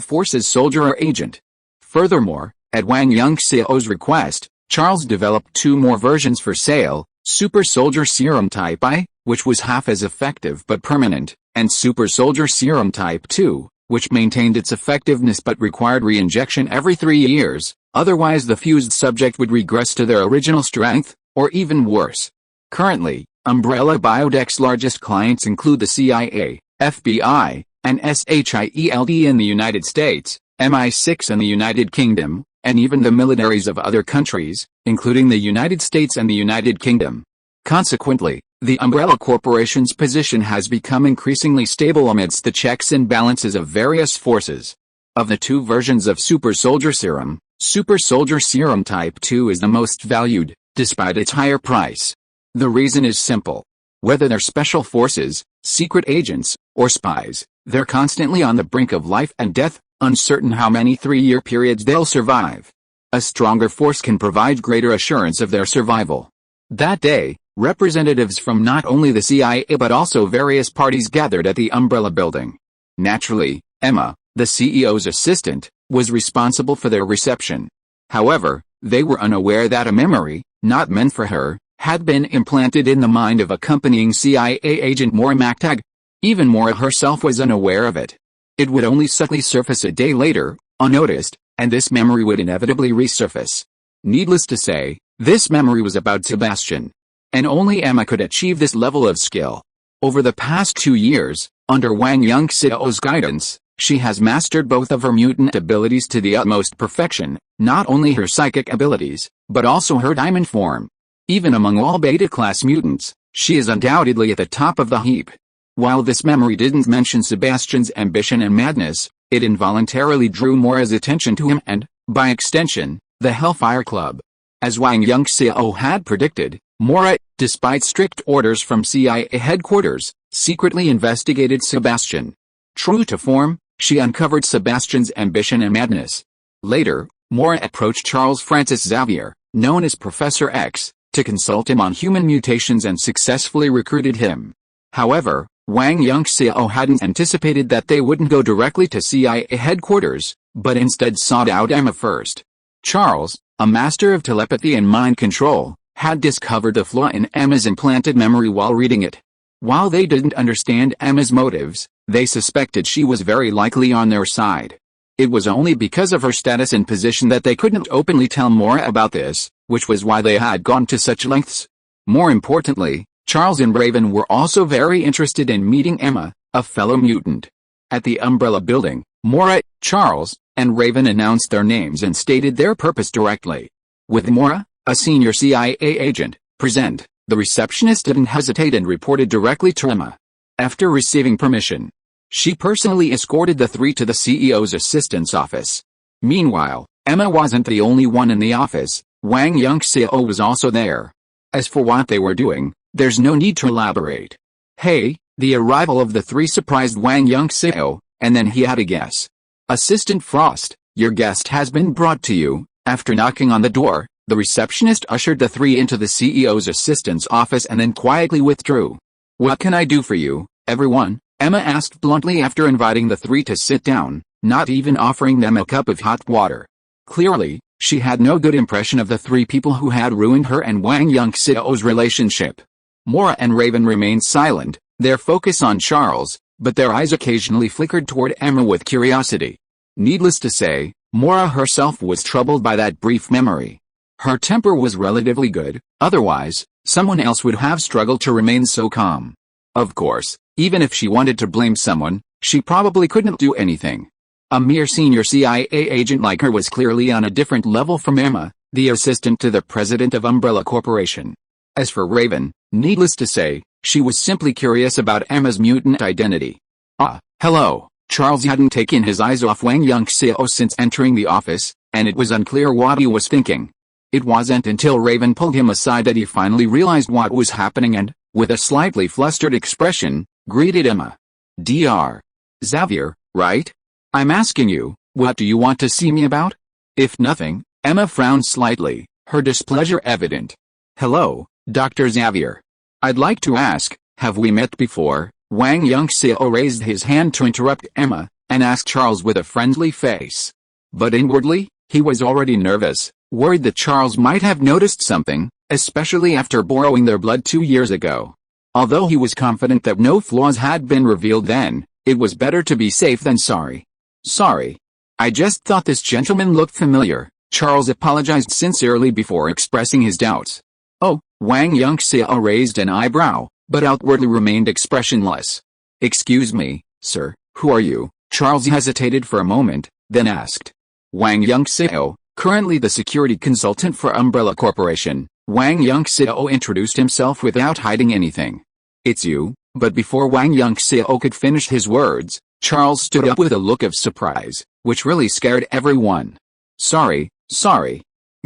forces soldier or agent. Furthermore, at Wang Yunxiao's request, Charles developed 2 more versions for sale, Super Soldier Serum Type I, which was half as effective but permanent, and Super Soldier Serum Type II, which maintained its effectiveness but required re-injection every 3 years, otherwise the fused subject would regress to their original strength, or even worse. Currently, Umbrella Biotech's largest clients include the CIA, FBI, and SHIELD in the United States, MI6 in the United Kingdom, and even the militaries of other countries, including the United States and the United Kingdom. Consequently, the Umbrella Corporation's position has become increasingly stable amidst the checks and balances of various forces. Of the 2 versions of Super Soldier Serum, Super Soldier Serum Type II is the most valued, despite its higher price. The reason is simple. Whether they're special forces, secret agents, or spies, they're constantly on the brink of life and death, uncertain how many 3-year periods they'll survive. A stronger force can provide greater assurance of their survival. That day, representatives from not only the CIA but also various parties gathered at the Umbrella building. Naturally, Emma, the CEO's assistant, was responsible for their reception. However, they were unaware that a memory, not meant for her, had been implanted in the mind of accompanying CIA agent Maura MacTag. Even Maura herself was unaware of it. It would only subtly surface a day later, unnoticed, and this memory would inevitably resurface. Needless to say, this memory was about Sebastian. And only Emma could achieve this level of skill. Over the past 2 years, under Wang Yunxiao's guidance, she has mastered both of her mutant abilities to the utmost perfection, not only her psychic abilities, but also her diamond form. Even among all beta-class mutants, she is undoubtedly at the top of the heap. While this memory didn't mention Sebastian's ambition and madness, it involuntarily drew Maura's attention to him and, by extension, the Hellfire Club. As Wang Yunxiao had predicted, Maura, despite strict orders from CIA headquarters, secretly investigated Sebastian. True to form, she uncovered Sebastian's ambition and madness. Later, Maura approached Charles Francis Xavier, known as Professor X, to consult him on human mutations and successfully recruited him. However, Wang Yunxiao hadn't anticipated that they wouldn't go directly to CIA headquarters, but instead sought out Emma first. Charles, a master of telepathy and mind control, had discovered a flaw in Emma's implanted memory while reading it. While they didn't understand Emma's motives, they suspected she was very likely on their side. It was only because of her status and position that they couldn't openly tell Maura about this, which was why they had gone to such lengths. More importantly, Charles and Raven were also very interested in meeting Emma, a fellow mutant. At the Umbrella building, Maura, Charles, and Raven announced their names and stated their purpose directly. With Maura, a senior CIA agent, present, the receptionist didn't hesitate and reported directly to Emma. After receiving permission, she personally escorted the 3 to the CEO's assistant's office. Meanwhile, Emma wasn't the only one in the office. Wang Yunxiao was also there. As for what they were doing, there's no need to elaborate. Hey, the arrival of the 3 surprised Wang Yunxiao, and then he had a guess. Assistant Frost, your guest has been brought to you. After knocking on the door, the receptionist ushered the 3 into the CEO's assistant's office and then quietly withdrew. What can I do for you, everyone? Emma asked bluntly after inviting the 3 to sit down, not even offering them a cup of hot water. Clearly, she had no good impression of the three people who had ruined her and Wang Yunxiao's relationship. Mora and Raven remained silent, their focus on Charles, but their eyes occasionally flickered toward Emma with curiosity. Needless to say, Mora herself was troubled by that brief memory. Her temper was relatively good, otherwise, someone else would have struggled to remain so calm. Of course, even if she wanted to blame someone, she probably couldn't do anything. A mere senior CIA agent like her was clearly on a different level from Emma, the assistant to the president of Umbrella Corporation. As for Raven, needless to say, she was simply curious about Emma's mutant identity. Hello. Charles hadn't taken his eyes off Wang Yunxiao since entering the office, and it was unclear what he was thinking. It wasn't until Raven pulled him aside that he finally realized what was happening and, with a slightly flustered expression, greeted Emma. Dr. Xavier, right? I'm asking you, what do you want to see me about? If nothing, Emma frowned slightly, her displeasure evident. Hello, Dr. Xavier. I'd like to ask, have we met before? Wang Yunxiao raised his hand to interrupt Emma, and asked Charles with a friendly face. But inwardly, he was already nervous, worried that Charles might have noticed something, especially after borrowing their blood 2 years ago. Although he was confident that no flaws had been revealed then, it was better to be safe than sorry. Sorry. I just thought this gentleman looked familiar. Charles apologized sincerely before expressing his doubts. Oh, Wang Yunxiao raised an eyebrow, but outwardly remained expressionless. Excuse me, sir, who are you? Charles hesitated for a moment, then asked. Wang Yunxiao, currently the security consultant for Umbrella Corporation. Wang Yunxiao introduced himself without hiding anything. It's you, but before Wang Yunxiao could finish his words, Charles stood up with a look of surprise, which really scared everyone. Sorry.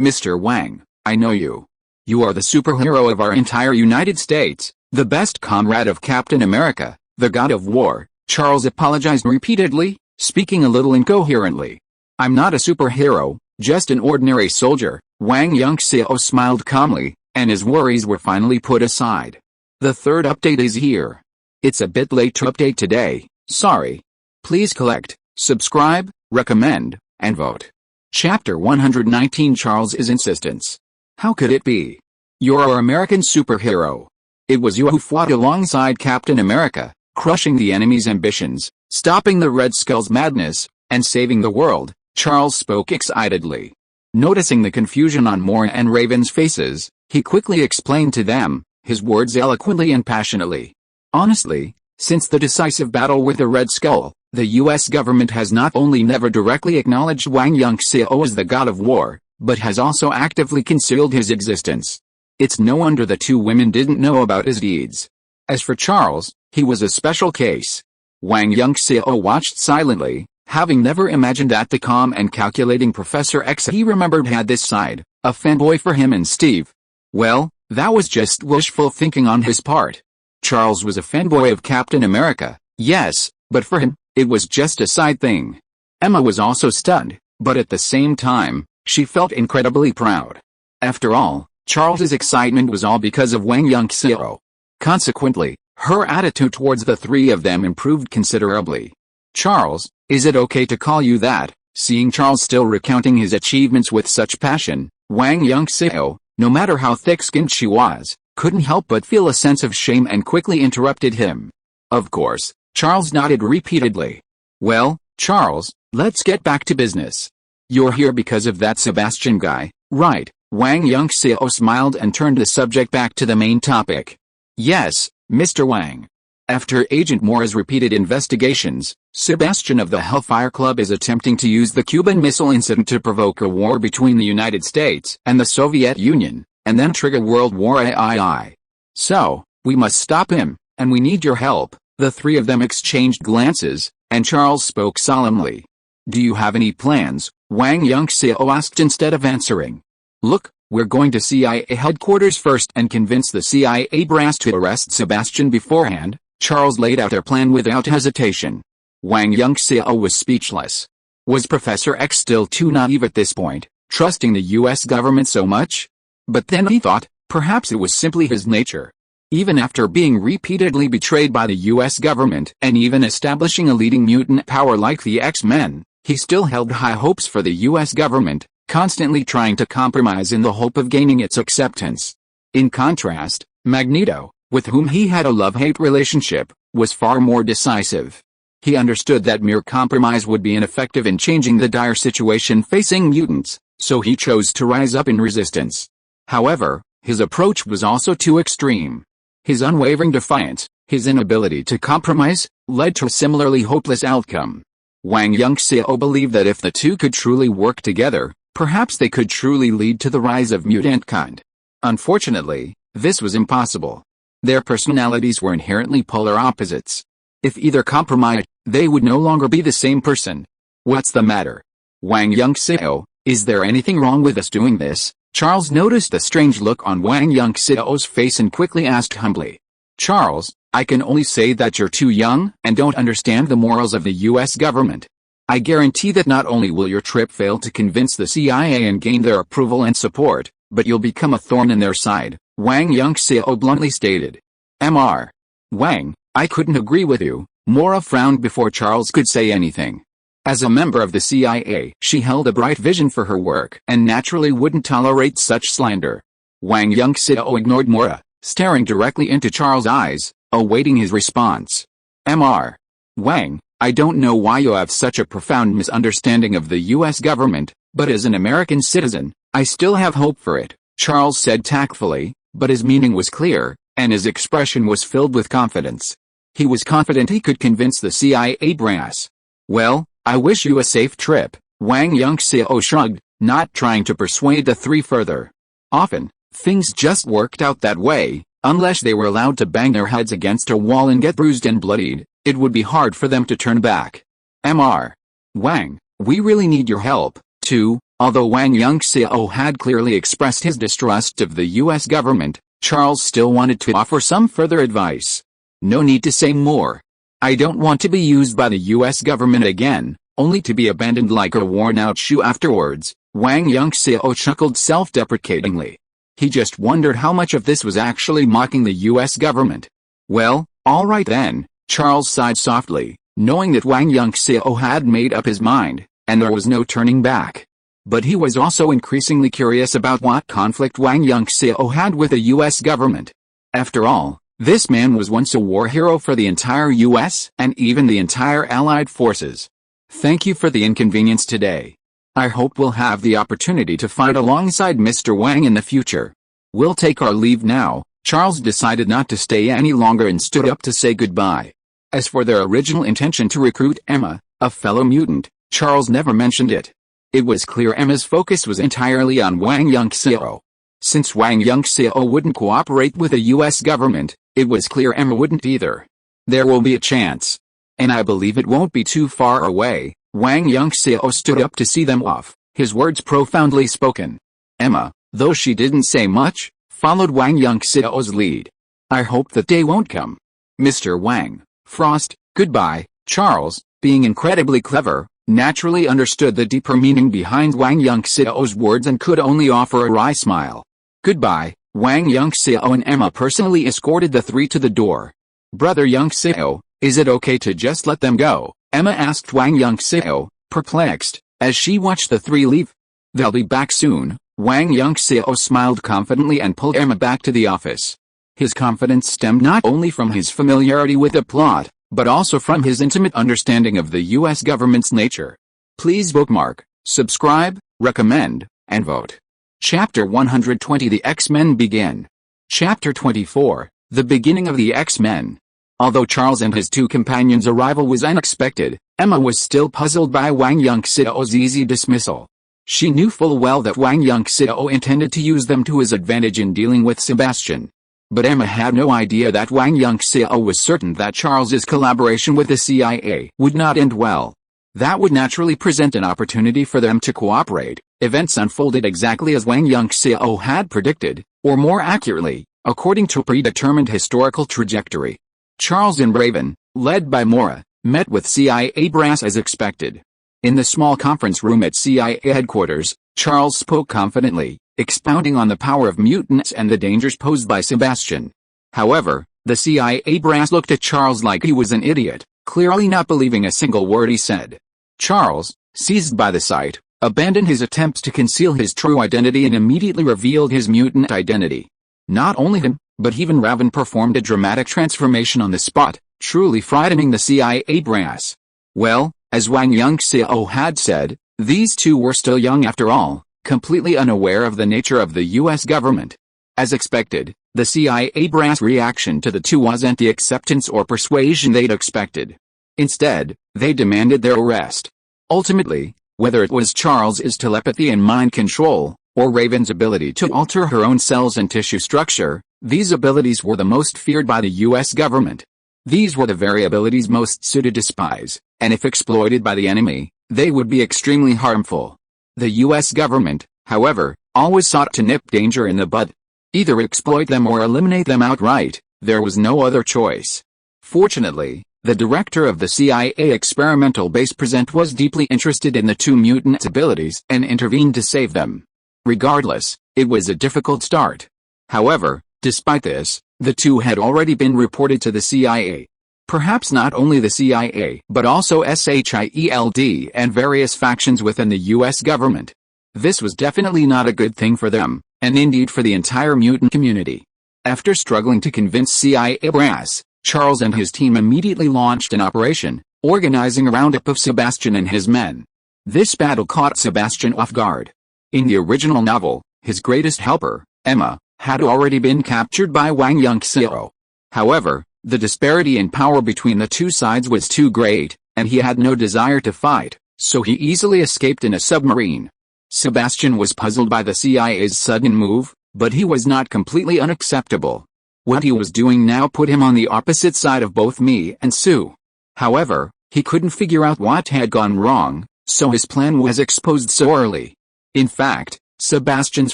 Mr. Wang, I know you. You are the superhero of our entire United States, the best comrade of Captain America, the god of war. Charles apologized repeatedly, speaking a little incoherently. I'm not a superhero, just an ordinary soldier. Wang Yunxiao smiled calmly, and his worries were finally put aside. The third update is here. It's a bit late to update today, sorry. Please collect, subscribe, recommend, and vote. Chapter 119 Charles's insistence. How could it be? You're our American superhero. It was you who fought alongside Captain America, crushing the enemy's ambitions, stopping the Red Skull's madness, and saving the world. Charles spoke excitedly. Noticing the confusion on Mora and Raven's faces, he quickly explained to them, his words eloquently and passionately. Honestly, since the decisive battle with the Red Skull, the U.S. government has not only never directly acknowledged Wang Yunxiao as the god of war, but has also actively concealed his existence. It's no wonder the two women didn't know about his deeds. As for Charles, he was a special case. Wang Yunxiao watched silently, having never imagined that the calm and calculating Professor X he remembered had this side, a fanboy for him and Steve. Well, that was just wishful thinking on his part. Charles was a fanboy of Captain America, yes, but for him, it was just a side thing. Emma was also stunned, but at the same time, she felt incredibly proud. After all, Charles's excitement was all because of Wang Yunxiao. Consequently, her attitude towards the three of them improved considerably. Charles, is it okay to call you that? Seeing Charles still recounting his achievements with such passion, Wang Yunxiao, no matter how thick-skinned she was, couldn't help but feel a sense of shame and quickly interrupted him. Of course, Charles nodded repeatedly. Well, Charles, let's get back to business. You're here because of that Sebastian guy, right? Wang Yunxiao smiled and turned the subject back to the main topic. Yes, Mr. Wang. After Agent Mora's repeated investigations, Sebastian of the Hellfire Club is attempting to use the Cuban Missile Incident to provoke a war between the United States and the Soviet Union, and then trigger World War III. So, we must stop him, and we need your help. The three of them exchanged glances, and Charles spoke solemnly. Do you have any plans? Wang Yunxiao asked instead of answering. Look, we're going to CIA headquarters first and convince the CIA brass to arrest Sebastian beforehand. Charles laid out their plan without hesitation. Wang Yunxiao was speechless. Was Professor X still too naive at this point, trusting the US government so much? But then he thought, perhaps it was simply his nature. Even after being repeatedly betrayed by the US government and even establishing a leading mutant power like the X-Men, He still held high hopes for the US government, constantly trying to compromise in the hope of gaining its acceptance. In contrast, Magneto, with whom he had a love-hate relationship, was far more decisive. He understood that mere compromise would be ineffective in changing the dire situation facing mutants, so he chose to rise up in resistance. However, his approach was also too extreme. His unwavering defiance, his inability to compromise, led to a similarly hopeless outcome. Wang Yunxiao believed that if the two could truly work together, perhaps they could truly lead to the rise of mutantkind. Unfortunately, this was impossible. Their personalities were inherently polar opposites. If either compromised, they would no longer be the same person. What's the matter? Wang Yunxiao, is there anything wrong with us doing this? Charles noticed the strange look on Wang Yunxiao's face and quickly asked humbly. Charles, I can only say that you're too young and don't understand the morals of the US government. I guarantee that not only will your trip fail to convince the CIA and gain their approval and support, but you'll become a thorn in their side, Wang Yunxiao bluntly stated. Mr. Wang, I couldn't agree with you. Mora frowned before Charles could say anything. As a member of the CIA, she held a bright vision for her work and naturally wouldn't tolerate such slander. Wang Yunxiao ignored Mora, staring directly into Charles' eyes, awaiting his response. Mr. Wang, I don't know why you have such a profound misunderstanding of the US government, but as an American citizen, I still have hope for it, Charles said tactfully, but his meaning was clear, and his expression was filled with confidence. He was confident he could convince the CIA brass. Well, I wish you a safe trip, Wang Yunxiao shrugged, not trying to persuade the three further. Often, things just worked out that way. Unless they were allowed to bang their heads against a wall and get bruised and bloodied, it would be hard for them to turn back. Mr. Wang, we really need your help, too. Although Wang Yunxiao had clearly expressed his distrust of the US government, Charles still wanted to offer some further advice. No need to say more. I don't want to be used by the US government again, only to be abandoned like a worn-out shoe afterwards, Wang Yunxiao chuckled self-deprecatingly. He just wondered how much of this was actually mocking the US government. Well, alright then, Charles sighed softly, knowing that Wang Yunxiao had made up his mind, and there was no turning back. But he was also increasingly curious about what conflict Wang Yunxiao had with the US government. After all, this man was once a war hero for the entire US and even the entire Allied forces. Thank you for the inconvenience today. I hope we'll have the opportunity to fight alongside Mr. Wang in the future. We'll take our leave now. Charles decided not to stay any longer and stood up to say goodbye. As for their original intention to recruit Emma, a fellow mutant, Charles never mentioned it. It was clear Emma's focus was entirely on Wang Yunxiao. Since Wang Yunxiao wouldn't cooperate with the US government, it was clear Emma wouldn't either. There will be a chance. And I believe it won't be too far away. Wang Yunxiao stood up to see them off, his words profoundly spoken. Emma, though she didn't say much, followed Wang Yunxiao's lead. I hope that day won't come. Mr. Wang, Frost, goodbye. Charles, being incredibly clever, naturally understood the deeper meaning behind Wang Yunxiao's words and could only offer a wry smile. Goodbye. Wang Yunxiao and Emma personally escorted the three to the door. Brother Yunxiao, is it okay to just let them go? Emma asked Wang Yunxiao, perplexed, as she watched the three leave. They'll be back soon. Wang Yunxiao smiled confidently and pulled Emma back to the office. His confidence stemmed not only from his familiarity with the plot, but also from his intimate understanding of the US government's nature. Please bookmark, subscribe, recommend, and vote. Chapter 120 The X-Men Begin. Chapter 24 The Beginning of the X-Men. Although Charles and his two companions' arrival was unexpected, Emma was still puzzled by Wang Yunxiao's easy dismissal. She knew full well that Wang Yunxiao intended to use them to his advantage in dealing with Sebastian. But Emma had no idea that Wang Yunxiao was certain that Charles's collaboration with the CIA would not end well. That would naturally present an opportunity for them to cooperate. Events unfolded exactly as Wang Yunxiao had predicted, or more accurately, according to a predetermined historical trajectory. Charles and Raven, led by Mora, met with CIA brass as expected. In the small conference room at CIA headquarters, Charles spoke confidently, expounding on the power of mutants and the dangers posed by Sebastian. However, the CIA brass looked at Charles like he was an idiot, clearly not believing a single word he said. Charles, seized by the sight, abandoned his attempts to conceal his true identity and immediately revealed his mutant identity. Not only him, but even Raven performed a dramatic transformation on the spot, truly frightening the CIA brass. Well, as Wang Yunxiao had said, these two were still young after all, completely unaware of the nature of the US government. As expected, the CIA brass reaction to the two wasn't the acceptance or persuasion they'd expected. Instead, they demanded their arrest. Ultimately, whether it was Charles's telepathy and mind control, or Raven's ability to alter her own cells and tissue structure, these abilities were the most feared by the US government. These were the very abilities most suited to spies, and if exploited by the enemy, they would be extremely harmful. The US government, however, always sought to nip danger in the bud. Either exploit them or eliminate them outright. There was no other choice. Fortunately, the director of the CIA experimental base present was deeply interested in the two mutants' abilities and intervened to save them. Regardless, it was a difficult start. However, despite this, the two had already been reported to the CIA. Perhaps not only the CIA but also SHIELD and various factions within the US government. This was definitely not a good thing for them, and indeed for the entire mutant community. After struggling to convince CIA brass, Charles and his team immediately launched an operation, organizing a roundup of Sebastian and his men. This battle caught Sebastian off guard. In the original novel, his greatest helper, Emma, had already been captured by Wang Yunxiao. However, the disparity in power between the two sides was too great, and he had no desire to fight, so he easily escaped in a submarine. Sebastian was puzzled by the CIA's sudden move, but he was not completely unacceptable. What he was doing now put him on the opposite side of both me and Sue. However, he couldn't figure out what had gone wrong, so his plan was exposed so early. In fact, Sebastian's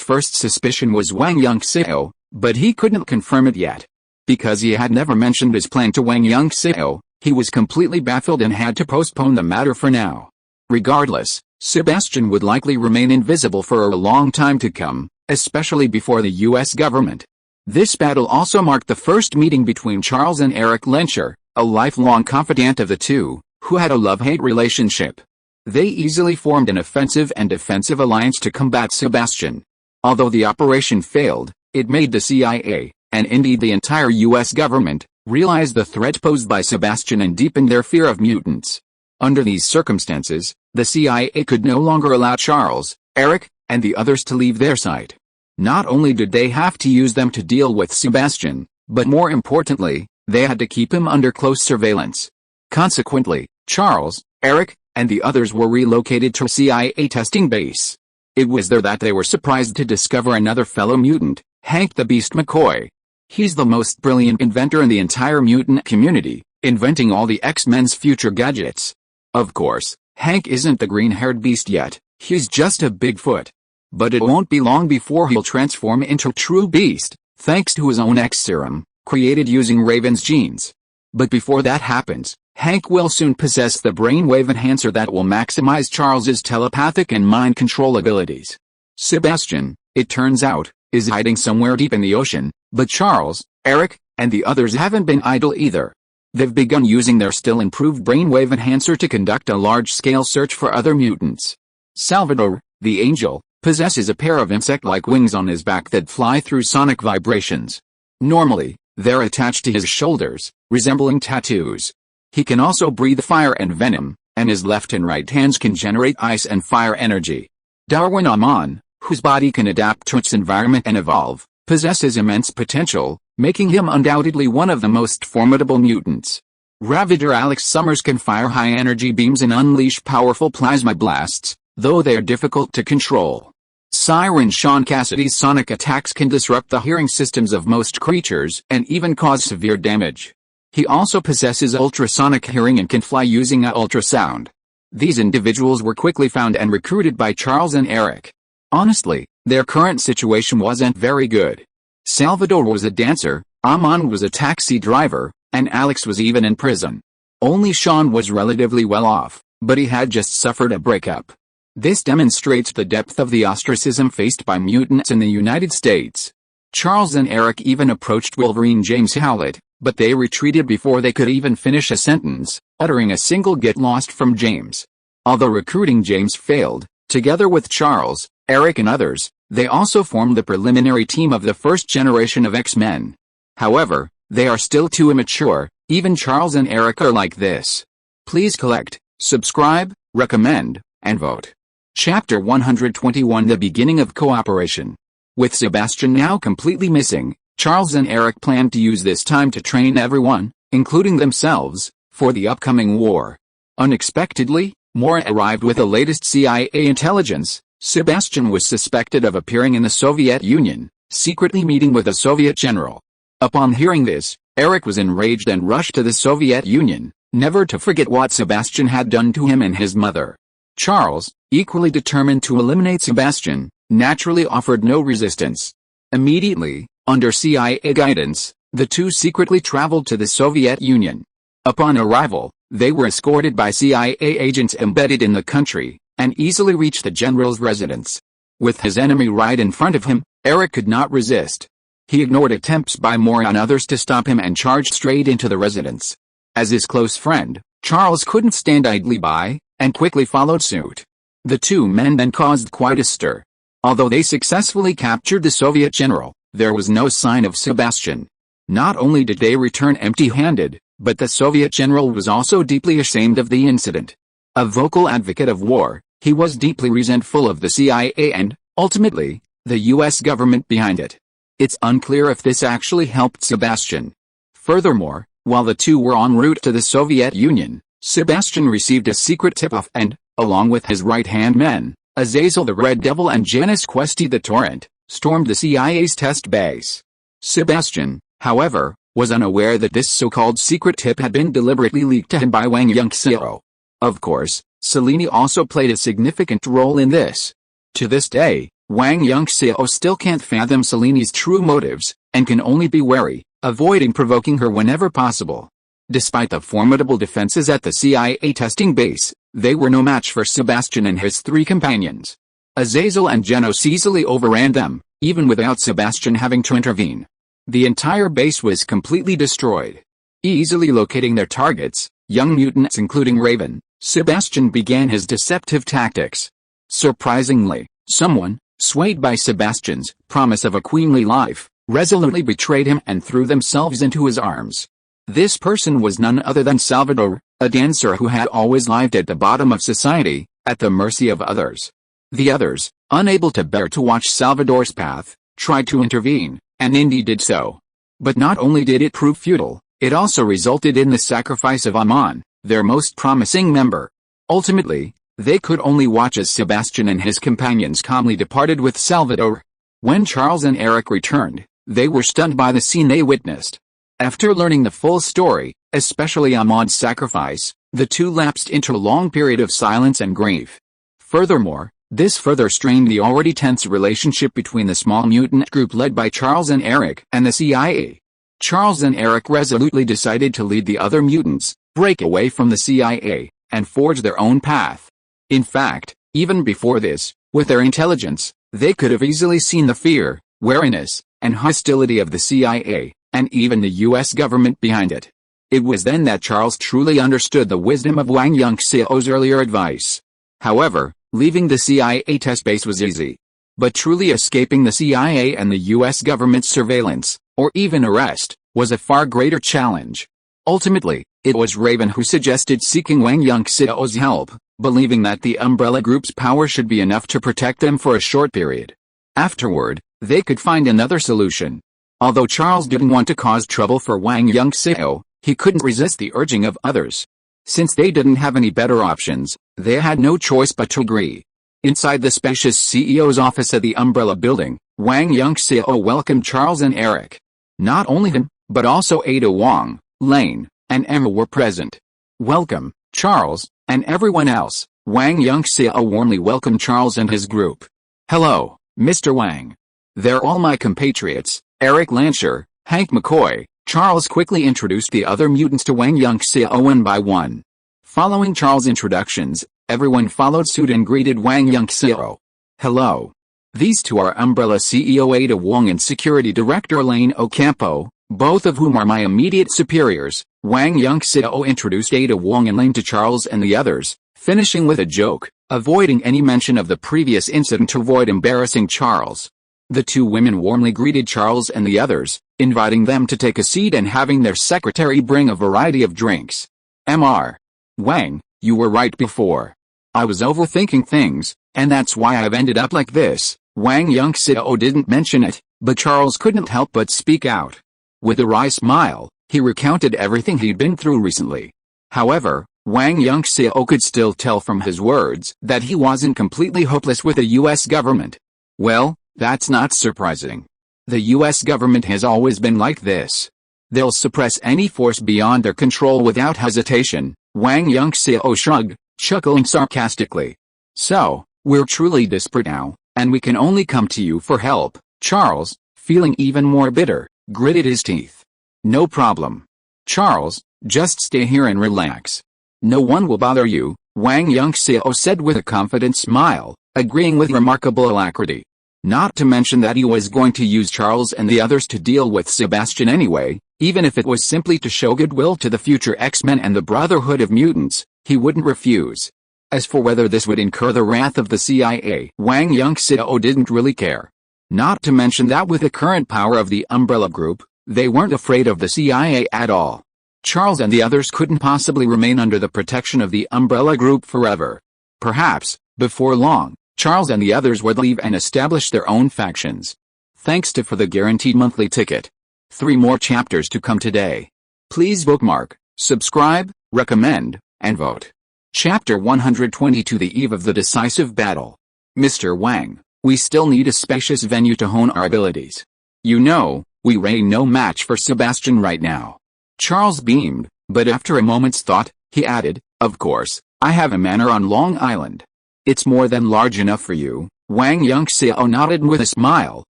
first suspicion was Wang Yunxiao, but he couldn't confirm it yet. Because he had never mentioned his plan to Wang Yunxiao, he was completely baffled and had to postpone the matter for now. Regardless, Sebastian would likely remain invisible for a long time to come, especially before the US government. This battle also marked the first meeting between Charles and Eric Lencher, a lifelong confidant of the two, who had a love-hate relationship. They easily formed an offensive and defensive alliance to combat Sebastian. Although the operation failed, it made the CIA, and indeed the entire US government, realize the threat posed by Sebastian and deepened their fear of mutants. Under these circumstances, the CIA could no longer allow Charles, Eric, and the others to leave their side. Not only did they have to use them to deal with Sebastian, but more importantly, they had to keep him under close surveillance. Consequently, Charles, Eric, and the others were relocated to a CIA testing base. It was there that they were surprised to discover another fellow mutant, Hank the Beast McCoy. He's the most brilliant inventor in the entire mutant community, inventing all the X-Men's future gadgets. Of course, Hank isn't the green-haired beast yet, he's just a Bigfoot. But it won't be long before he'll transform into a true beast, thanks to his own X-serum, created using Raven's genes. But before that happens, Hank will soon possess the brainwave enhancer that will maximize Charles's telepathic and mind control abilities. Sebastian, it turns out, is hiding somewhere deep in the ocean, but Charles, Eric, and the others haven't been idle either. They've begun using their still improved brainwave enhancer to conduct a large-scale search for other mutants. Salvador, the angel, possesses a pair of insect-like wings on his back that fly through sonic vibrations. Normally, they're attached to his shoulders, resembling tattoos. He can also breathe fire and venom, and his left and right hands can generate ice and fire energy. Darwin Amon, whose body can adapt to its environment and evolve, possesses immense potential, making him undoubtedly one of the most formidable mutants. Ravager Alex Summers can fire high-energy beams and unleash powerful plasma blasts, though they are difficult to control. Siren Sean Cassidy's sonic attacks can disrupt the hearing systems of most creatures and even cause severe damage. He also possesses ultrasonic hearing and can fly using a ultrasound. These individuals were quickly found and recruited by Charles and Eric. Honestly, their current situation wasn't very good. Salvador was a dancer, Amon was a taxi driver, and Alex was even in prison. Only Sean was relatively well off, but he had just suffered a breakup. This demonstrates the depth of the ostracism faced by mutants in the United States. Charles and Eric even approached Wolverine James Howlett, but they retreated before they could even finish a sentence, uttering a single "get lost" from James. Although recruiting James failed, together with Charles, Eric and others, they also formed the preliminary team of the first generation of X-Men. However, they are still too immature, even Charles and Eric are like this. Please collect, subscribe, recommend, and vote. Chapter 121 The Beginning of Cooperation. With Sebastian now completely missing, Charles and Eric planned to use this time to train everyone, including themselves, for the upcoming war. Unexpectedly, Moore arrived with the latest CIA intelligence. Sebastian was suspected of appearing in the Soviet Union, secretly meeting with a Soviet general. Upon hearing this, Eric was enraged and rushed to the Soviet Union, never to forget what Sebastian had done to him and his mother. Charles, equally determined to eliminate Sebastian, naturally offered no resistance. Immediately, under CIA guidance, the two secretly traveled to the Soviet Union. Upon arrival, they were escorted by CIA agents embedded in the country, and easily reached the general's residence. With his enemy right in front of him, Eric could not resist. He ignored attempts by Moore and others to stop him and charged straight into the residence. As his close friend, Charles couldn't stand idly by, and quickly followed suit. The two men then caused quite a stir. Although they successfully captured the Soviet general, there was no sign of Sebastian. Not only did they return empty-handed, but the Soviet general was also deeply ashamed of the incident. A vocal advocate of war, he was deeply resentful of the CIA and, ultimately, the US government behind it. It's unclear if this actually helped Sebastian. Furthermore, while the two were en route to the Soviet Union, Sebastian received a secret tip-off and, along with his right-hand men, Azazel the Red Devil and Janus Questi the Torrent, stormed the CIA's test base. Sebastian, however, was unaware that this so-called secret tip had been deliberately leaked to him by Wang Yunxiao. Of course, Selene also played a significant role in this. To this day, Wang Yunxiao still can't fathom Selene's true motives, and can only be wary, avoiding provoking her whenever possible. Despite the formidable defenses at the CIA testing base, they were no match for Sebastian and his three companions. Azazel and Janus easily overran them, even without Sebastian having to intervene. The entire base was completely destroyed. Easily locating their targets, young mutants including Raven, Sebastian began his deceptive tactics. Surprisingly, someone, swayed by Sebastian's promise of a queenly life, resolutely betrayed him and threw themselves into his arms. This person was none other than Salvador, a dancer who had always lived at the bottom of society, at the mercy of others. The others, unable to bear to watch Salvador's path, tried to intervene, and indeed did so. But not only did it prove futile, it also resulted in the sacrifice of Amon, their most promising member. Ultimately, they could only watch as Sebastian and his companions calmly departed with Salvador. When Charles and Eric returned, they were stunned by the scene they witnessed. After learning the full story, especially Amon's sacrifice, the two lapsed into a long period of silence and grief. Furthermore, this further strained the already tense relationship between the small mutant group led by Charles and Eric and the CIA. Charles and Eric resolutely decided to lead the other mutants, break away from the CIA, and forge their own path. In fact, even before this, with their intelligence, they could have easily seen the fear, wariness, and hostility of the CIA, and even the US government behind it. It was then that Charles truly understood the wisdom of Wang Yunxiao's earlier advice. However, leaving the CIA test base was easy. But truly escaping the CIA and the US government's surveillance, or even arrest, was a far greater challenge. Ultimately, it was Raven who suggested seeking Wang Yunxiao's help, believing that the Umbrella Group's power should be enough to protect them for a short period. Afterward, they could find another solution. Although Charles didn't want to cause trouble for Wang Yunxiao, he couldn't resist the urging of others. Since they didn't have any better options, they had no choice but to agree. Inside the spacious CEO's office at the Umbrella Building, Wang Yunxiao welcomed Charles and Eric. Not only him, but also Ada Wong, Lane, and Emma were present. "Welcome, Charles, and everyone else," Wang Yunxiao warmly welcomed Charles and his group. "Hello, Mr. Wang. They're all my compatriots, Eric Lansher, Hank McCoy." Charles quickly introduced the other mutants to Wang Yunxiao one by one. Following Charles' introductions, everyone followed suit and greeted Wang Yunxiao. "Hello. These two are Umbrella CEO Ada Wong and Security Director Elaine Ocampo, both of whom are my immediate superiors." Wang Yunxiao introduced Ada Wong and Elaine to Charles and the others, finishing with a joke, avoiding any mention of the previous incident to avoid embarrassing Charles. The two women warmly greeted Charles and the others, inviting them to take a seat and having their secretary bring a variety of drinks. Mr. Wang, you were right before. I was overthinking things, and that's why I've ended up like this. Wang Yunxiao didn't mention it, but Charles couldn't help but speak out. With a wry smile, he recounted everything he'd been through recently. However, Wang Yunxiao could still tell from his words that he wasn't completely hopeless with the US government. Well, that's not surprising. The US government has always been like this. They'll suppress any force beyond their control without hesitation. Wang Yunxiao shrugged, chuckling sarcastically. So, we're truly desperate now, and we can only come to you for help. Charles, feeling even more bitter, gritted his teeth. No problem. Charles, just stay here and relax. No one will bother you, Wang Yunxiao said with a confident smile, agreeing with remarkable alacrity. Not to mention that he was going to use Charles and the others to deal with Sebastian anyway, even if it was simply to show goodwill to the future X-Men and the Brotherhood of Mutants, he wouldn't refuse. As for whether this would incur the wrath of the CIA, Wang Yunxiao didn't really care. Not to mention that with the current power of the Umbrella Group, they weren't afraid of the CIA at all. Charles and the others couldn't possibly remain under the protection of the Umbrella Group forever. Perhaps, before long, Charles and the others would leave and establish their own factions. Thanks to for the guaranteed monthly ticket. 3 more chapters to come today. Please bookmark, subscribe, recommend, and vote. Chapter 122 The Eve of the Decisive Battle. Mr. Wang, we still need a spacious venue to hone our abilities. You know, we ain't no match for Sebastian right now. Charles beamed, but after a moment's thought, he added, of course, I have a manor on Long Island. It's more than large enough for you. Wang Yunxiao nodded with a smile,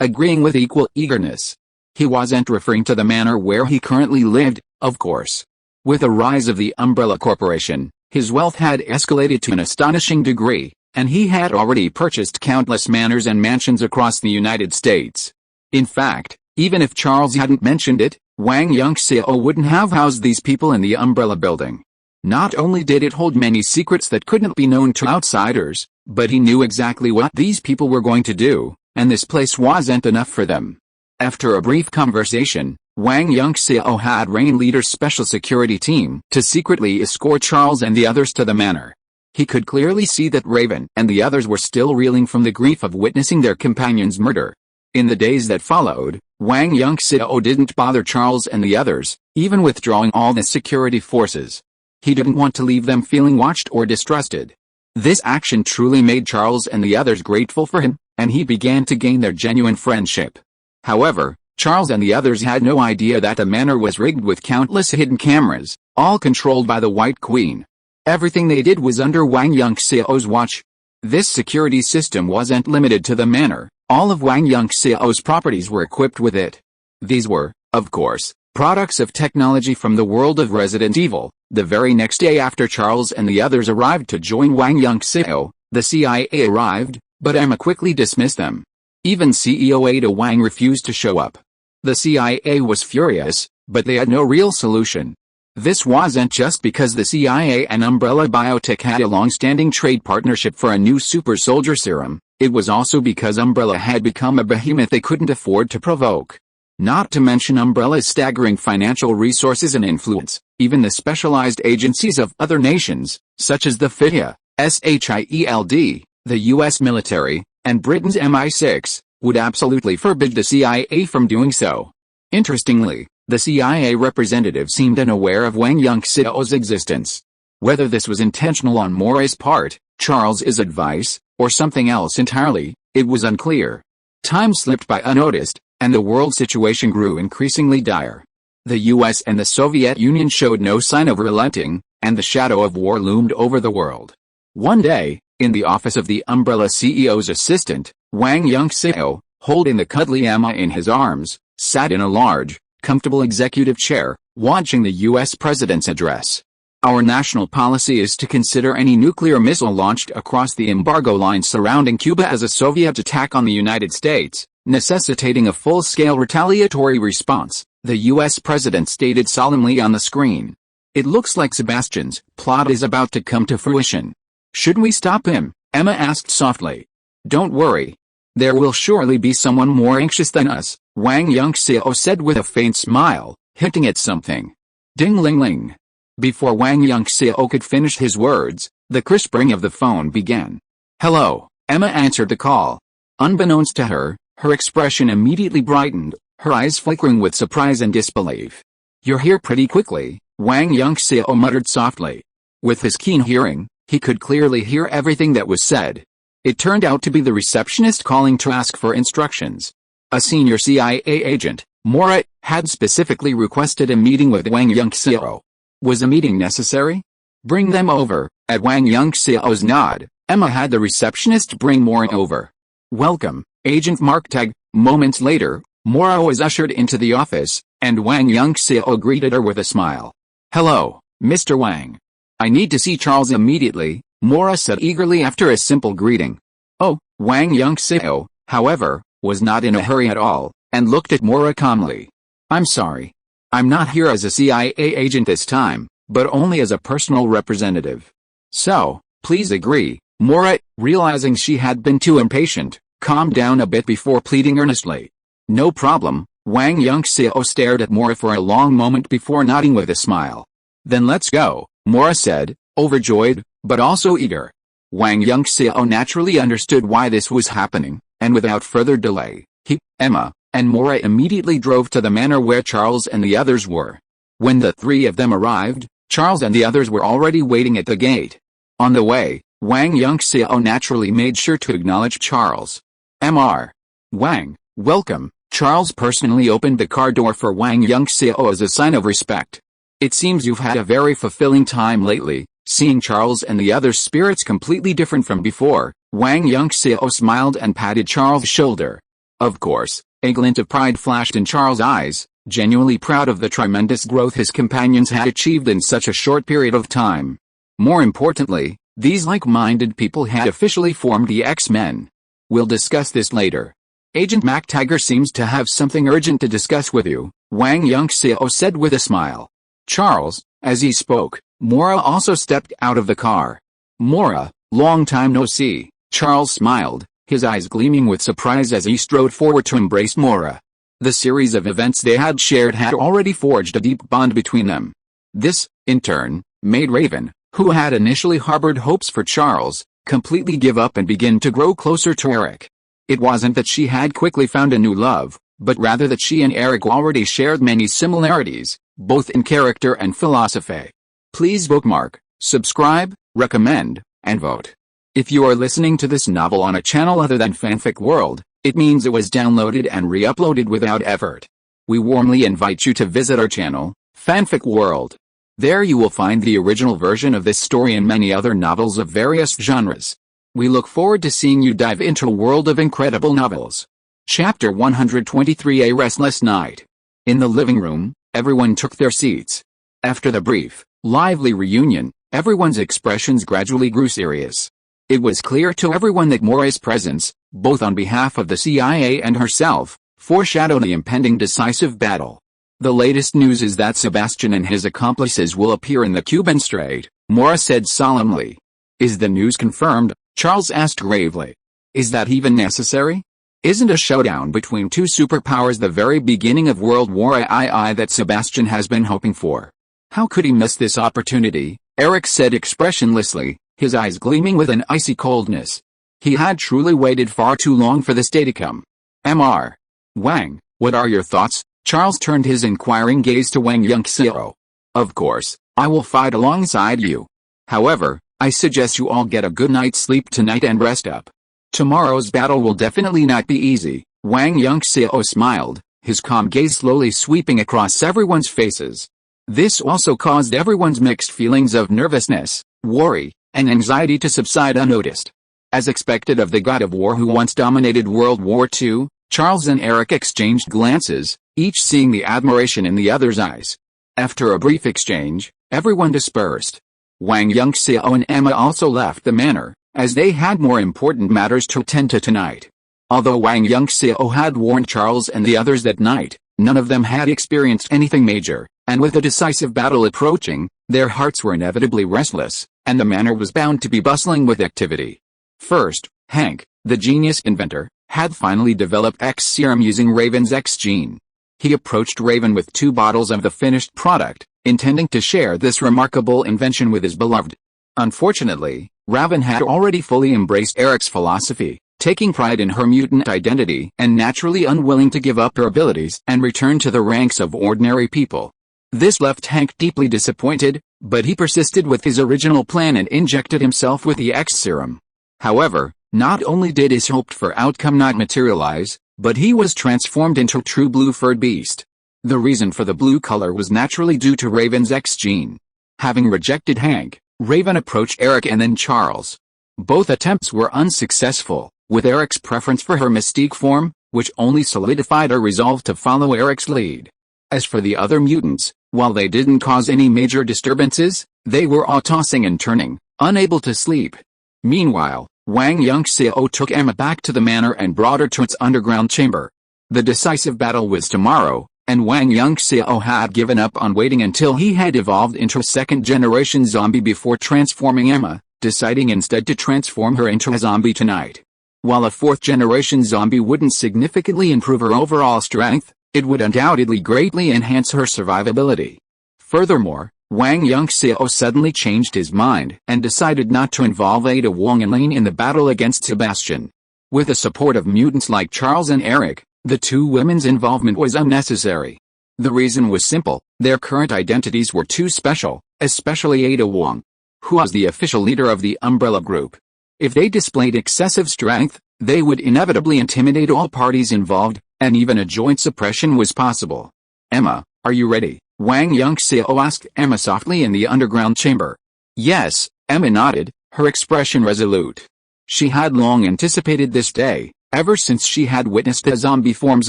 agreeing with equal eagerness. He wasn't referring to the manor where he currently lived, of course. With the rise of the Umbrella Corporation, his wealth had escalated to an astonishing degree, and he had already purchased countless manors and mansions across the United States. In fact, even if Charles hadn't mentioned it, Wang Yunxiao wouldn't have housed these people in the Umbrella building. Not only did it hold many secrets that couldn't be known to outsiders, but he knew exactly what these people were going to do, and this place wasn't enough for them. After a brief conversation, Wang Yunxiao had Ringleader's special security team to secretly escort Charles and the others to the manor. He could clearly see that Raven and the others were still reeling from the grief of witnessing their companion's murder. In the days that followed, Wang Yunxiao didn't bother Charles and the others, even withdrawing all the security forces. He didn't want to leave them feeling watched or distrusted. This action truly made Charles and the others grateful for him, and he began to gain their genuine friendship. However, Charles and the others had no idea that the manor was rigged with countless hidden cameras, all controlled by the White Queen. Everything they did was under Wang Yunxiao's watch. This security system wasn't limited to the manor, all of Wang Yunxiao's properties were equipped with it. These were, of course, products of technology from the world of Resident Evil. The very next day after Charles and the others arrived to join Wang Yunxiao, the CIA arrived, but Emma quickly dismissed them. Even CEO Ada Wang refused to show up. The CIA was furious, but they had no real solution. This wasn't just because the CIA and Umbrella Biotech had a long-standing trade partnership for a new super soldier serum, it was also because Umbrella had become a behemoth they couldn't afford to provoke. Not to mention Umbrella's staggering financial resources and influence, even the specialized agencies of other nations, such as the FIA, SHIELD, the US military, and Britain's MI6, would absolutely forbid the CIA from doing so. Interestingly, the CIA representative seemed unaware of Wang Yunxiao's existence. Whether this was intentional on Moray's part, Charles's advice, or something else entirely, it was unclear. Time slipped by unnoticed, and the world situation grew increasingly dire. The US and the Soviet Union showed no sign of relenting, and the shadow of war loomed over the world. One day, in the office of the Umbrella CEO's assistant, Wang Yunxiao, holding the cuddly Emma in his arms, sat in a large, comfortable executive chair, watching the US president's address. Our national policy is to consider any nuclear missile launched across the embargo line surrounding Cuba as a Soviet attack on the United States, necessitating a full-scale retaliatory response, the US president stated solemnly on the screen. It looks like Sebastian's plot is about to come to fruition. Shouldn't we stop him? Emma asked softly. Don't worry. There will surely be someone more anxious than us, Wang Yunxiao said with a faint smile, hinting at something. Ding-ling-ling. Before Wang Yunxiao could finish his words, the crisp ring of the phone began. Hello, Emma answered the call. Unbeknownst to her, her expression immediately brightened, her eyes flickering with surprise and disbelief. You're here pretty quickly, Wang Yunxiao muttered softly. With his keen hearing, he could clearly hear everything that was said. It turned out to be the receptionist calling to ask for instructions. A senior CIA agent, Mora, had specifically requested a meeting with Wang Yunxiao. Was a meeting necessary? Bring them over. At Wang Yunxiao's nod, Emma had the receptionist bring Mora over. Welcome, Agent Marktag. Moments later, Mora was ushered into the office, and Wang Yunxiao greeted her with a smile. Hello, Mr. Wang. I need to see Charles immediately, Mora said eagerly after a simple greeting. Oh, Wang Yunxiao, however, was not in a hurry at all, and looked at Mora calmly. I'm sorry. I'm not here as a CIA agent this time, but only as a personal representative. So, please agree, Mora, realizing she had been too impatient, calmed down a bit before pleading earnestly. No problem, Wang Yunxiao stared at Mora for a long moment before nodding with a smile. Then let's go, Mora said, overjoyed, but also eager. Wang Yunxiao naturally understood why this was happening, and without further delay, he, Emma, and Mora immediately drove to the manor where Charles and the others were. When the three of them arrived, Charles and the others were already waiting at the gate. On the way, Wang Yunxiao naturally made sure to acknowledge Charles. Mr. Wang, welcome. Charles personally opened the car door for Wang Yunxiao as a sign of respect. It seems you've had a very fulfilling time lately. Seeing Charles and the others' spirits completely different from before, Wang Yunxiao smiled and patted Charles' shoulder. Of course, a glint of pride flashed in Charles' eyes, genuinely proud of the tremendous growth his companions had achieved in such a short period of time. More importantly, these like-minded people had officially formed the X-Men. We'll discuss this later. Agent MacTaggart seems to have something urgent to discuss with you, Wang Yunxiao said with a smile. Charles, as he spoke, Mora also stepped out of the car. Mora, long time no see, Charles smiled, his eyes gleaming with surprise as he strode forward to embrace Mora. The series of events they had shared had already forged a deep bond between them. This, in turn, made Raven, who had initially harbored hopes for Charles, completely give up and begin to grow closer to Eric. It wasn't that she had quickly found a new love, but rather that she and Eric already shared many similarities, both in character and philosophy. Please bookmark, subscribe, recommend, and vote. If you are listening to this novel on a channel other than Fanfic World, it means it was downloaded and re-uploaded without effort. We warmly invite you to visit our channel, Fanfic World. There you will find the original version of this story and many other novels of various genres. We look forward to seeing you dive into a world of incredible novels. Chapter 123: A Restless Night. In the living room, everyone took their seats. After the brief, lively reunion, everyone's expressions gradually grew serious. It was clear to everyone that Mora's presence, both on behalf of the CIA and herself, foreshadowed the impending decisive battle. The latest news is that Sebastian and his accomplices will appear in the Cuban Strait, Mora said solemnly. Is the news confirmed? Charles asked gravely. Is that even necessary? Isn't a showdown between two superpowers the very beginning of World War II that Sebastian has been hoping for? How could he miss this opportunity? Eric said expressionlessly, his eyes gleaming with an icy coldness. He had truly waited far too long for this day to come. Mr. Wang, what are your thoughts? Charles turned his inquiring gaze to Wang Yunxiao. Of course, I will fight alongside you. However, I suggest you all get a good night's sleep tonight and rest up. Tomorrow's battle will definitely not be easy. Wang Yunxiao smiled, his calm gaze slowly sweeping across everyone's faces. This also caused everyone's mixed feelings of nervousness, worry, and anxiety to subside unnoticed. As expected of the god of war who once dominated World War II, Charles and Eric exchanged glances, each seeing the admiration in the other's eyes. After a brief exchange, everyone dispersed. Wang Yunxiao and Emma also left the manor, as they had more important matters to attend to tonight. Although Wang Yunxiao had warned Charles and the others that night, none of them had experienced anything major, and with the decisive battle approaching, their hearts were inevitably restless, and the manor was bound to be bustling with activity. First, Hank, the genius inventor, had finally developed X serum using Raven's X gene. He approached Raven with 2 bottles of the finished product, intending to share this remarkable invention with his beloved. Unfortunately, Raven had already fully embraced Eric's philosophy, taking pride in her mutant identity and naturally unwilling to give up her abilities and return to the ranks of ordinary people. This left Hank deeply disappointed, but he persisted with his original plan and injected himself with the X serum. However, not only did his hoped-for outcome not materialize, but he was transformed into a true blue-furred beast. The reason for the blue color was naturally due to Raven's X gene. Having rejected Hank, Raven approached Eric and then Charles. Both attempts were unsuccessful, with Eric's preference for her mystique form, which only solidified her resolve to follow Eric's lead. As for the other mutants, while they didn't cause any major disturbances, they were all tossing and turning, unable to sleep. Meanwhile, Wang Yunxiao took Emma back to the manor and brought her to its underground chamber. The decisive battle was tomorrow, and Wang Yunxiao had given up on waiting until he had evolved into a second-generation zombie before transforming Emma, deciding instead to transform her into a zombie tonight. While a 4th-generation zombie wouldn't significantly improve her overall strength, it would undoubtedly greatly enhance her survivability. Furthermore, Wang Yunxiao suddenly changed his mind and decided not to involve Ada Wong and Lane in the battle against Sebastian. With the support of mutants like Charles and Eric, the 2 women's involvement was unnecessary. The reason was simple: their current identities were too special, especially Ada Wong, who was the official leader of the Umbrella Group. If they displayed excessive strength, they would inevitably intimidate all parties involved, and even a joint suppression was possible. "Emma, are you ready?" Wang Yunxiao asked Emma softly in the underground chamber. Yes, Emma nodded, her expression resolute. She had long anticipated this day, ever since she had witnessed the zombie forms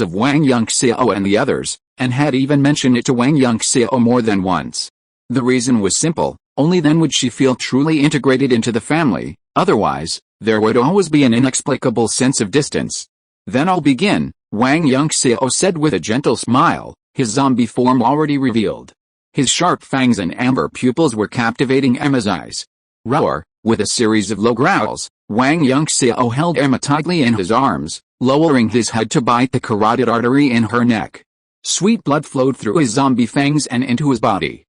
of Wang Yunxiao and the others, and had even mentioned it to Wang Yunxiao more than once. The reason was simple: only then would she feel truly integrated into the family, otherwise, there would always be an inexplicable sense of distance. "Then I'll begin," Wang Yunxiao said with a gentle smile, his zombie form already revealed. His sharp fangs and amber pupils were captivating Emma's eyes. Roar! With a series of low growls, Wang Yunxiao held Emma tightly in his arms, lowering his head to bite the carotid artery in her neck. Sweet blood flowed through his zombie fangs and into his body.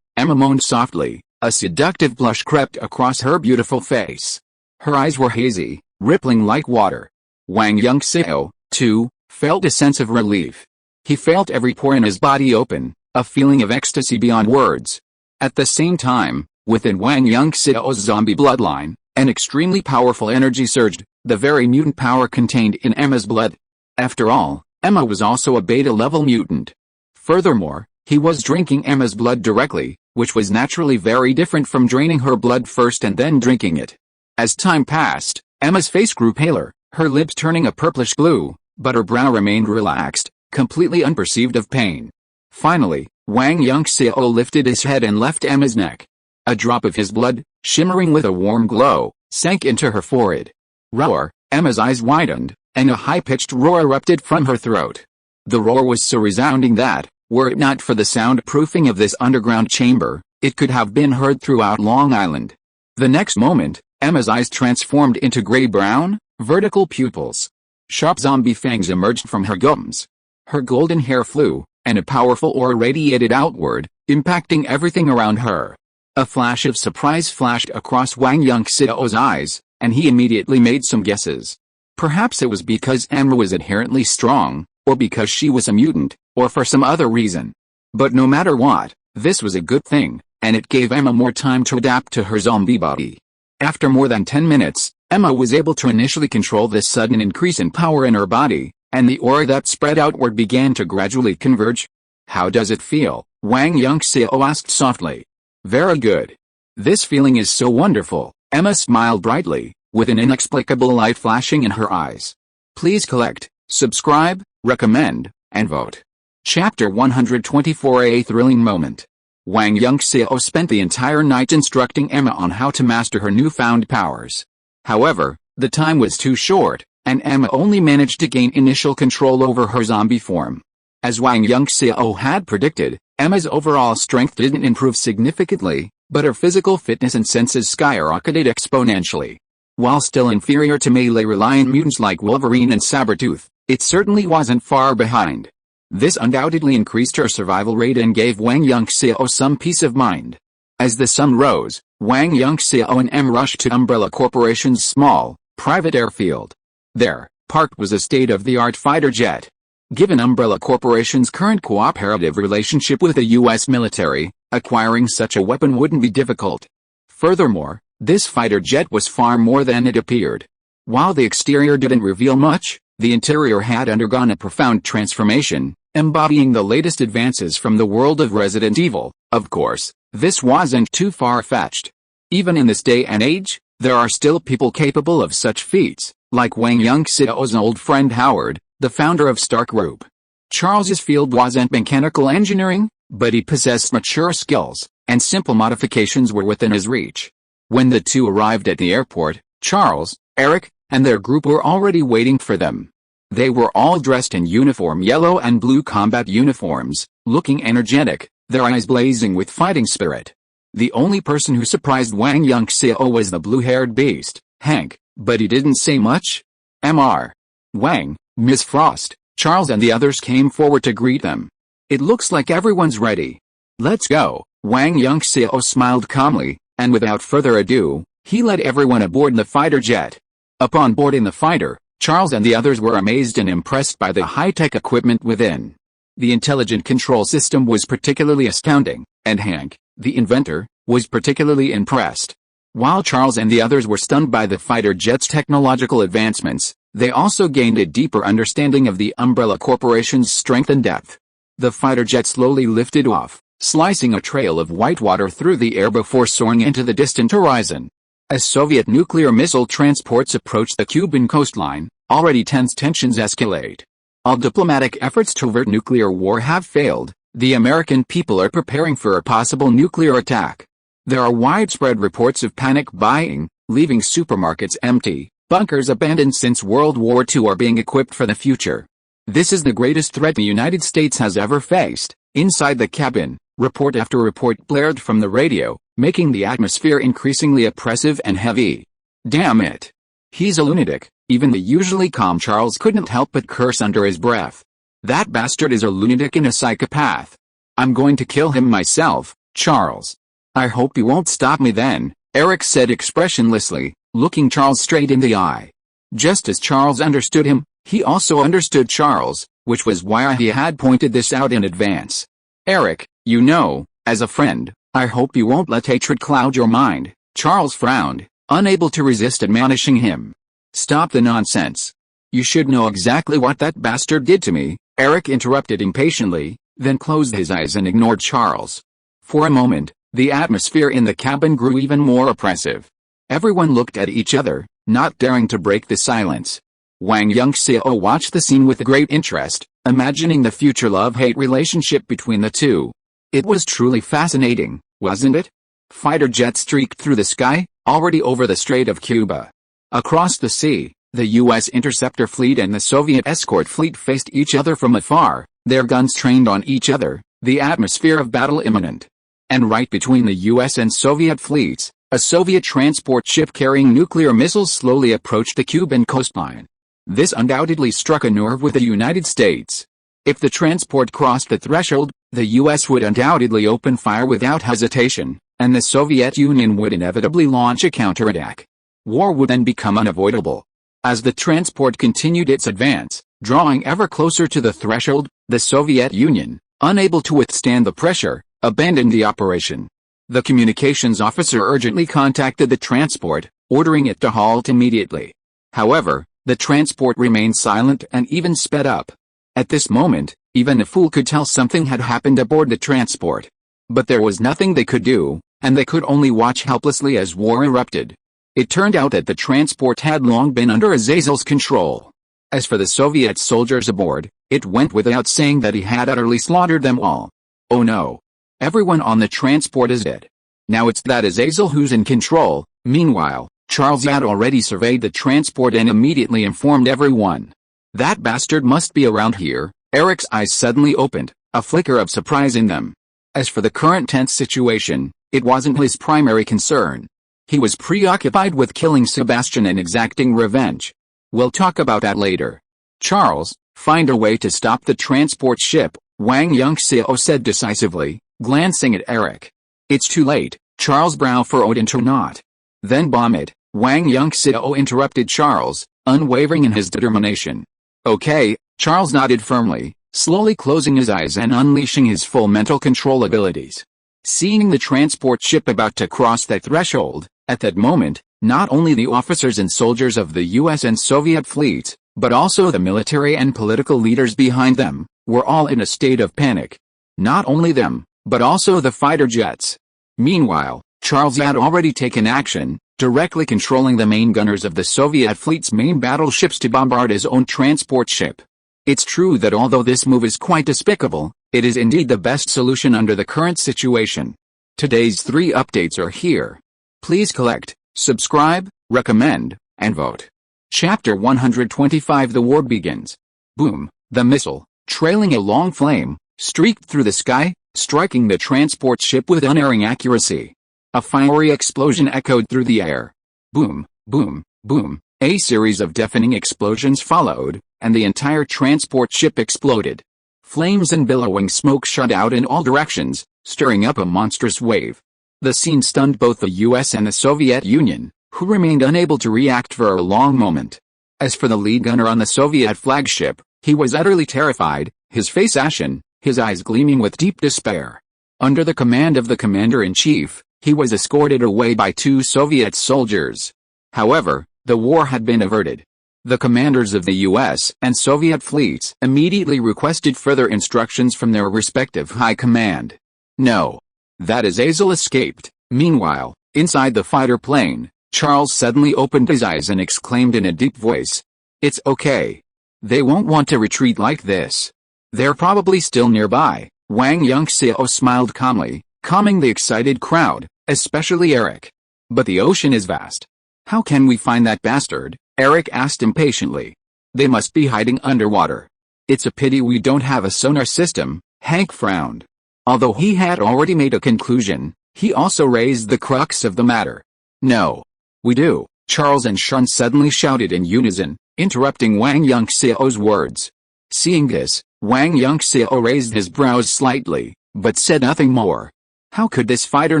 Emma moaned softly, a seductive blush crept across her beautiful face. Her eyes were hazy, rippling like water. Wang Yunxiao, too, felt a sense of relief. He felt every pore in his body open, a feeling of ecstasy beyond words. At the same time, within Wang Yunxiao's zombie bloodline, an extremely powerful energy surged, the very mutant power contained in Emma's blood. After all, Emma was also a beta-level mutant. Furthermore, he was drinking Emma's blood directly, which was naturally very different from draining her blood first and then drinking it. As time passed, Emma's face grew paler, her lips turning a purplish blue, but her brow remained relaxed, completely unperceived of pain. Finally, Wang Yunxiao lifted his head and left Emma's neck. A drop of his blood, shimmering with a warm glow, sank into her forehead. Roar! Emma's eyes widened, and a high-pitched roar erupted from her throat. The roar was so resounding that, were it not for the soundproofing of this underground chamber, it could have been heard throughout Long Island. The next moment, Emma's eyes transformed into gray-brown, vertical pupils. Sharp zombie fangs emerged from her gums. Her golden hair flew, and a powerful aura radiated outward, impacting everything around her. A flash of surprise flashed across Wang Yunxiao's eyes, and he immediately made some guesses. Perhaps it was because Emma was inherently strong, or because she was a mutant, or for some other reason. But no matter what, this was a good thing, and it gave Emma more time to adapt to her zombie body. After more than 10 minutes, Emma was able to initially control this sudden increase in power in her body, and the aura that spread outward began to gradually converge. "How does it feel?" Wang Yunxiao asked softly. "Very good. This feeling is so wonderful," Emma smiled brightly, with an inexplicable light flashing in her eyes. Please collect, subscribe, recommend, and vote. Chapter 124: A thrilling moment. Wang Yunxiao spent the entire night instructing Emma on how to master her newfound powers. However, the time was too short, and Emma only managed to gain initial control over her zombie form. As Wang Yunxiao had predicted, Emma's overall strength didn't improve significantly, but her physical fitness and senses skyrocketed exponentially. While still inferior to melee-reliant mutants like Wolverine and Sabretooth, it certainly wasn't far behind. This undoubtedly increased her survival rate and gave Wang Yunxiao some peace of mind. As the sun rose, Wang Yunxiao and M rushed to Umbrella Corporation's small, private airfield. There, parked was a state-of-the-art fighter jet. Given Umbrella Corporation's current cooperative relationship with the U.S. military, acquiring such a weapon wouldn't be difficult. Furthermore, this fighter jet was far more than it appeared. While the exterior didn't reveal much, the interior had undergone a profound transformation, embodying the latest advances from the world of Resident Evil. Of course, this wasn't too far-fetched. Even in this day and age, there are still people capable of such feats, like Wang Yunxiao's old friend Howard, the founder of Stark Group. Charles's field wasn't mechanical engineering, but he possessed mature skills, and simple modifications were within his reach. When the two arrived at the airport, Charles, Eric, and their group were already waiting for them. They were all dressed in uniform yellow and blue combat uniforms, looking energetic, their eyes blazing with fighting spirit. The only person who surprised Wang Yunxiao was the blue-haired beast, Hank, but he didn't say much. Mr. Wang, Miss Frost, Charles and the others came forward to greet them. It looks like everyone's ready. Let's go. Wang Yunxiao smiled calmly, and without further ado, he led everyone aboard the fighter jet. Upon boarding the fighter, Charles and the others were amazed and impressed by the high-tech equipment within. The intelligent control system was particularly astounding, and Hank, the inventor, was particularly impressed. While Charles and the others were stunned by the fighter jet's technological advancements, they also gained a deeper understanding of the Umbrella Corporation's strength and depth. The fighter jet slowly lifted off, slicing a trail of white water through the air before soaring into the distant horizon. As Soviet nuclear missile transports approached the Cuban coastline, already tense tensions escalate. All diplomatic efforts to avert nuclear war have failed. The American people are preparing for a possible nuclear attack. There are widespread reports of panic buying, leaving supermarkets empty, bunkers abandoned since World War II are being equipped for the future. This is the greatest threat the United States has ever faced. Inside the cabin, report after report blared from the radio, making the atmosphere increasingly oppressive and heavy. Damn it. He's a lunatic. Even the usually calm Charles couldn't help but curse under his breath. That bastard is a lunatic and a psychopath. I'm going to kill him myself, Charles. I hope you won't stop me then, Eric said expressionlessly, looking Charles straight in the eye. Just as Charles understood him, he also understood Charles, which was why he had pointed this out in advance. Eric, you know, as a friend, I hope you won't let hatred cloud your mind. Charles frowned, unable to resist admonishing him. Stop the nonsense. You should know exactly what that bastard did to me, Eric interrupted impatiently, then closed his eyes and ignored Charles. For a moment, the atmosphere in the cabin grew even more oppressive. Everyone looked at each other, not daring to break the silence. Wang Yunxiao watched the scene with great interest, imagining the future love-hate relationship between the two. It was truly fascinating, wasn't it? Fighter jets streaked through the sky, already over the Strait of Cuba. Across the sea, the U.S. interceptor fleet and the Soviet escort fleet faced each other from afar, their guns trained on each other, the atmosphere of battle imminent. And right between the U.S. and Soviet fleets, a Soviet transport ship carrying nuclear missiles slowly approached the Cuban coastline. This undoubtedly struck a nerve with the United States. If the transport crossed the threshold, the U.S. would undoubtedly open fire without hesitation, and the Soviet Union would inevitably launch a counterattack. War would then become unavoidable. As the transport continued its advance, drawing ever closer to the threshold, the Soviet Union, unable to withstand the pressure, abandoned the operation. The communications officer urgently contacted the transport, ordering it to halt immediately. However, the transport remained silent and even sped up. At this moment, even a fool could tell something had happened aboard the transport. But there was nothing they could do, and they could only watch helplessly as war erupted. It turned out that the transport had long been under Azazel's control. As for the Soviet soldiers aboard, it went without saying that he had utterly slaughtered them all. Oh no. Everyone on the transport is dead. Now it's that Azazel who's in control. Meanwhile, Charles had already surveyed the transport and immediately informed everyone. That bastard must be around here. Eric's eyes suddenly opened, a flicker of surprise in them. As for the current tense situation, It wasn't his primary concern. He was preoccupied with killing Sebastian and exacting revenge. We'll talk about that later. Charles, find a way to stop the transport ship, Wang Yunxiao said decisively, glancing at Eric. It's too late, Charles' brow furrowed into a knot. Then bomb it, Wang Yunxiao interrupted Charles, unwavering in his determination. Okay, Charles nodded firmly, slowly closing his eyes and unleashing his full mental control abilities. Seeing the transport ship about to cross that threshold, at that moment, not only the officers and soldiers of the US and Soviet fleets, but also the military and political leaders behind them, were all in a state of panic. Not only them, but also the fighter jets. Meanwhile, Charles had already taken action, directly controlling the main gunners of the Soviet fleet's main battleships to bombard his own transport ship. It's true that although this move is quite despicable, it is indeed the best solution under the current situation. Today's 3 updates are here. Please collect, subscribe, recommend, and vote. Chapter 125 The War Begins. Boom, the missile, trailing a long flame, streaked through the sky, striking the transport ship with unerring accuracy. A fiery explosion echoed through the air. Boom, boom, boom. A series of deafening explosions followed, and the entire transport ship exploded. Flames and billowing smoke shot out in all directions, stirring up a monstrous wave. The scene stunned both the US and the Soviet Union, who remained unable to react for a long moment. As for the lead gunner on the Soviet flagship, he was utterly terrified, his face ashen, his eyes gleaming with deep despair. Under the command of the commander-in-chief, he was escorted away by 2 Soviet soldiers. However, the war had been averted. The commanders of the US and Soviet fleets immediately requested further instructions from their respective high command. No. That Azazel escaped. Meanwhile, inside the fighter plane, Charles suddenly opened his eyes and exclaimed in a deep voice. It's okay. They won't want to retreat like this. They're probably still nearby. Wang Yunxiao smiled calmly, calming the excited crowd, especially Eric. But the ocean is vast. How can we find that bastard? Eric asked impatiently. They must be hiding underwater. It's a pity we don't have a sonar system, Hank frowned. Although he had already made a conclusion, he also raised the crux of the matter. No. We do, Charles and Sean suddenly shouted in unison, interrupting Wang Yunxiao's words. Seeing this, Wang Yunxiao raised his brows slightly, but said nothing more. How could this fighter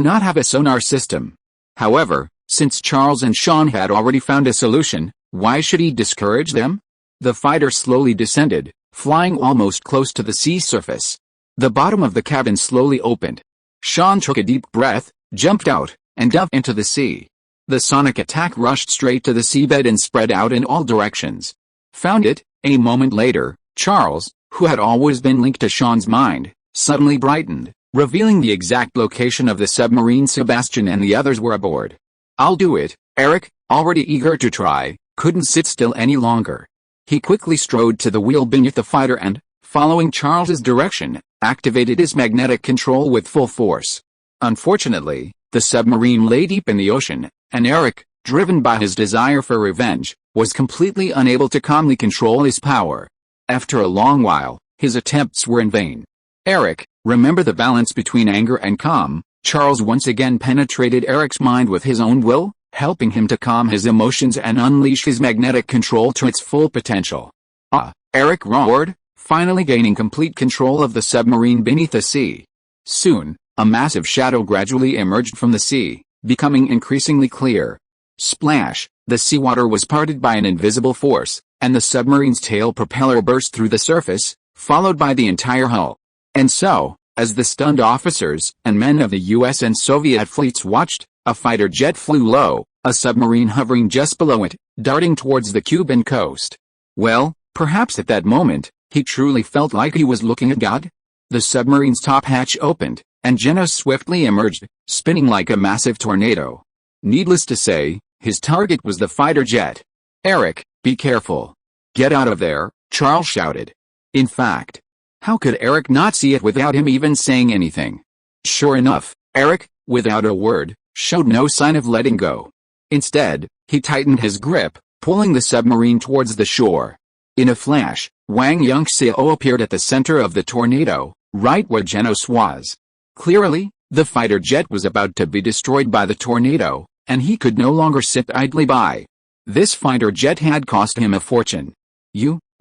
not have a sonar system? However, since Charles and Sean had already found a solution, why should he discourage them? The fighter slowly descended, flying almost close to the sea surface. The bottom of the cabin slowly opened. Sean took a deep breath, jumped out, and dove into the sea. The sonic attack rushed straight to the seabed and spread out in all directions. Found it. A moment later, Charles, who had always been linked to Sean's mind, suddenly brightened, revealing the exact location of the submarine Sebastian and the others were aboard. I'll do it, Eric, already eager to try, couldn't sit still any longer. He quickly strode to the wheel beneath the fighter and, following Charles's direction, activated his magnetic control with full force. Unfortunately, the submarine lay deep in the ocean, and Eric, driven by his desire for revenge, was completely unable to calmly control his power. After a long while, his attempts were in vain. Eric, remember the balance between anger and calm. Charles once again penetrated Eric's mind with his own will, helping him to calm his emotions and unleash his magnetic control to its full potential. Ah! Eric roared, finally gaining complete control of the submarine beneath the sea. Soon, a massive shadow gradually emerged from the sea, becoming increasingly clear. Splash! The seawater was parted by an invisible force, and the submarine's tail propeller burst through the surface, followed by the entire hull. And so, as the stunned officers and men of the US and Soviet fleets watched, a fighter jet flew low, a submarine hovering just below it, darting towards the Cuban coast. Well, perhaps at that moment, he truly felt like he was looking at God. The submarine's top hatch opened, and Genos swiftly emerged, spinning like a massive tornado. Needless to say, his target was the fighter jet. Eric, be careful. Get out of there, Charles shouted. In fact, how could Eric not see it without him even saying anything? Sure enough, Eric, without a word, showed no sign of letting go. Instead, he tightened his grip, pulling the submarine towards the shore. In a flash, Wang Yunxiao appeared at the center of the tornado, right where Genos was. Clearly, The fighter jet was about to be destroyed by the tornado, and he could no longer sit idly by. This fighter jet had cost him a fortune.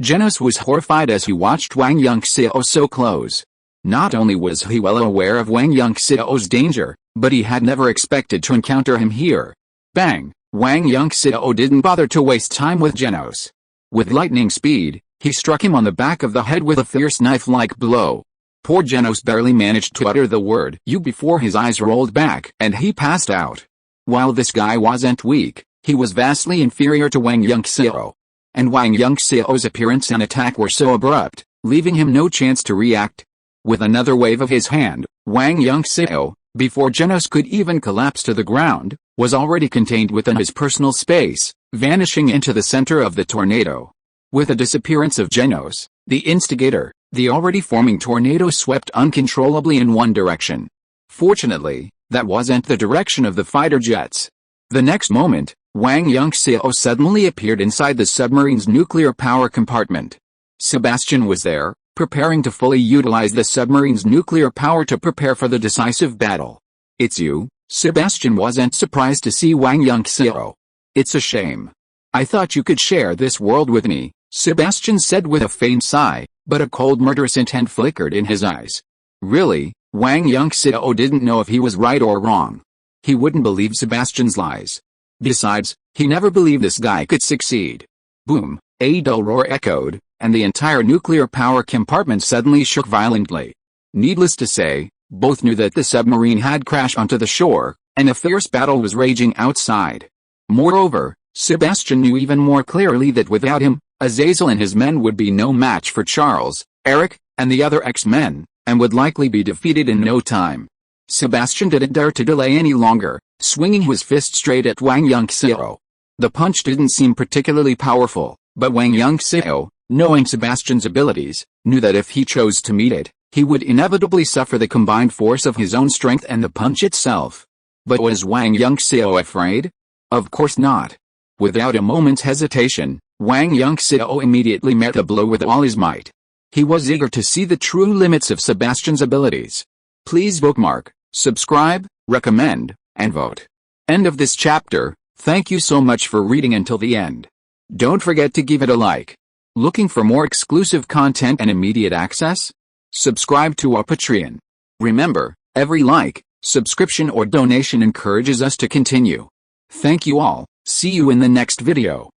Genos was horrified as he watched Wang Yunxiao so close. Not only was he well aware of Wang Yunxiao's danger, but he had never expected to encounter him here. Bang! Wang Yunxiao didn't bother to waste time with Genos. With lightning speed, he struck him on the back of the head with a fierce knife-like blow. Poor Genos barely managed to utter the word "you" before his eyes rolled back and he passed out. While this guy wasn't weak, he was vastly inferior to Wang Yunxiao. And Wang Yunxiao's appearance and attack were so abrupt, leaving him no chance to react. With another wave of his hand, Wang Yunxiao, before Genos could even collapse to the ground, was already contained within his personal space, vanishing into the center of the tornado. With the disappearance of Genos, the instigator, the already forming tornado swept uncontrollably in one direction. Fortunately, that wasn't the direction of the fighter jets. The next moment, Wang Yunxiao suddenly appeared inside the submarine's nuclear power compartment. Sebastian was there, preparing to fully utilize the submarine's nuclear power to prepare for the decisive battle. "It's you?" Sebastian wasn't surprised to see Wang Yunxiao. "It's a shame. I thought you could share this world with me," Sebastian said with a faint sigh, but a cold murderous intent flickered in his eyes. Really, Wang Yunxiao didn't know if he was right or wrong. He wouldn't believe Sebastian's lies. Besides, he never believed this guy could succeed. Boom! A dull roar echoed, and the entire nuclear power compartment suddenly shook violently. Needless to say, both knew that the submarine had crashed onto the shore, and a fierce battle was raging outside. Moreover, Sebastian knew even more clearly that without him, Azazel and his men would be no match for Charles, Eric, and the other X-Men, and would likely be defeated in no time. Sebastian didn't dare to delay any longer, swinging his fist straight at Wang Yunxiao. The punch didn't seem particularly powerful, but Wang Yunxiao, knowing Sebastian's abilities, knew that if he chose to meet it, he would inevitably suffer the combined force of his own strength and the punch itself. But was Wang Yunxiao afraid? Of course not. Without a moment's hesitation, Wang Yunxiao immediately met the blow with all his might. He was eager to see the true limits of Sebastian's abilities. Please bookmark, subscribe, recommend, and vote. End of this chapter. Thank you so much for reading until the end. Don't forget to give it a like. Looking for more exclusive content and immediate access? Subscribe to our Patreon. Remember, every like, subscription or donation encourages us to continue. Thank you all. See you in the next video.